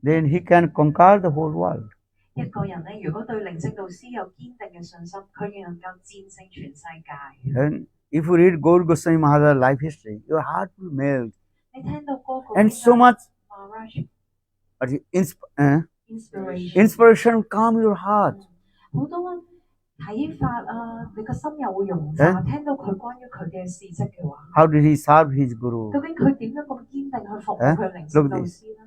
[SPEAKER 1] then he can conquer the whole world.
[SPEAKER 2] 一個人咧，如果對靈性導師有堅定嘅信心，佢能夠戰勝全世界。
[SPEAKER 1] And if you read Gaur Goswami Maharaj's life history, your heart will melt.
[SPEAKER 2] 你聽到嗰個
[SPEAKER 1] And so much
[SPEAKER 2] Maharaj inspiration，
[SPEAKER 1] inspiration calm your heart.
[SPEAKER 2] 好多睇法啊，你個心又會融化。聽到佢關於佢嘅事蹟嘅話，
[SPEAKER 1] How did he serve his Guru?
[SPEAKER 2] 究竟佢點樣咁堅定去服務佢靈性導師咧？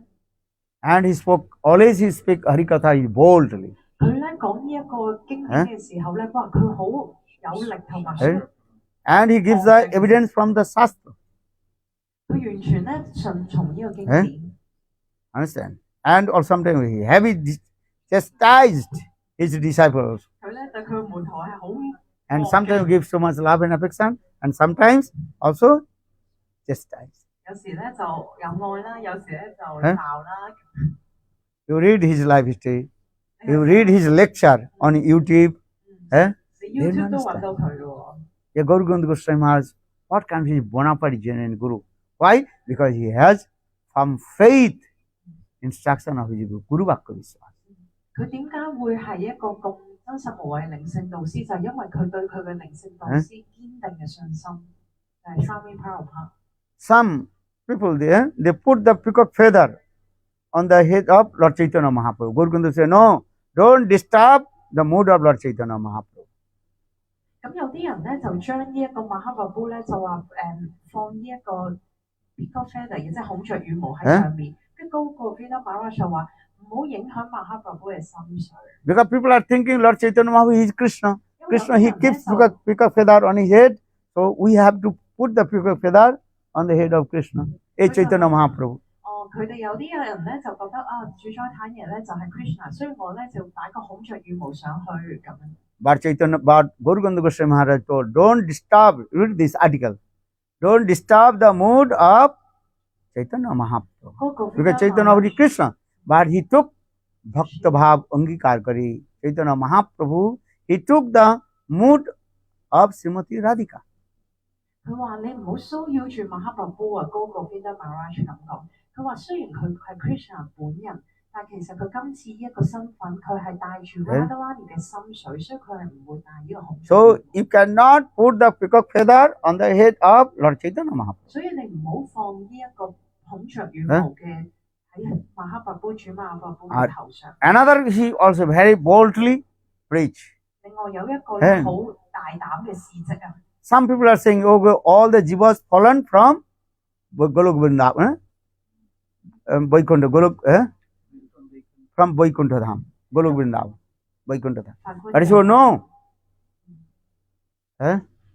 [SPEAKER 1] And he spoke, always he speak Harikatha boldly.
[SPEAKER 2] 佢咧講呢一個經典嘅時候咧，哇！佢好有力同埋
[SPEAKER 1] And he gives the evidence from the Shastra.
[SPEAKER 2] 佢完全咧順從呢個經典。
[SPEAKER 1] Understand? And or sometimes he heavily chastised his disciples.
[SPEAKER 2] 佢咧對佢嘅門徒係好
[SPEAKER 1] And sometimes give so much love and affection, and sometimes also chastise.
[SPEAKER 2] 有時咧就有愛啦，有時咧就鬧啦。
[SPEAKER 1] You read his life history, you read his lecture on YouTube.
[SPEAKER 2] 你 YouTube 都揾到佢嘅喎。
[SPEAKER 1] Yeah, Gaur Govinda Goswami Maharaj, what kind of his bona fide genuine Guru? Why? Because he has some faith instruction of his Guru, Guru Vakya Vishwas.
[SPEAKER 2] 佢點解會係一個咁真實無偽靈性導師？就係因為佢對佢嘅靈性導師堅定嘅信心，就係三面 Prabhupada。
[SPEAKER 1] Some people there, they put the peacock feather on the head of Lord Chaitanya Mahaprabhu. Gaur Govinda say, no, don't disturb the mood of Lord Chaitanya Mahaprabhu.
[SPEAKER 2] 咁有啲人咧就將呢一個馬哈巴布咧就話放呢一個 peacock feather， 亦即係孔雀羽毛喺上面，跟住嗰個 Vinod Maharaj 就話唔好影響馬哈巴布嘅心水。
[SPEAKER 1] Because people are thinking Lord Chaitanya Mahaprabhu is Krishna. Krishna, he keeps peacock feather on his head. So we have to put the peacock feather on the head of Krishna. Chaitanya Mahaprabhu.
[SPEAKER 2] 佢哋有啲人咧就覺得啊，主宰坦爺咧就係 Krishna， 所以我咧就擺個孔雀羽毛上去咁樣。
[SPEAKER 1] But Gaur Govinda Goswami Maharaj told, don't disturb, read this article, don't disturb the mood of Chaitanya Mahaprabhu. Because Chaitanya Mahaprabhu is Krishna. But he took Bhakta Bhav Angikar Kari. Chaitanya Mahaprabhu, he took the mood of Srimati Radhika.
[SPEAKER 2] 佢話你唔好騷擾住馬哈巴布啊，嗰個 Vinod Maharaj 咁講。佢話雖然佢係 Krishna 本人，但其實佢今次呢一個身份，佢係帶住 Radharani 嘅心水，所以佢係唔會帶呢個孔雀。
[SPEAKER 1] So you cannot put the peacock feather on the head of Lord Chaitanya Mahaprabhu.
[SPEAKER 2] 所以你唔好放呢一個孔雀羽毛嘅喺馬哈巴布主馬哈巴布嘅頭上。
[SPEAKER 1] Another, he also very boldly preach.
[SPEAKER 2] 另外有一個好大膽嘅事蹟啊！
[SPEAKER 1] Some people are saying, oh, all the jivas fallen from Golok Vrindavan, Vaikuntha, from Vaikuntha Dham, Golok Vrindavan, Vaikuntha Dham. That is so, no.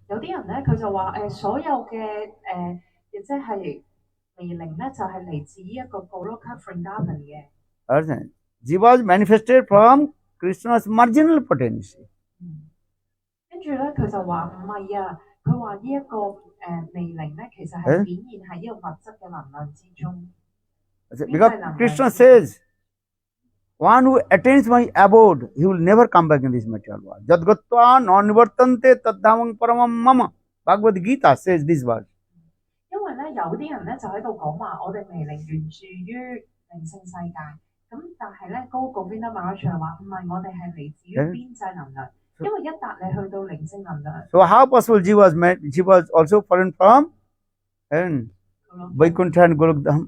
[SPEAKER 2] 有啲人咧，佢就話所有嘅亦即係微靈咧，就係嚟自呢一個 Goloka Vrindavan 嘅。
[SPEAKER 1] Jivas manifested from Krishna's marginal potency.
[SPEAKER 2] 跟住咧，佢就話唔係啊，佢話呢一個微靈咧，其實係顯現喺呢個物質嘅能量之中。
[SPEAKER 1] Because Krishna says, one who attains my abode, he will never come back in this material world. Jad gattva non-nivartante tadhamam paramam mama. Bhagavad Gita says this word.
[SPEAKER 2] 因為咧，有啲人咧就喺度講話，我哋微靈原住於靈性世界。咁但係咧，嗰個 Vinod Maharaj 話唔係，我哋係嚟自於邊際能量。 因為一笪你去到靈性能量。
[SPEAKER 1] So how possible jivas also fallen from and Vaikuntha and Golok Dham?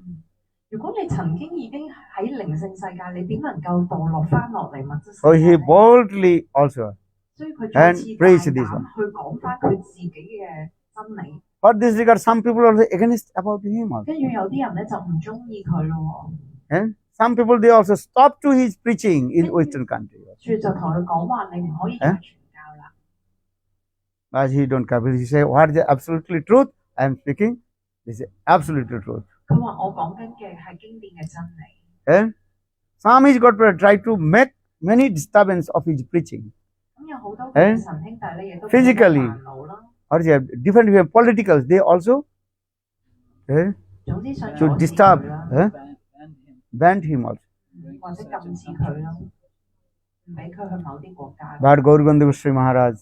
[SPEAKER 2] 如果你曾經已經喺靈性世界，你點能夠墮落翻落嚟物質世界？
[SPEAKER 1] So he boldly also
[SPEAKER 2] 所以佢再次
[SPEAKER 1] praise
[SPEAKER 2] 大
[SPEAKER 1] this
[SPEAKER 2] 膽
[SPEAKER 1] one.
[SPEAKER 2] 去講翻佢自己嘅真理。
[SPEAKER 1] For this regard, some people are against about him also.
[SPEAKER 2] 跟住有啲人咧就唔中意佢咯。
[SPEAKER 1] And some people they also stop to his preaching in Western country.
[SPEAKER 2] 住就同佢講話，你唔可以再傳教啦。
[SPEAKER 1] But he don't care. He say what is absolutely truth, I am speaking, this is absolute truth.
[SPEAKER 2] 佢話我講緊嘅係經典嘅真理。
[SPEAKER 1] And Swami Godbrother tried to make many disturbance of his preaching.
[SPEAKER 2] 咁有好多嘅神兄弟咧，亦都
[SPEAKER 1] Physically
[SPEAKER 2] 煩惱啦。
[SPEAKER 1] Or they have different politicals, they also
[SPEAKER 2] 總之想
[SPEAKER 1] to
[SPEAKER 2] 阻止
[SPEAKER 1] disturb,
[SPEAKER 2] 佢啦，
[SPEAKER 1] banned him also.
[SPEAKER 2] 或者禁止佢咯，唔俾佢去某啲國家。
[SPEAKER 1] But Gaurabanda Goswami Maharaj,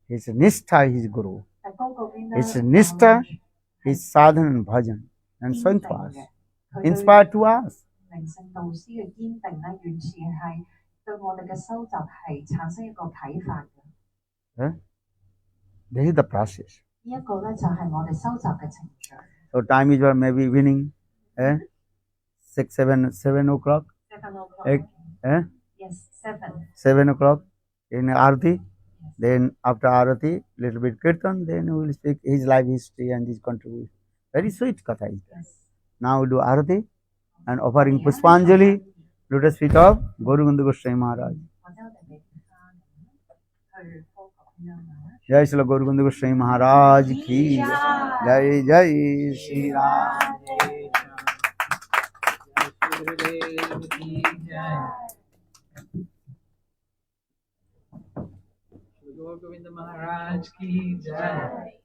[SPEAKER 1] his Nishtha, his Guru,
[SPEAKER 2] 但高嗰邊咧，
[SPEAKER 1] his Nishtha, his sadhana and bhajan, and
[SPEAKER 2] 堅
[SPEAKER 1] so
[SPEAKER 2] 定
[SPEAKER 1] far
[SPEAKER 2] 嘅，佢對
[SPEAKER 1] inspired to us.
[SPEAKER 2] 靈性導師嘅堅定咧，完全係對我哋嘅收集係產生一個啟發嘅。
[SPEAKER 1] This is the process.
[SPEAKER 2] 呢一個咧就係我哋收集嘅程序。
[SPEAKER 1] So time is maybe evening, 6, 7 o'clock,
[SPEAKER 2] 7 o'clock.
[SPEAKER 1] Yes,
[SPEAKER 2] Yes, 7.
[SPEAKER 1] 7 o'clock in Arati. Then after Arati, little bit Kirtan, then we will speak his life history and his contribution. Very sweet Katha is that.
[SPEAKER 2] Yes.
[SPEAKER 1] Now we do Arati and offering Pushpanjali, lotus feet of Gaurabanda Goswami Maharaj.
[SPEAKER 2] 或者我哋俾翻去科學咁樣啦。
[SPEAKER 1] Jai Shri Gaurabanda Goswami Maharaj ki Jai Jai Shri Ram.
[SPEAKER 3] Guru Govinda Maharaj ki jai.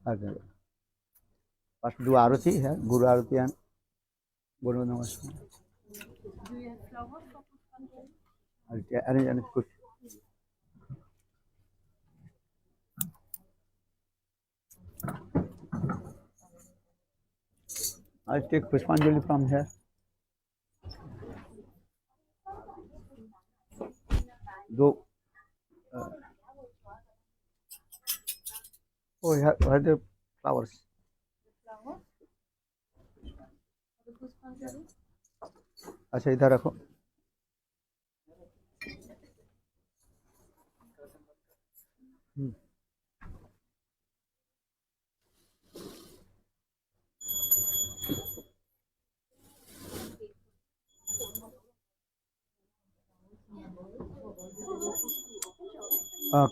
[SPEAKER 1] Okay. First do Arati here, Guru Arati and Gaurabanda Goswami.
[SPEAKER 5] Do you have flowers for Pushpanjali?
[SPEAKER 1] I'll arrange and put. I'll take Pushpanjali from here. Do. Oh, here are the flowers.
[SPEAKER 5] Flowers? For the Pushpanjali?
[SPEAKER 1] अच्छा इधर रखो.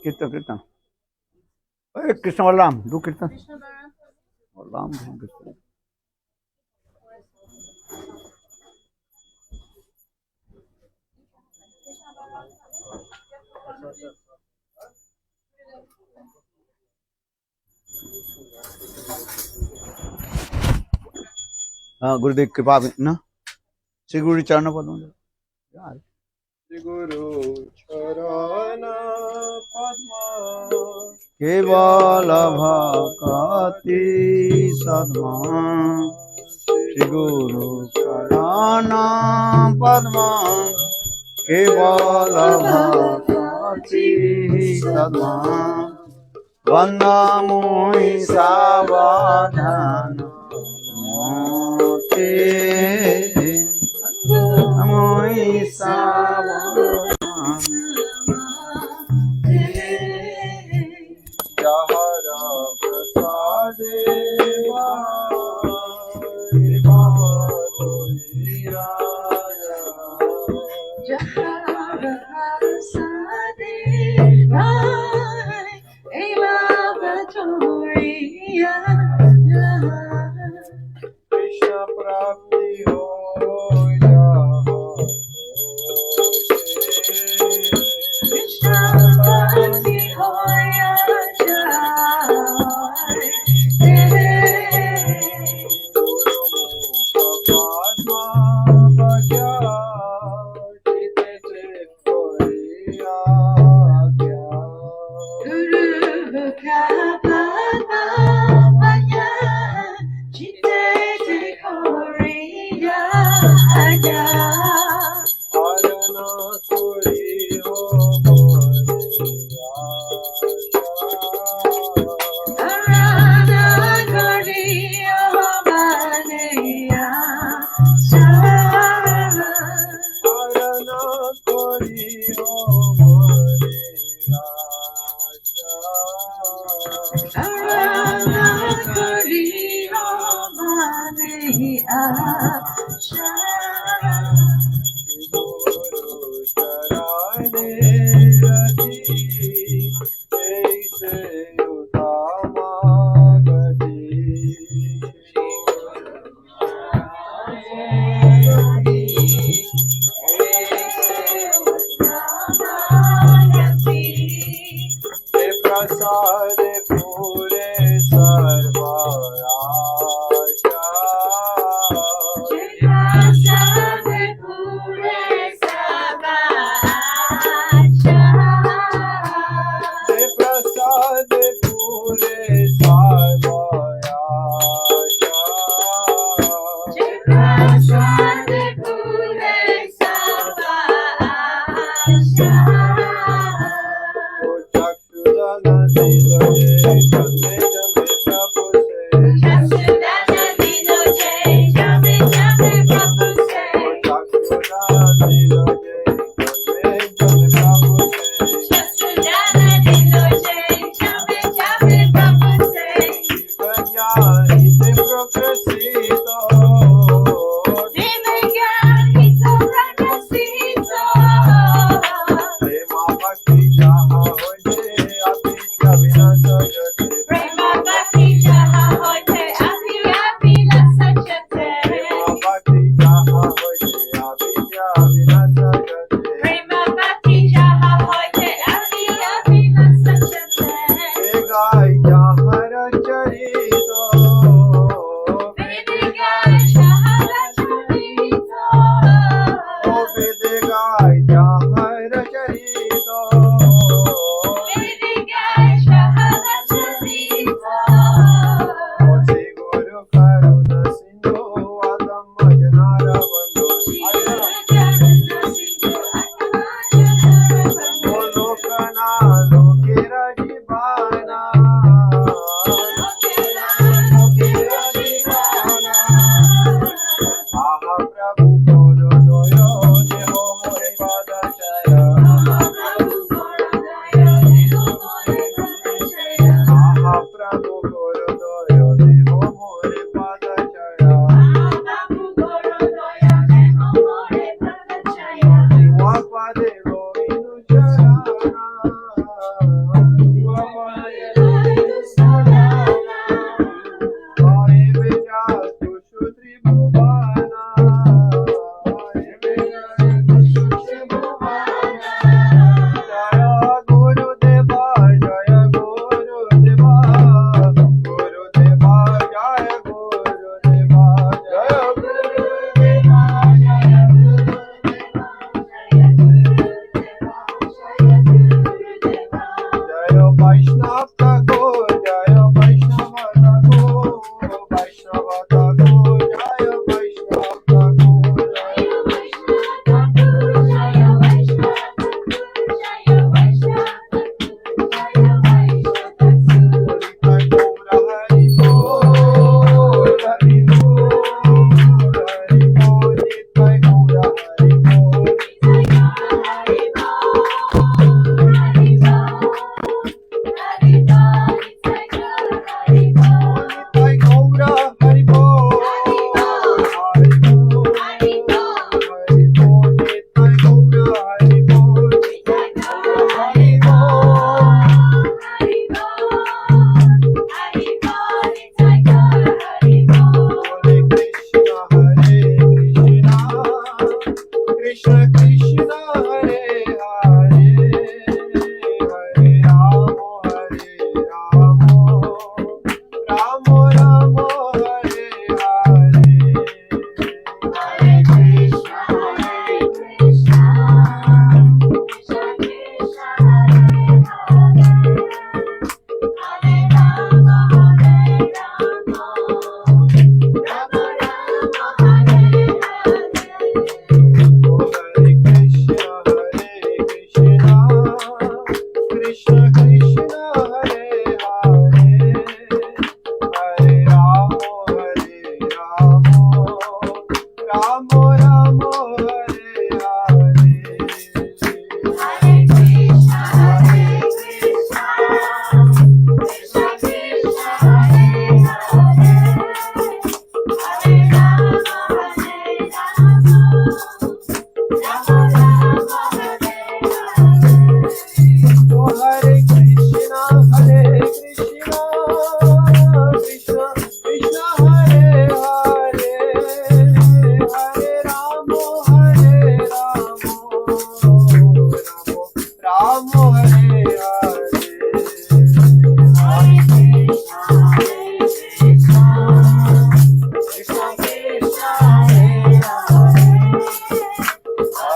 [SPEAKER 1] कीर्तन कीर्तन. Krishna Balram do कीर्तन.
[SPEAKER 5] Krishna Bharat?
[SPEAKER 1] Balram do कीर्तन. गुरुदेव कृपा ना श्री गुरु चरण पद्म यार
[SPEAKER 7] Shri Guru Charana Padma
[SPEAKER 1] केवल भक्ति सद्मा श्री गुरु चरण पद्म केवल भक्ति सद्मा वंदमोहि सावधान मोते मोहि सावधान जहर प्रसादे कृष्ण प्राप्ति हो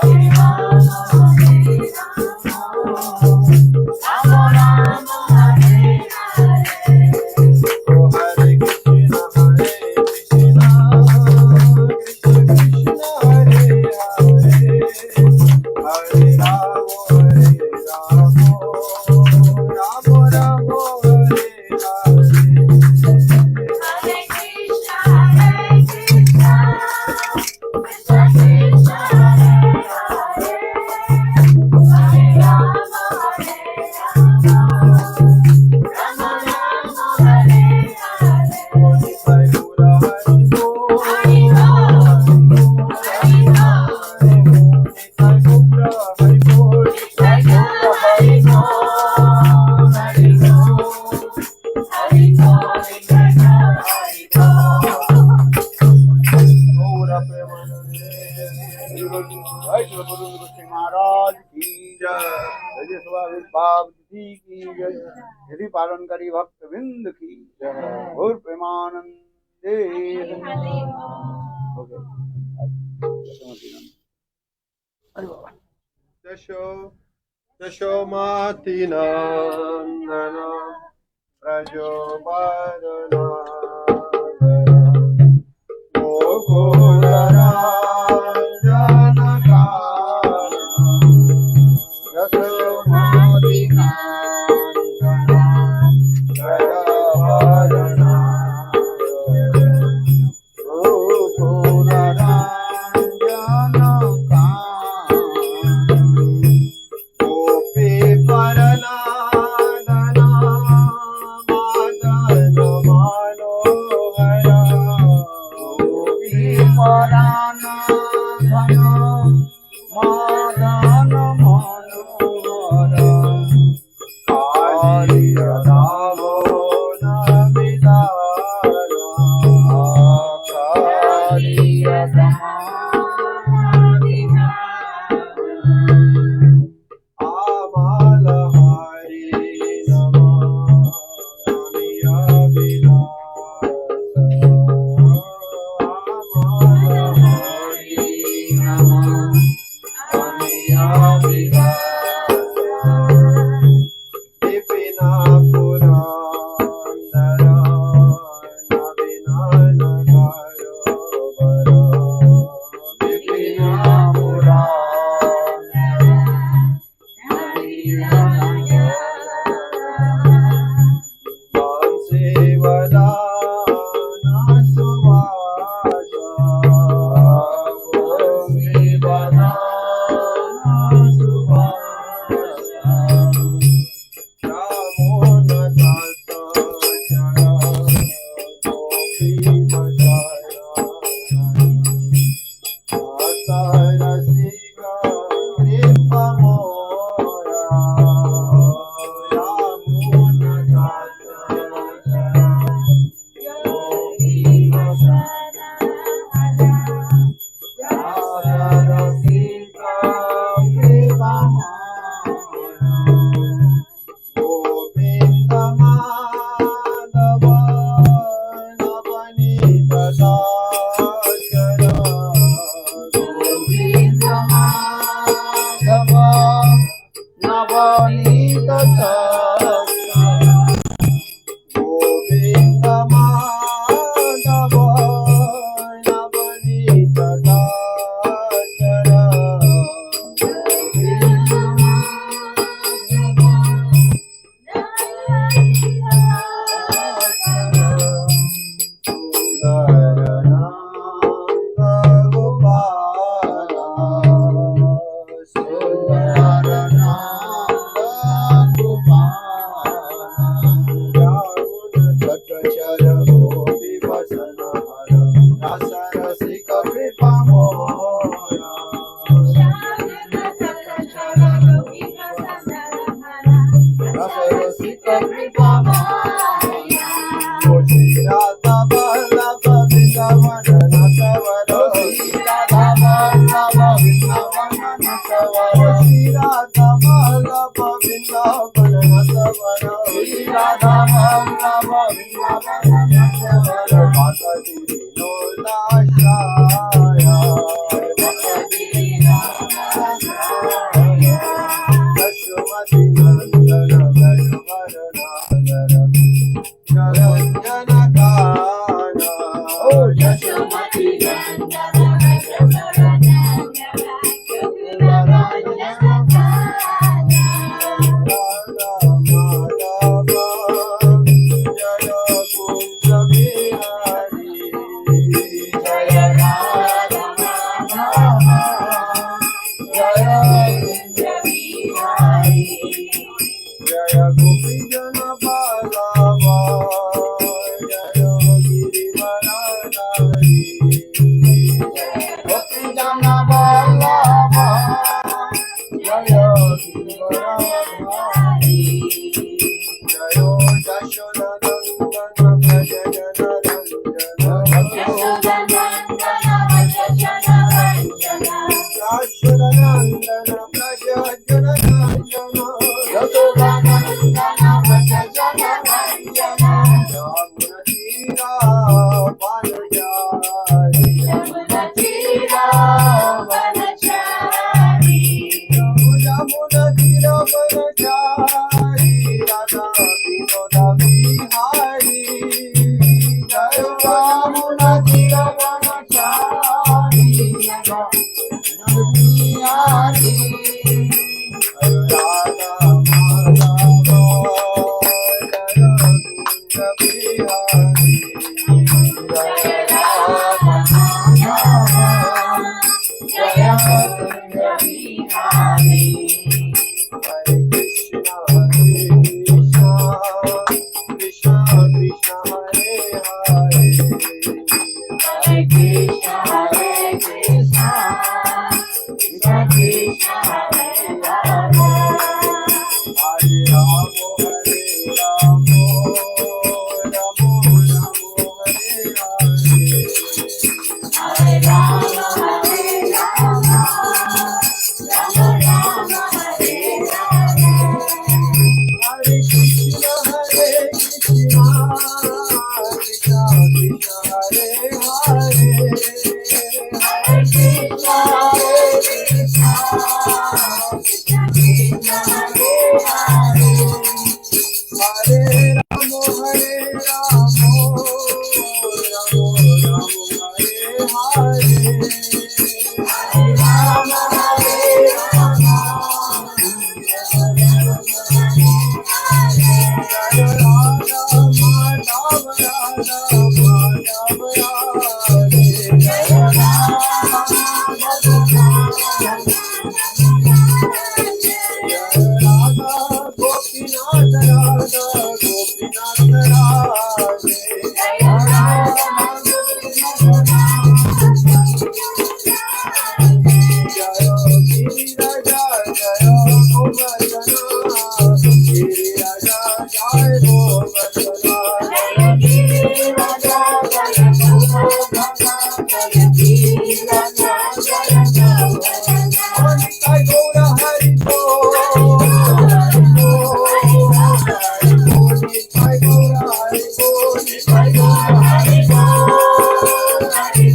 [SPEAKER 3] Hare
[SPEAKER 1] महाराज की जय स्वाभाव तिथि की जय यदि पालनकारी भक्त बिंद की जय और प्रेमानंदे
[SPEAKER 7] दशोमातिनन्दन प्रजोपादना
[SPEAKER 1] जय
[SPEAKER 7] Yashodanandana Prajajananandana Yashodanandana Prajajananandana Yamunatira Vanachari Yamunatira Vanachari Yamunatira Vanachari Radha Vinoda Vihari Jaya Yamunatira Vanachari Radha Vihari Radha Madhava Jaya Vihari Jaya Radha Madhava Jaya Vihari Hare Krishna Krishna Krishna Hare Hare Hare Krishna Krishna Krishna Hare Hare Hare Ramo Ramo Ramo Hare Hare Hare Rama Rama Rama Hare Hare Hare Krishna Krishna Krishna Hare Hare Hare Krishna Krishna Krishna Hare Hare Hare Ramo Ramo Ramo Hare Hare Hare Rama Jaya Radha Madhava Radha Madhava Radhe Jaya Radha Madhava Jaya Radha Gopinath Radha Gopinath Radhe Jaya Radha Jaya Giri Raja Jaya Govardhana Giri Raja Jaya Govardhana Jaya Giri Raja Jaya Govardhana Jaya Giri Raja Jaya Govardhana Nitai Gaura Hari Bol Hari Bol Hari Bol Nitai Gaura Hari Bol Nitai Gaura Hari Bol Hari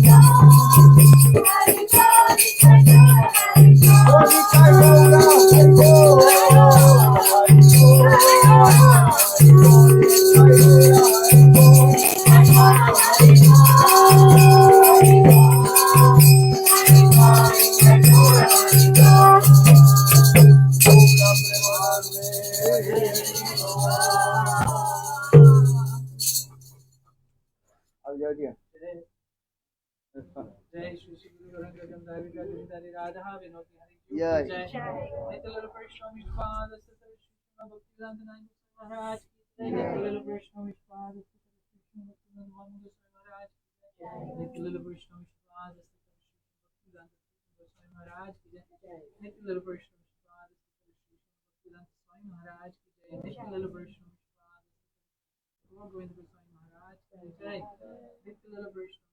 [SPEAKER 3] Jai Shri Shri Guru Gauranga Gandhari Radharani Radha Vinod Bihari
[SPEAKER 1] Jai.
[SPEAKER 3] Jai Nityalala Vaishnav Vishpada Sata Shri Bhaktivedanta Nand Maharaj Ki Jai Nityalala Vaishnav Vishpada Sata Shri Bhaktivedanta Maharaj Ki Jai Nityalala Vaishnav Vishpada Sata Shri Bhaktivedanta Maharaj Ki Jai Nityalala Vaishnav Vishpada Sata Shri Bhaktivedanta Maharaj Ki Jai Nityalala Vaishnav Vishpada Sata Govinda Goswami Maharaj Ki Jai Nityalala Vaishnav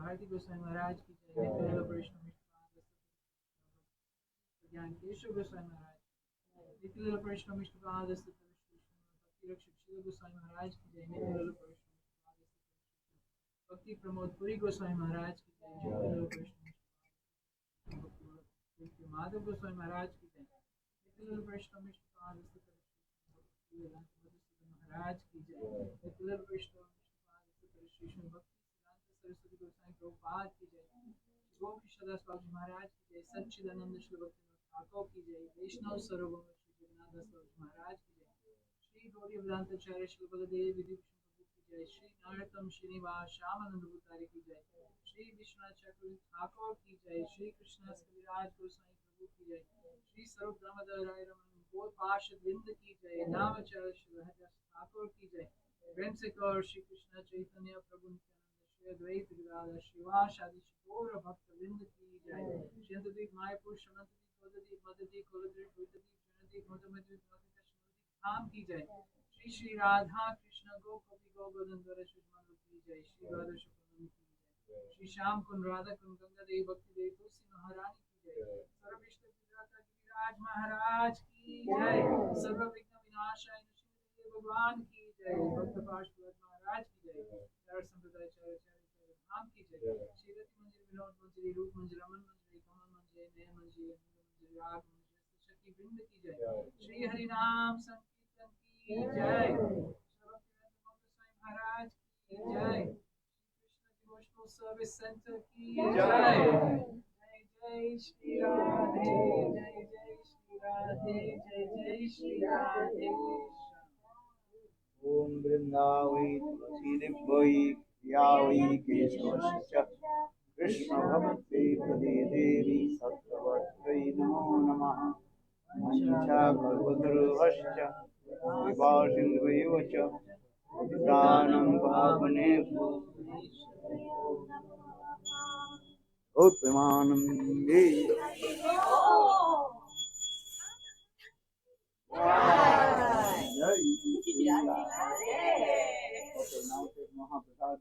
[SPEAKER 3] Bharati Goswami Maharaj Ki Jai Nityalala Vaishnav Gyan Keshav Goswami Maharaj Nityalala Vaishnav Vishpada Sata Bhakti Rakshak Shila Goswami Maharaj Ki Jai Nityalala Vaishnav Bhakti Pramod Puri Goswami Maharaj Ki Jai Nityalala Vaishnav Bhakti Madhav Goswami Maharaj Ki Jai Nityalala Vaishnav Vishpada Sata Maharaj Ki Jai Nityalala Vaishnav Vishpada Sata Shri Bhakti Saraswati Goswami Prabhupada की जय गोप कृष्णदास बाबू महाराज की जय सच्चिदानंद श्री भक्तिनाथ ठाकुर की जय वैष्णव सर्वभौम श्री जगन्नाथ दास बाबू महाराज की जय श्री गौरी वेदांताचार्य श्री बलदेव विदुषी प्रभु की जय श्री नारतम श्रीनिवास श्यामानंद भूतारी की जय श्री विश्वनाथ चक्रवर्ती ठाकुर की जय श्री कृष्ण कविराज गोस्वामी प्रभु की जय श्री स्वरूप दामोदर राय रमन गोल पार्षद वृंद की जय नामाचार्य श्री हरिदास ठाकुर की जय प्रेम से कौर श्री कृष्ण चैतन्य प्रभु Advait Gada Shivashadi Shivora Bhakta Vrinda Ki Jai Shantadeep Mayapur Shamantadeep Vadadeep Madadeep Koladeep Vadadeep Janadeep Madhamadip Madhika Shmadeep Dham Ki Jai Shri Shri Radha Krishna Gopi Govardhan Dwara Shri Manu Ki Jai Shri Radha Shukran Ki Jai Shri Shyam कुंड राधा कुंड गंगा देवी भक्ति देवी तुलसी महारानी की जय। सर्व विष्णु विराज महाराज की जय। सर्व विघ्न विनाशाय नृसिंह भगवान की जय। भक्त पार्षद महाराज की जय। चार संप्रदाय चार धाम की जय। श्रीरति मंजिल विनोद मंजिल रूप मंजिल अमन मंजिल कमल मंजिल नय मंजिल मंजिल राग मंजिल शक्ति वृंद की जय। श्री हरि नाम संकीर्तन की जय। महाराज की जय। डिवोशनल सर्विस सेंटर की जय। जय जय श्री राधे, जय जय श्री राधे, जय जय श्री राधे।
[SPEAKER 1] ओम वृंदावै तुलसी दिव्यै प्रियावै केशवश्च कृष्ण भक्त्यै प्रदे देवी सत्त्ववत्यै नमो नमः। वंशाकल्पतरुभ्यश्च कृपासिन्धुभ्यो च पतितानां पावनेभ्यो उत्तमानन्दे। जय Shri Radhe. Okay, now take Mahaprasad.